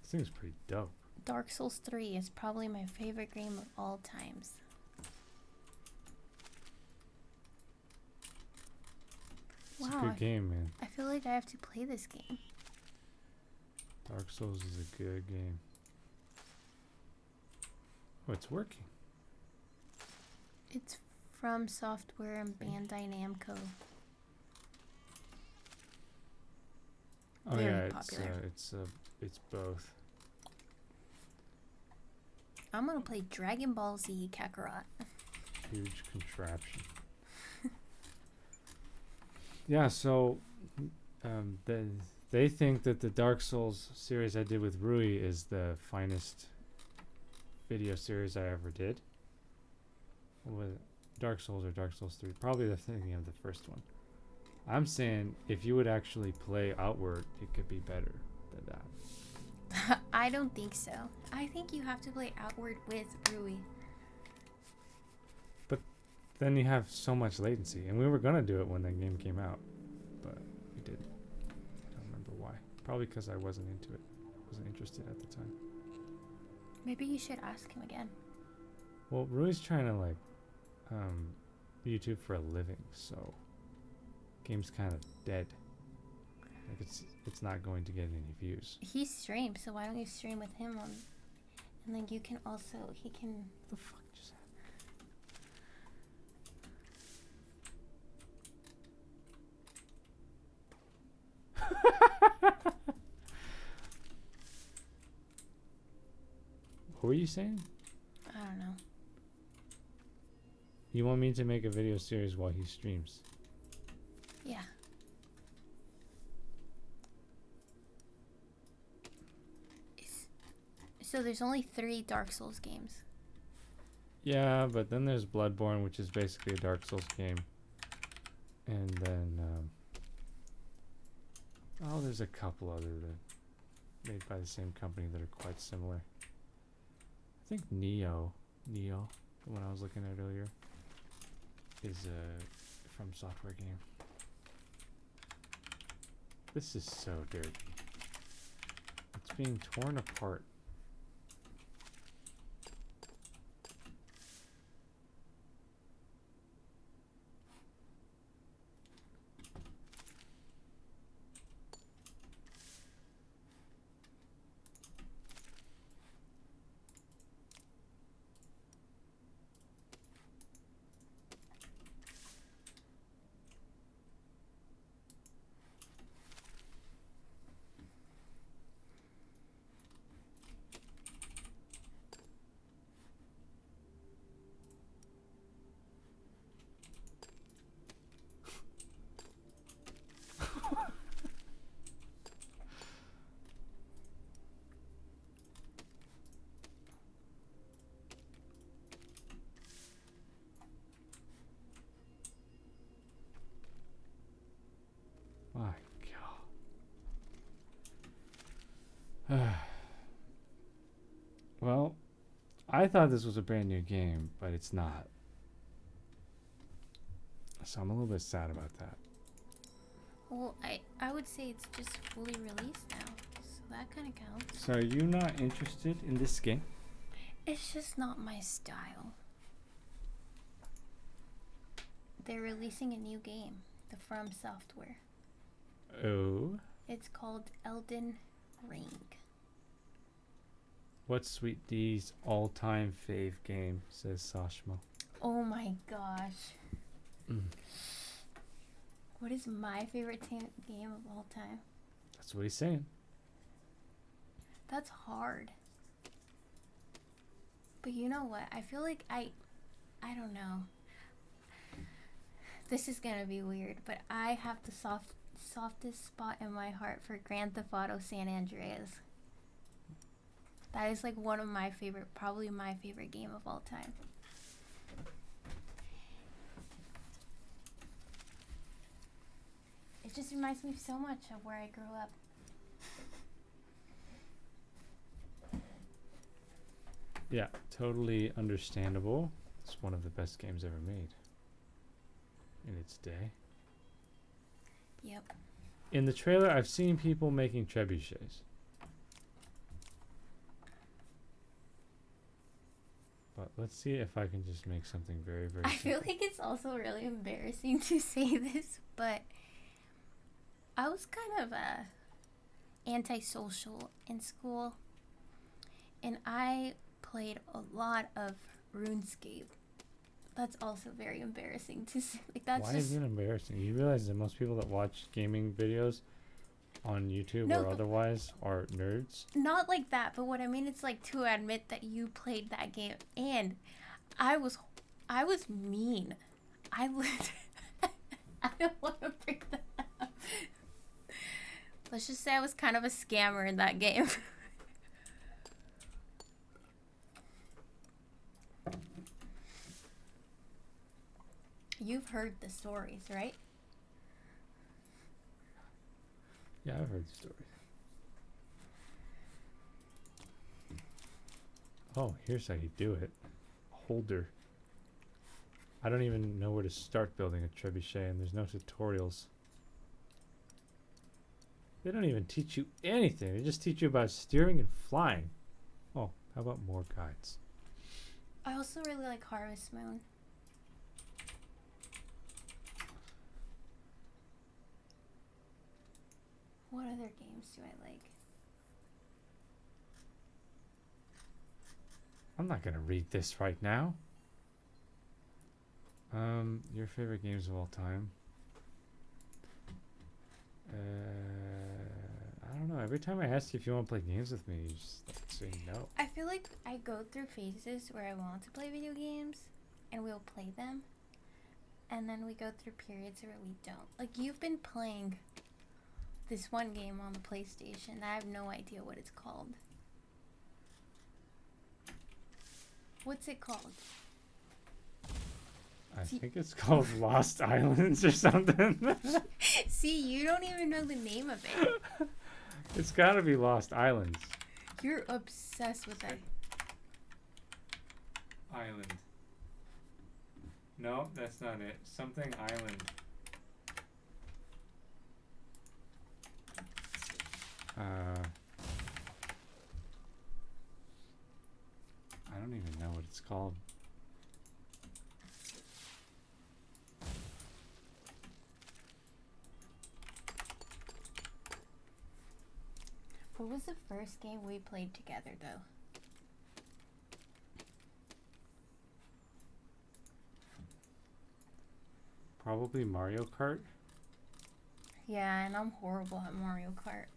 This thing's pretty dope. Dark Souls 3 is probably my favorite game of all times. It's a good game, man. I feel like I have to play this game. Dark Souls is a good game. Oh, it's working. It's From Software and Bandai Namco. Oh Very yeah, popular. it's both. I'm gonna play Dragon Ball Z Kakarot. Huge contraption. Yeah, so they think that the Dark Souls series I did with Rui is the finest video series I ever did. With Dark Souls or Dark Souls 3. Probably the thinking of the first one. I'm saying if you would actually play Outward, it could be better than that. I don't think so. I think you have to play Outward with Rui. Then you have so much latency, and we were gonna do it when the game came out, but we didn't. I don't remember why. Probably because I wasn't into it. Wasn't interested at the time. Maybe you should ask him again. Well, Rui's trying to like YouTube for a living, so game's kind of dead. Like it's not going to get any views. He streams, so why don't you stream with him on? And then you can also he can. What the fuck just happened? What were you saying? I don't know. You want me to make a video series while he streams? Yeah. So there's only 3 Dark Souls games. Yeah, but then there's Bloodborne, which is basically a Dark Souls game. And then, there's a couple other that made by the same company that are quite similar. I think Neo, the one I was looking at earlier, is a From Software game. This is so dirty. It's being torn apart. My God. Well, I thought this was a brand new game, but it's not. So I'm a little bit sad about that. Well, I would say it's just fully released now, so that kind of counts. So are you not interested in this game? It's just not my style. They're releasing a new game, the From Software. Oh. It's called Elden Ring. What's Sweet D's all-time fave game, says Sashmo. Oh my gosh. Mm. What is my favorite game of all time? That's what he's saying. That's hard. But you know what? I feel like I don't know. This is gonna be weird, but I have the softest spot in my heart for Grand Theft Auto San Andreas. That is like one of my favorite, probably my favorite game of all time. It just reminds me so much of where I grew up. Yeah, totally understandable. It's one of the best games ever made in its day. Yep. In the trailer, I've seen people making trebuchets. But let's see if I can just make something very, very I simple. feel like it's also really embarrassing to say this, but I was kind of antisocial in school, and I played a lot of RuneScape. That's also very embarrassing to say. Like, that's Why just is it embarrassing? You realize that most people that watch gaming videos on YouTube No, or otherwise are nerds. not like that, but what I mean is like to admit that you played that game, and I was mean. I would. I don't want to bring that up. Let's just say I was kind of a scammer in that game. You've heard the stories, right? Yeah, I've heard the story. Oh, here's how you do it. Holder. I don't even know where to start building a trebuchet, and there's no tutorials. They don't even teach you anything. They just teach you about steering and flying. Oh, how about more guides? I also really like Harvest Moon. What other games do I like? I'm not gonna read this right now. Your favorite games of all time? I don't know. Every time I ask you if you want to play games with me, you just like, say no. I feel like I go through phases where I want to play video games, and we'll play them, and then we go through periods where we don't. Like, you've been playing this one game on the PlayStation. I have no idea what it's called. What's it called? I think it's called Lost Islands or something. See, you don't even know the name of it. It's gotta be Lost Islands. You're obsessed with that. Island. No, that's not it. Something Island. I don't even know what it's called. What was the first game we played together, though? Probably Mario Kart. Yeah, and I'm horrible at Mario Kart.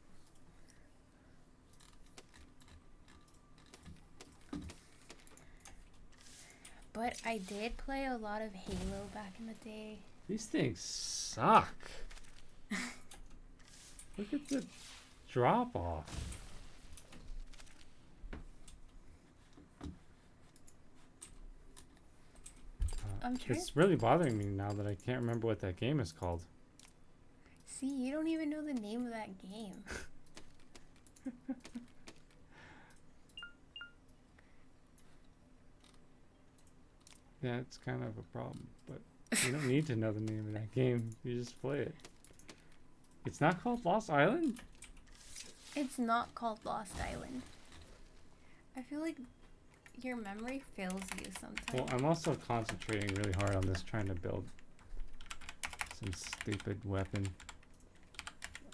But I did play a lot of Halo back in the day. These things suck. Look at the drop off. It's really bothering me now that I can't remember what that game is called. See, you don't even know the name of that game. Yeah, it's kind of a problem, but you don't need to know the name of that game. You just play it. It's not called Lost Island? It's not called Lost Island. I feel like your memory fails you sometimes. Well, I'm also concentrating really hard on this, trying to build some stupid weapon.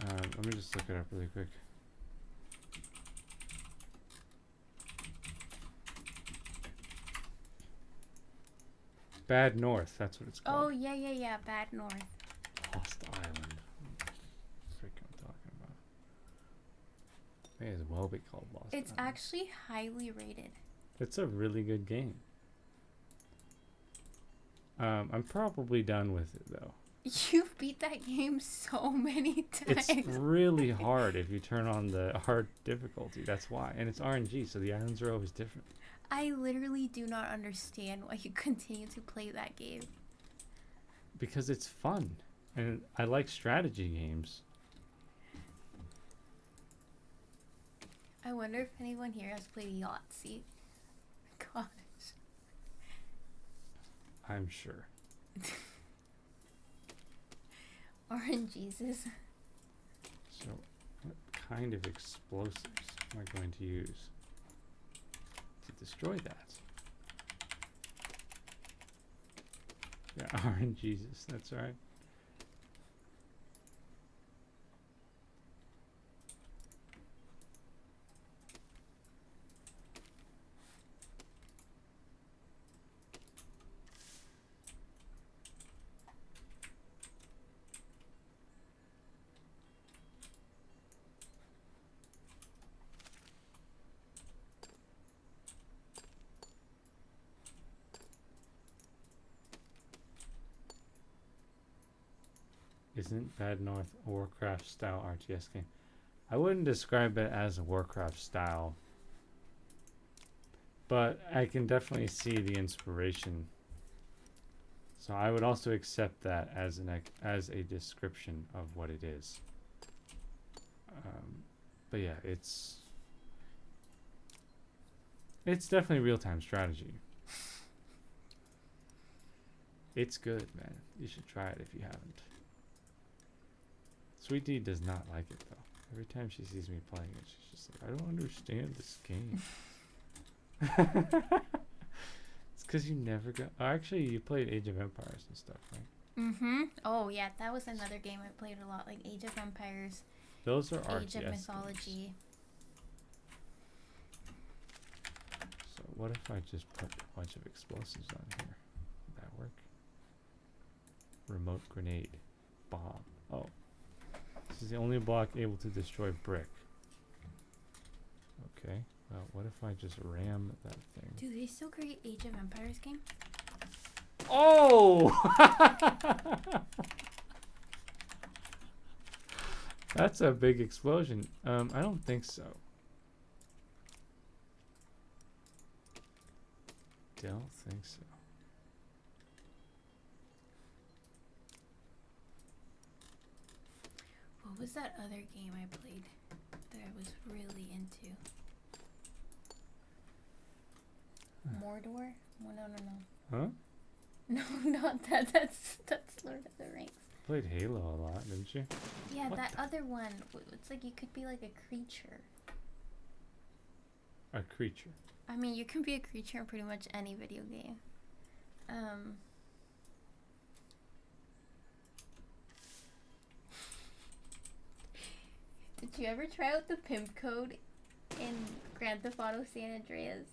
Let me just look it up really quick. Bad North, that's what it's called. Oh, yeah, Bad North. Lost Island. What the frick I'm talking about? May as well be called Lost Island. It's actually highly rated. It's a really good game. I'm probably done with it though. You've beat that game so many times. It's really hard if you turn on the hard difficulty. That's why. And it's RNG, so the islands are always different. I literally do not understand why you continue to play that game. Because it's fun. And I like strategy games. I wonder if anyone here has played Yahtzee. Gosh. I'm sure. RNGesus. So, what kind of explosives am I going to use to destroy that? Yeah, RNGesus, that's right. Isn't Bad North a Warcraft style RTS game? I wouldn't describe it as a Warcraft style, but I can definitely see the inspiration. So I would also accept that as a description of what it is. But yeah, it's definitely real-time strategy. It's good, man. You should try it if you haven't. Sweet D does not like it though. Every time she sees me playing it, she's just like, I don't understand this game. It's because you never got. Oh, actually, you played Age of Empires and stuff, right? Mm-hmm. Oh yeah, that was another game I played a lot, like Age of Empires. Those are RTS Age of Mythology. Games. So what if I just put a bunch of explosives on here? Would that work? Remote grenade. Bomb. Oh. This is the only block able to destroy brick. Okay. Well, what if I just ram that thing? Do they still create Age of Empires game? Oh! That's a big explosion. I don't think so. Don't think so. What was that other game I played that I was really into? Mordor? Oh, no. Huh? No, not that. That's Lord of the Rings. Played Halo a lot, didn't you? Yeah, What that other one. It's like you could be like a creature. A creature. I mean, you can be a creature in pretty much any video game. Did you ever try out the pimp code in Grand Theft Auto San Andreas?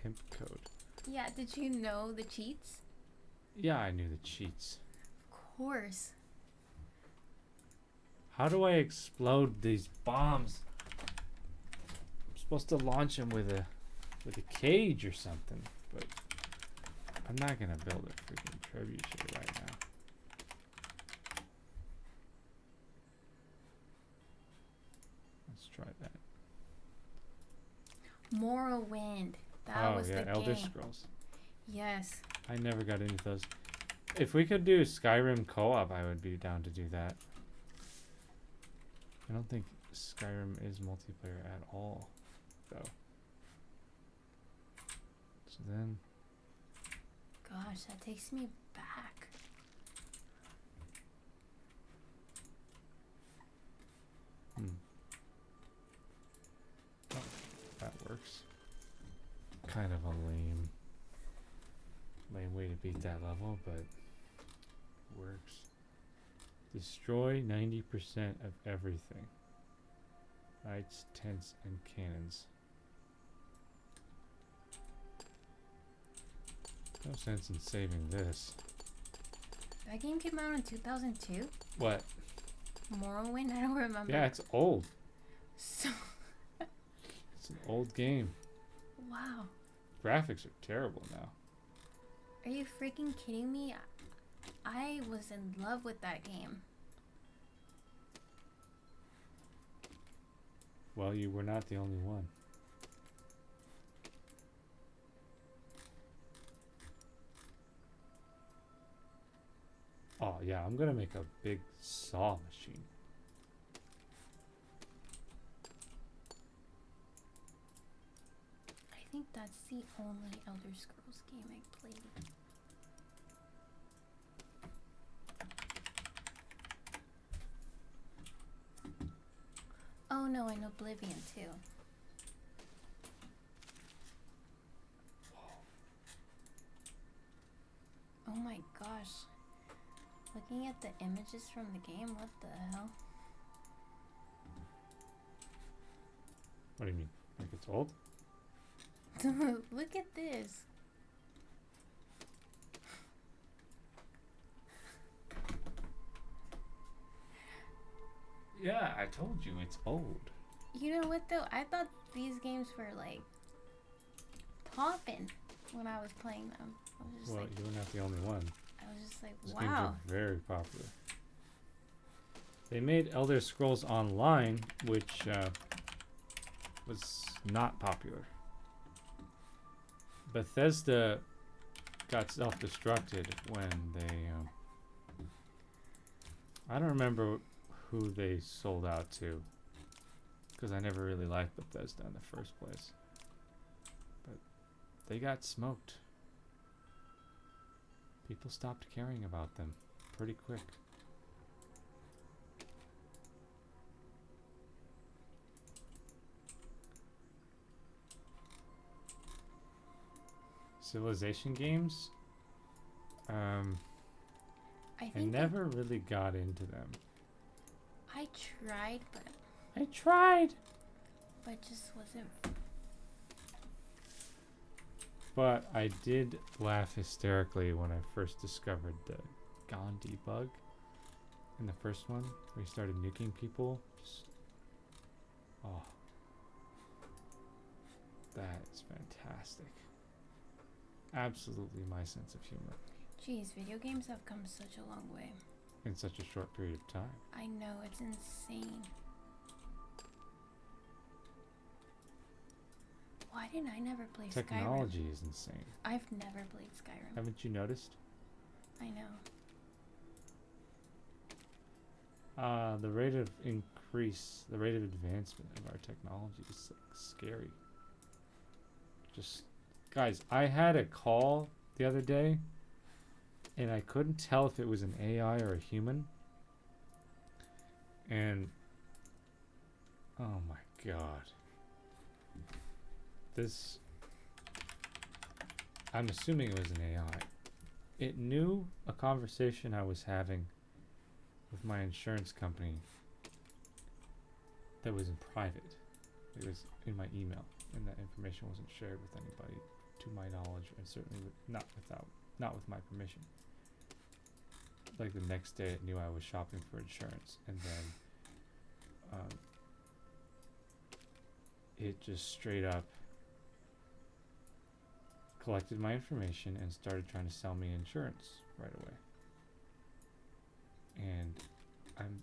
Pimp code. Yeah, did you know the cheats? Yeah, I knew the cheats. Of course. How do I explode these bombs? I'm supposed to launch them with a cage or something, but I'm not gonna build a freaking trebuchet right now. Let's try that. Morrowind. That was the game. Elder Scrolls. Yes. I never got into those. If we could do Skyrim co-op, I would be down to do that. I don't think Skyrim is multiplayer at all, though. So then... Gosh, that takes me back. Oh, that works. Kind of a lame way to beat that level, but works. Destroy 90% of everything. Knights, tents, and cannons. No sense in saving this. That game came out in 2002? What? Morrowind? I don't remember. Yeah, it's old. So... It's an old game. Wow. Graphics are terrible now. Are you freaking kidding me? I was in love with that game. Well, you were not the only one. Oh, yeah, I'm gonna make a big saw machine. I think that's the only Elder Scrolls game I played. Oh no, and Oblivion too. Oh my gosh. Looking at the images from the game, what the hell? What do you mean? Like it's old? Look at this. Yeah, I told you it's old. You know what though? I thought these games were like popping when I was playing them. I was just Well, like, you were not the only one. I was just like, These wow. games are very popular. They made Elder Scrolls Online, which was not popular. Bethesda got self-destructed when they I don't remember who they sold out to, because I never really liked Bethesda in the first place. But they got smoked. People stopped caring about them pretty quick. Civilization games? I never really got into them. I tried, but it just wasn't. But I did laugh hysterically when I first discovered the Gandhi bug in the first one, where he started nuking people. Oh, that is fantastic. Absolutely my sense of humor. Jeez, video games have come such a long way. In such a short period of time. I know, it's insane. Why didn't I never play Skyrim? Technology is insane. I've never played Skyrim. Haven't you noticed? I know. The rate of increase, the rate of advancement of our technology is like scary. Just, guys, I had a call the other day, and I couldn't tell if it was an AI or a human. And oh my god. This, I'm assuming it was an AI. It knew a conversation I was having with my insurance company that was in private. It was in my email, and that information wasn't shared with anybody, to my knowledge, and certainly not with my permission. Like the next day, it knew I was shopping for insurance, and then it just straight up collected my information and started trying to sell me insurance right away. And I'm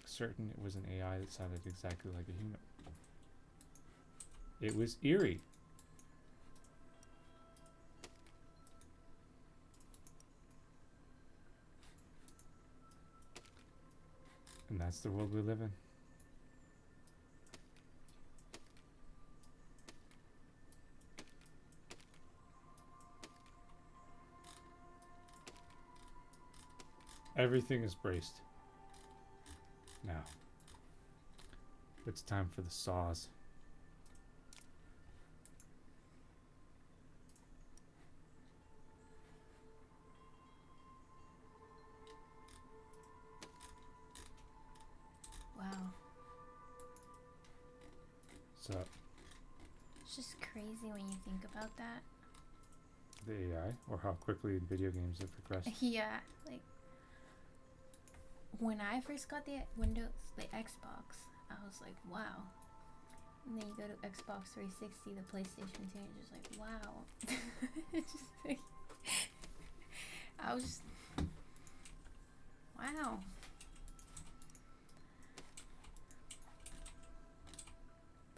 certain it was an AI that sounded exactly like a human. It was eerie. And that's the world we live in. Everything is braced. Now, it's time for the saws. Wow. So, It's just crazy when you think about that. the AI, or how quickly video games have progressed. Yeah, like when I first got the Xbox, I was like, wow. And then you go to Xbox 360, the PlayStation 2, and you're just like, wow. It's just like, I was just, wow.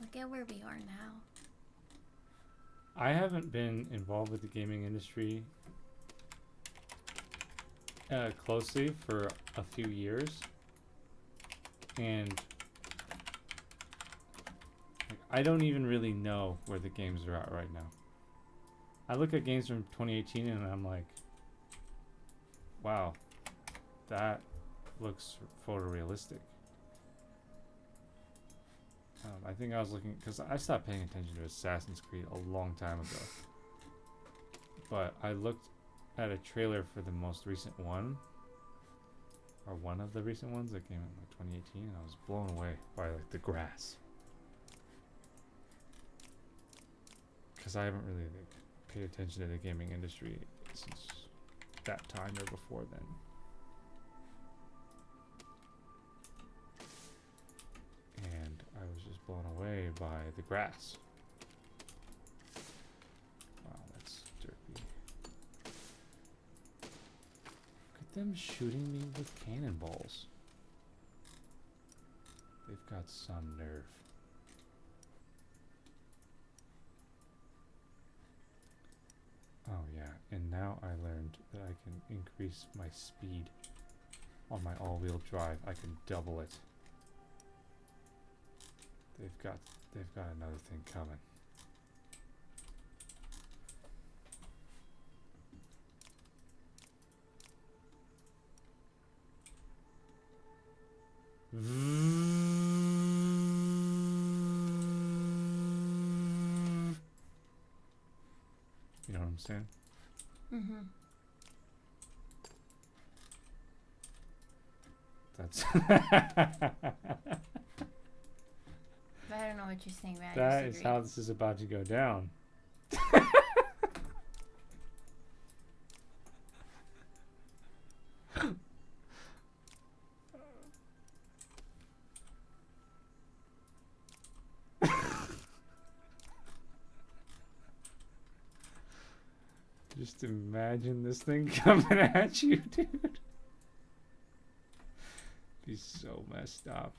Look at where we are now. I haven't been involved with the gaming industry closely for a few years, and like, I don't even really know where the games are at right now. I look at games from 2018 and I'm like, wow, that looks photorealistic. I think I was looking, because I stopped paying attention to Assassin's Creed a long time ago, but I looked at a trailer for the most recent one, or one of the recent ones that came in like 2018, and I was blown away by like the grass, because I haven't really like, paid attention to the gaming industry since that time or before then. And I was just blown away by the grass. Wow, that's derpy. Look at them shooting me with cannonballs. got some nerve. Oh yeah, and now I learned that I can increase my speed on my all-wheel drive. I can double it. They've got another thing coming. You know what I'm saying? Mm-hmm. That's I don't know what you're saying, but that I is disagree. how this is about to go down. Just imagine this thing coming at you, dude. He's so messed up.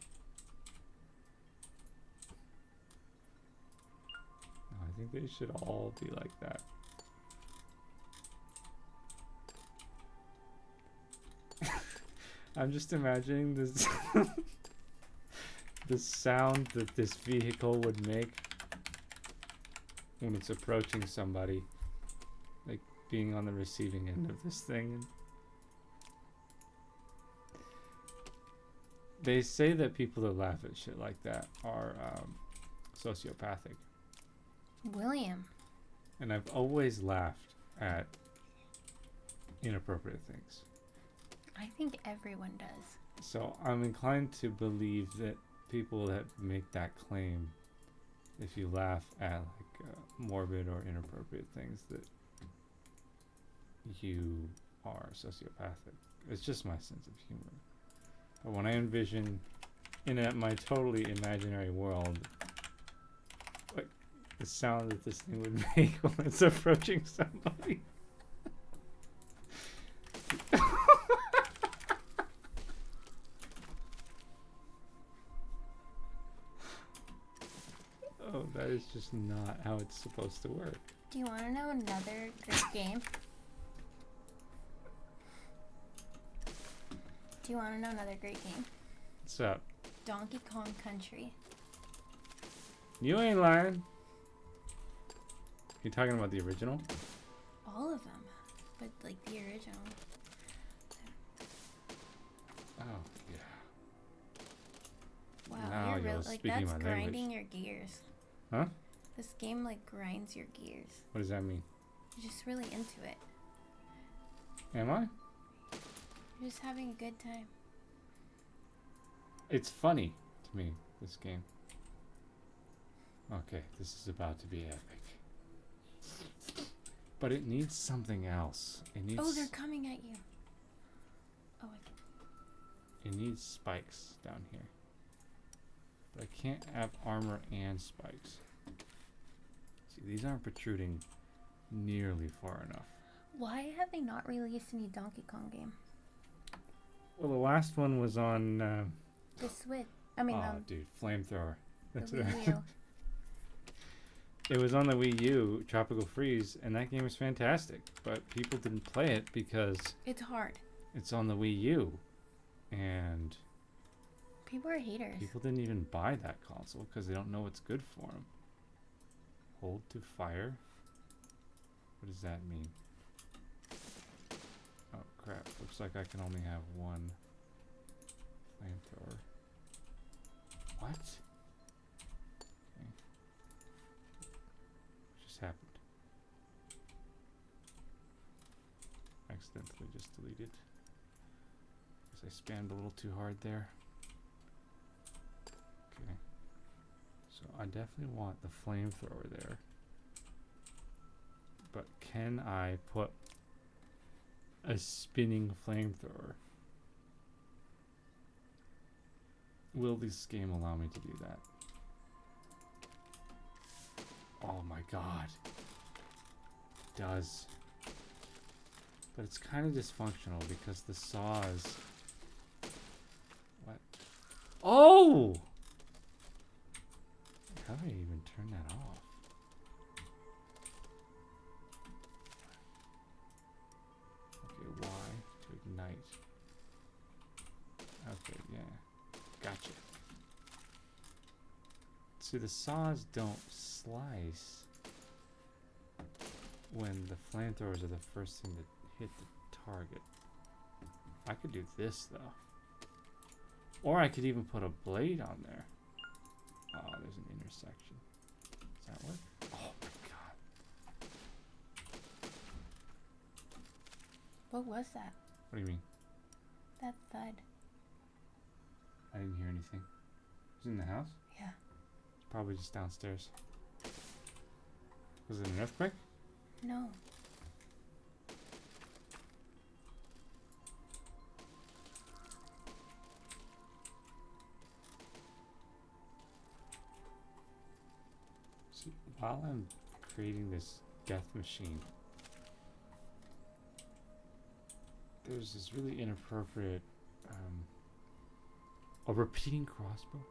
No, I think they should all be like that. I'm just imagining this the sound that this vehicle would make when it's approaching somebody, like being on the receiving end of this thing. And they say that people that laugh at shit like that are sociopathic. William. And I've always laughed at inappropriate things. I think everyone does. So I'm inclined to believe that people that make that claim, if you laugh at like morbid or inappropriate things, that you are sociopathic. It's just my sense of humor. But when I envision in my totally imaginary world, like the sound that this thing would make when it's approaching somebody. Oh, that is just not how it's supposed to work. Do you want to know another great game? Do you want to know another great game? What's up? Donkey Kong Country. You ain't lying. You talking about the original? All of them, but like the original. Oh, yeah. Wow, Now you're you're really like speaking that's my grinding language. your gears. Huh? This game like grinds your gears. What does that mean? You're just really into it. Am I? You're just having a good time. It's funny to me, this game. Okay, this is about to be epic. But it needs something else. It needs. Oh, they're coming at you. Oh, It needs spikes down here. But I can't have armor and spikes. See, these aren't protruding nearly far enough. why have they not released any Donkey Kong game? Well, the last one was on. The Switch. I mean, dude, flamethrower. the That's what Wii U. It was on the Wii U, Tropical Freeze, and that game was fantastic. But people didn't play it because It's hard. it's on the Wii U, and People are haters. people didn't even buy that console because they don't know what's good for them. Hold to fire. What does that mean? Oh crap! Looks like I can only have one flamethrower. What? Okay. What just happened? Accidentally just deleted. Guess I spammed a little too hard there. Okay. So I definitely want the flamethrower there. But can I put a spinning flamethrower? Will this game allow me to do that? Oh my god. It does. But it's kind of dysfunctional because the saws... What? Oh! How do I even turn that off? Okay, Y to ignite. Okay, yeah. Gotcha. See, the saws don't slice when the flamethrowers are the first thing to hit the target. I could do this, though. Or I could even put a blade on there. Oh, there's an intersection. Does that work? Oh my god. What was that? What do you mean? That thud. I didn't hear anything. Was it in the house? Yeah. It's probably just downstairs. Was it an earthquake? No. See, while I'm creating this death machine, there's this really inappropriate, a repeating crossbow,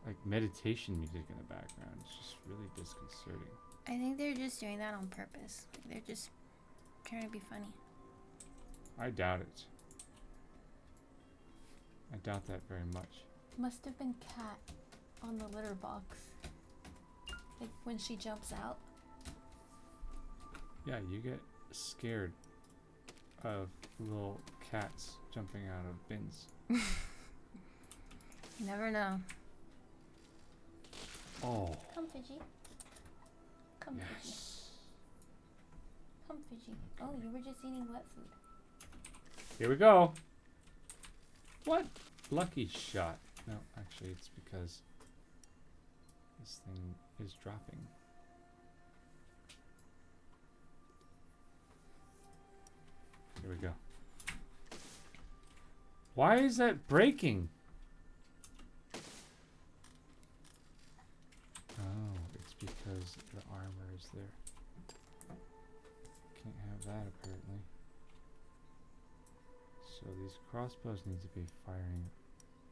like meditation music in the background. It's just really disconcerting. I think they're just doing that on purpose. Like, they're just trying to be funny. I doubt it. I doubt that very much. Must have been Cat on the litter box. Like when she jumps out. Yeah, you get scared of little cats jumping out of bins. You never know. Oh. Come, Fidgy. Come, Fidgy. Yes. Come, Fidgy. Oh, you were just eating wet food. Here we go. What? Lucky shot. No, actually, it's because this thing is dropping. Here we go. Why is that breaking? Oh, it's because the armor is there. Can't have that apparently. So these crossbows need to be firing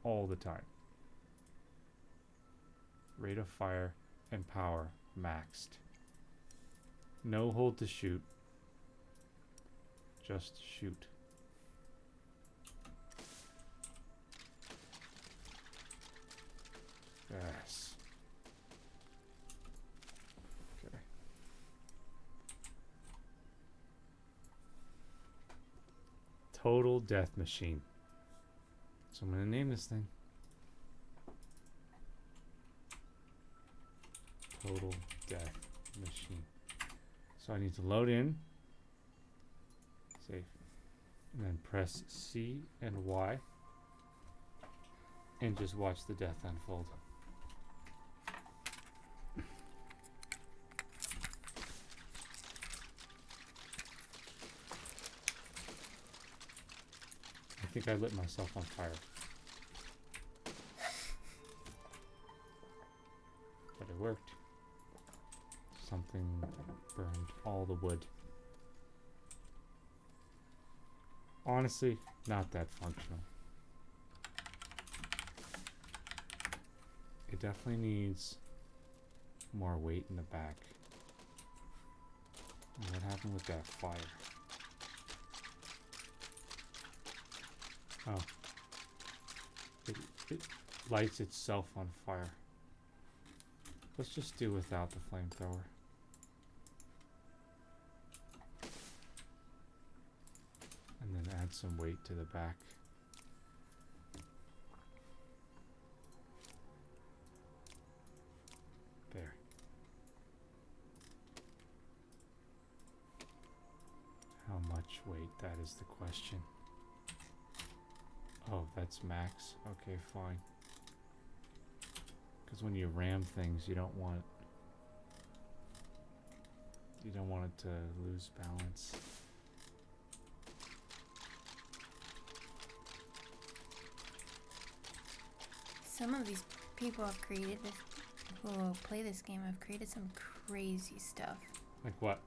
all the time. Rate of fire and power maxed. No hold to shoot. Just shoot. Yes. Okay. Total death machine. So I'm gonna name this thing Total Death Machine. So I need to load in, save, and then press C and Y, and just watch the death unfold. I think I lit myself on fire. But it worked. Something burned all the wood. Honestly, not that functional. It definitely needs more weight in the back. And what happened with that fire? Oh. It lights itself on fire. Let's just do without the flamethrower. And then add some weight to the back. There. How much weight? That is the question. Oh, that's max? Okay, fine. Because when you ram things, you don't want it to lose balance. Some of these people have created this, who will play this game, have created some crazy stuff. Like what?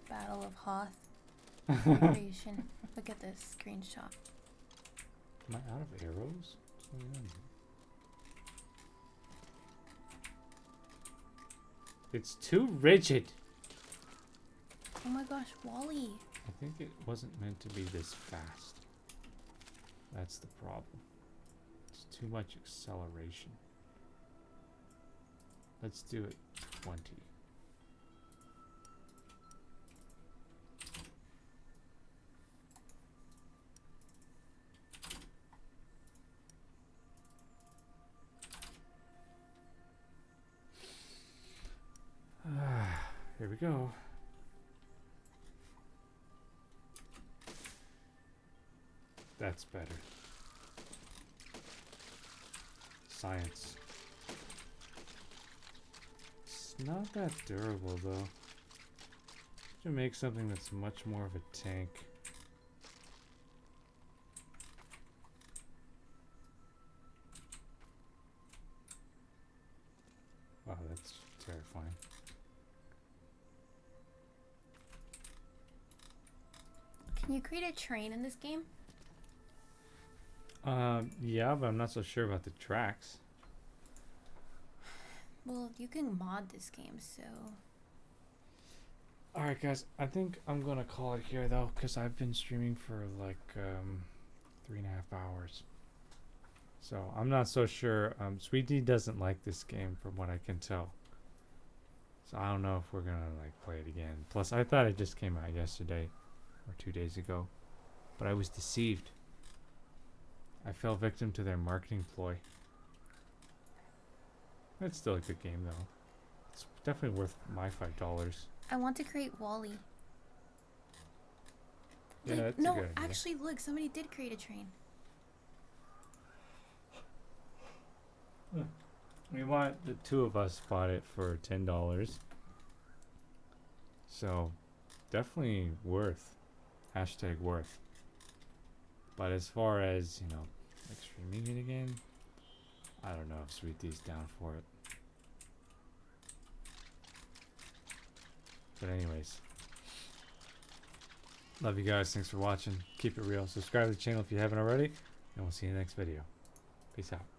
Battle of Hoth creation. Look at this screenshot. Am I out of arrows? What's going on It's too rigid. Oh my gosh, Wally. I think it wasn't meant to be this fast. That's the problem. It's too much acceleration. Let's do it 20. Here we go. That's better. Science. It's not that durable though. Should make something that's much more of a tank. Wow, that's terrifying. Can you create a train in this game? Yeah, but I'm not so sure about the tracks. Well, you can mod this game, so... Alright guys, I think I'm gonna call it here though, because I've been streaming for like 3.5 hours. So I'm not so sure. Sweet D doesn't like this game from what I can tell. So I don't know if we're gonna like play it again. Plus I thought it just came out yesterday or 2 days ago. But I was deceived. I fell victim to their marketing ploy. It's still a good game though. It's definitely worth my $5. I want to create Wally. Yeah, Like, that's a no, good idea. actually, look, somebody did create a train. We want the two of us bought it for $10. So definitely worth. Hashtag worth. But as far as, you know, like streaming it again, I don't know if Sweet D's down for it. But anyways, love you guys. Thanks for watching. Keep it real. Subscribe to the channel if you haven't already. And we'll see you in the next video. Peace out.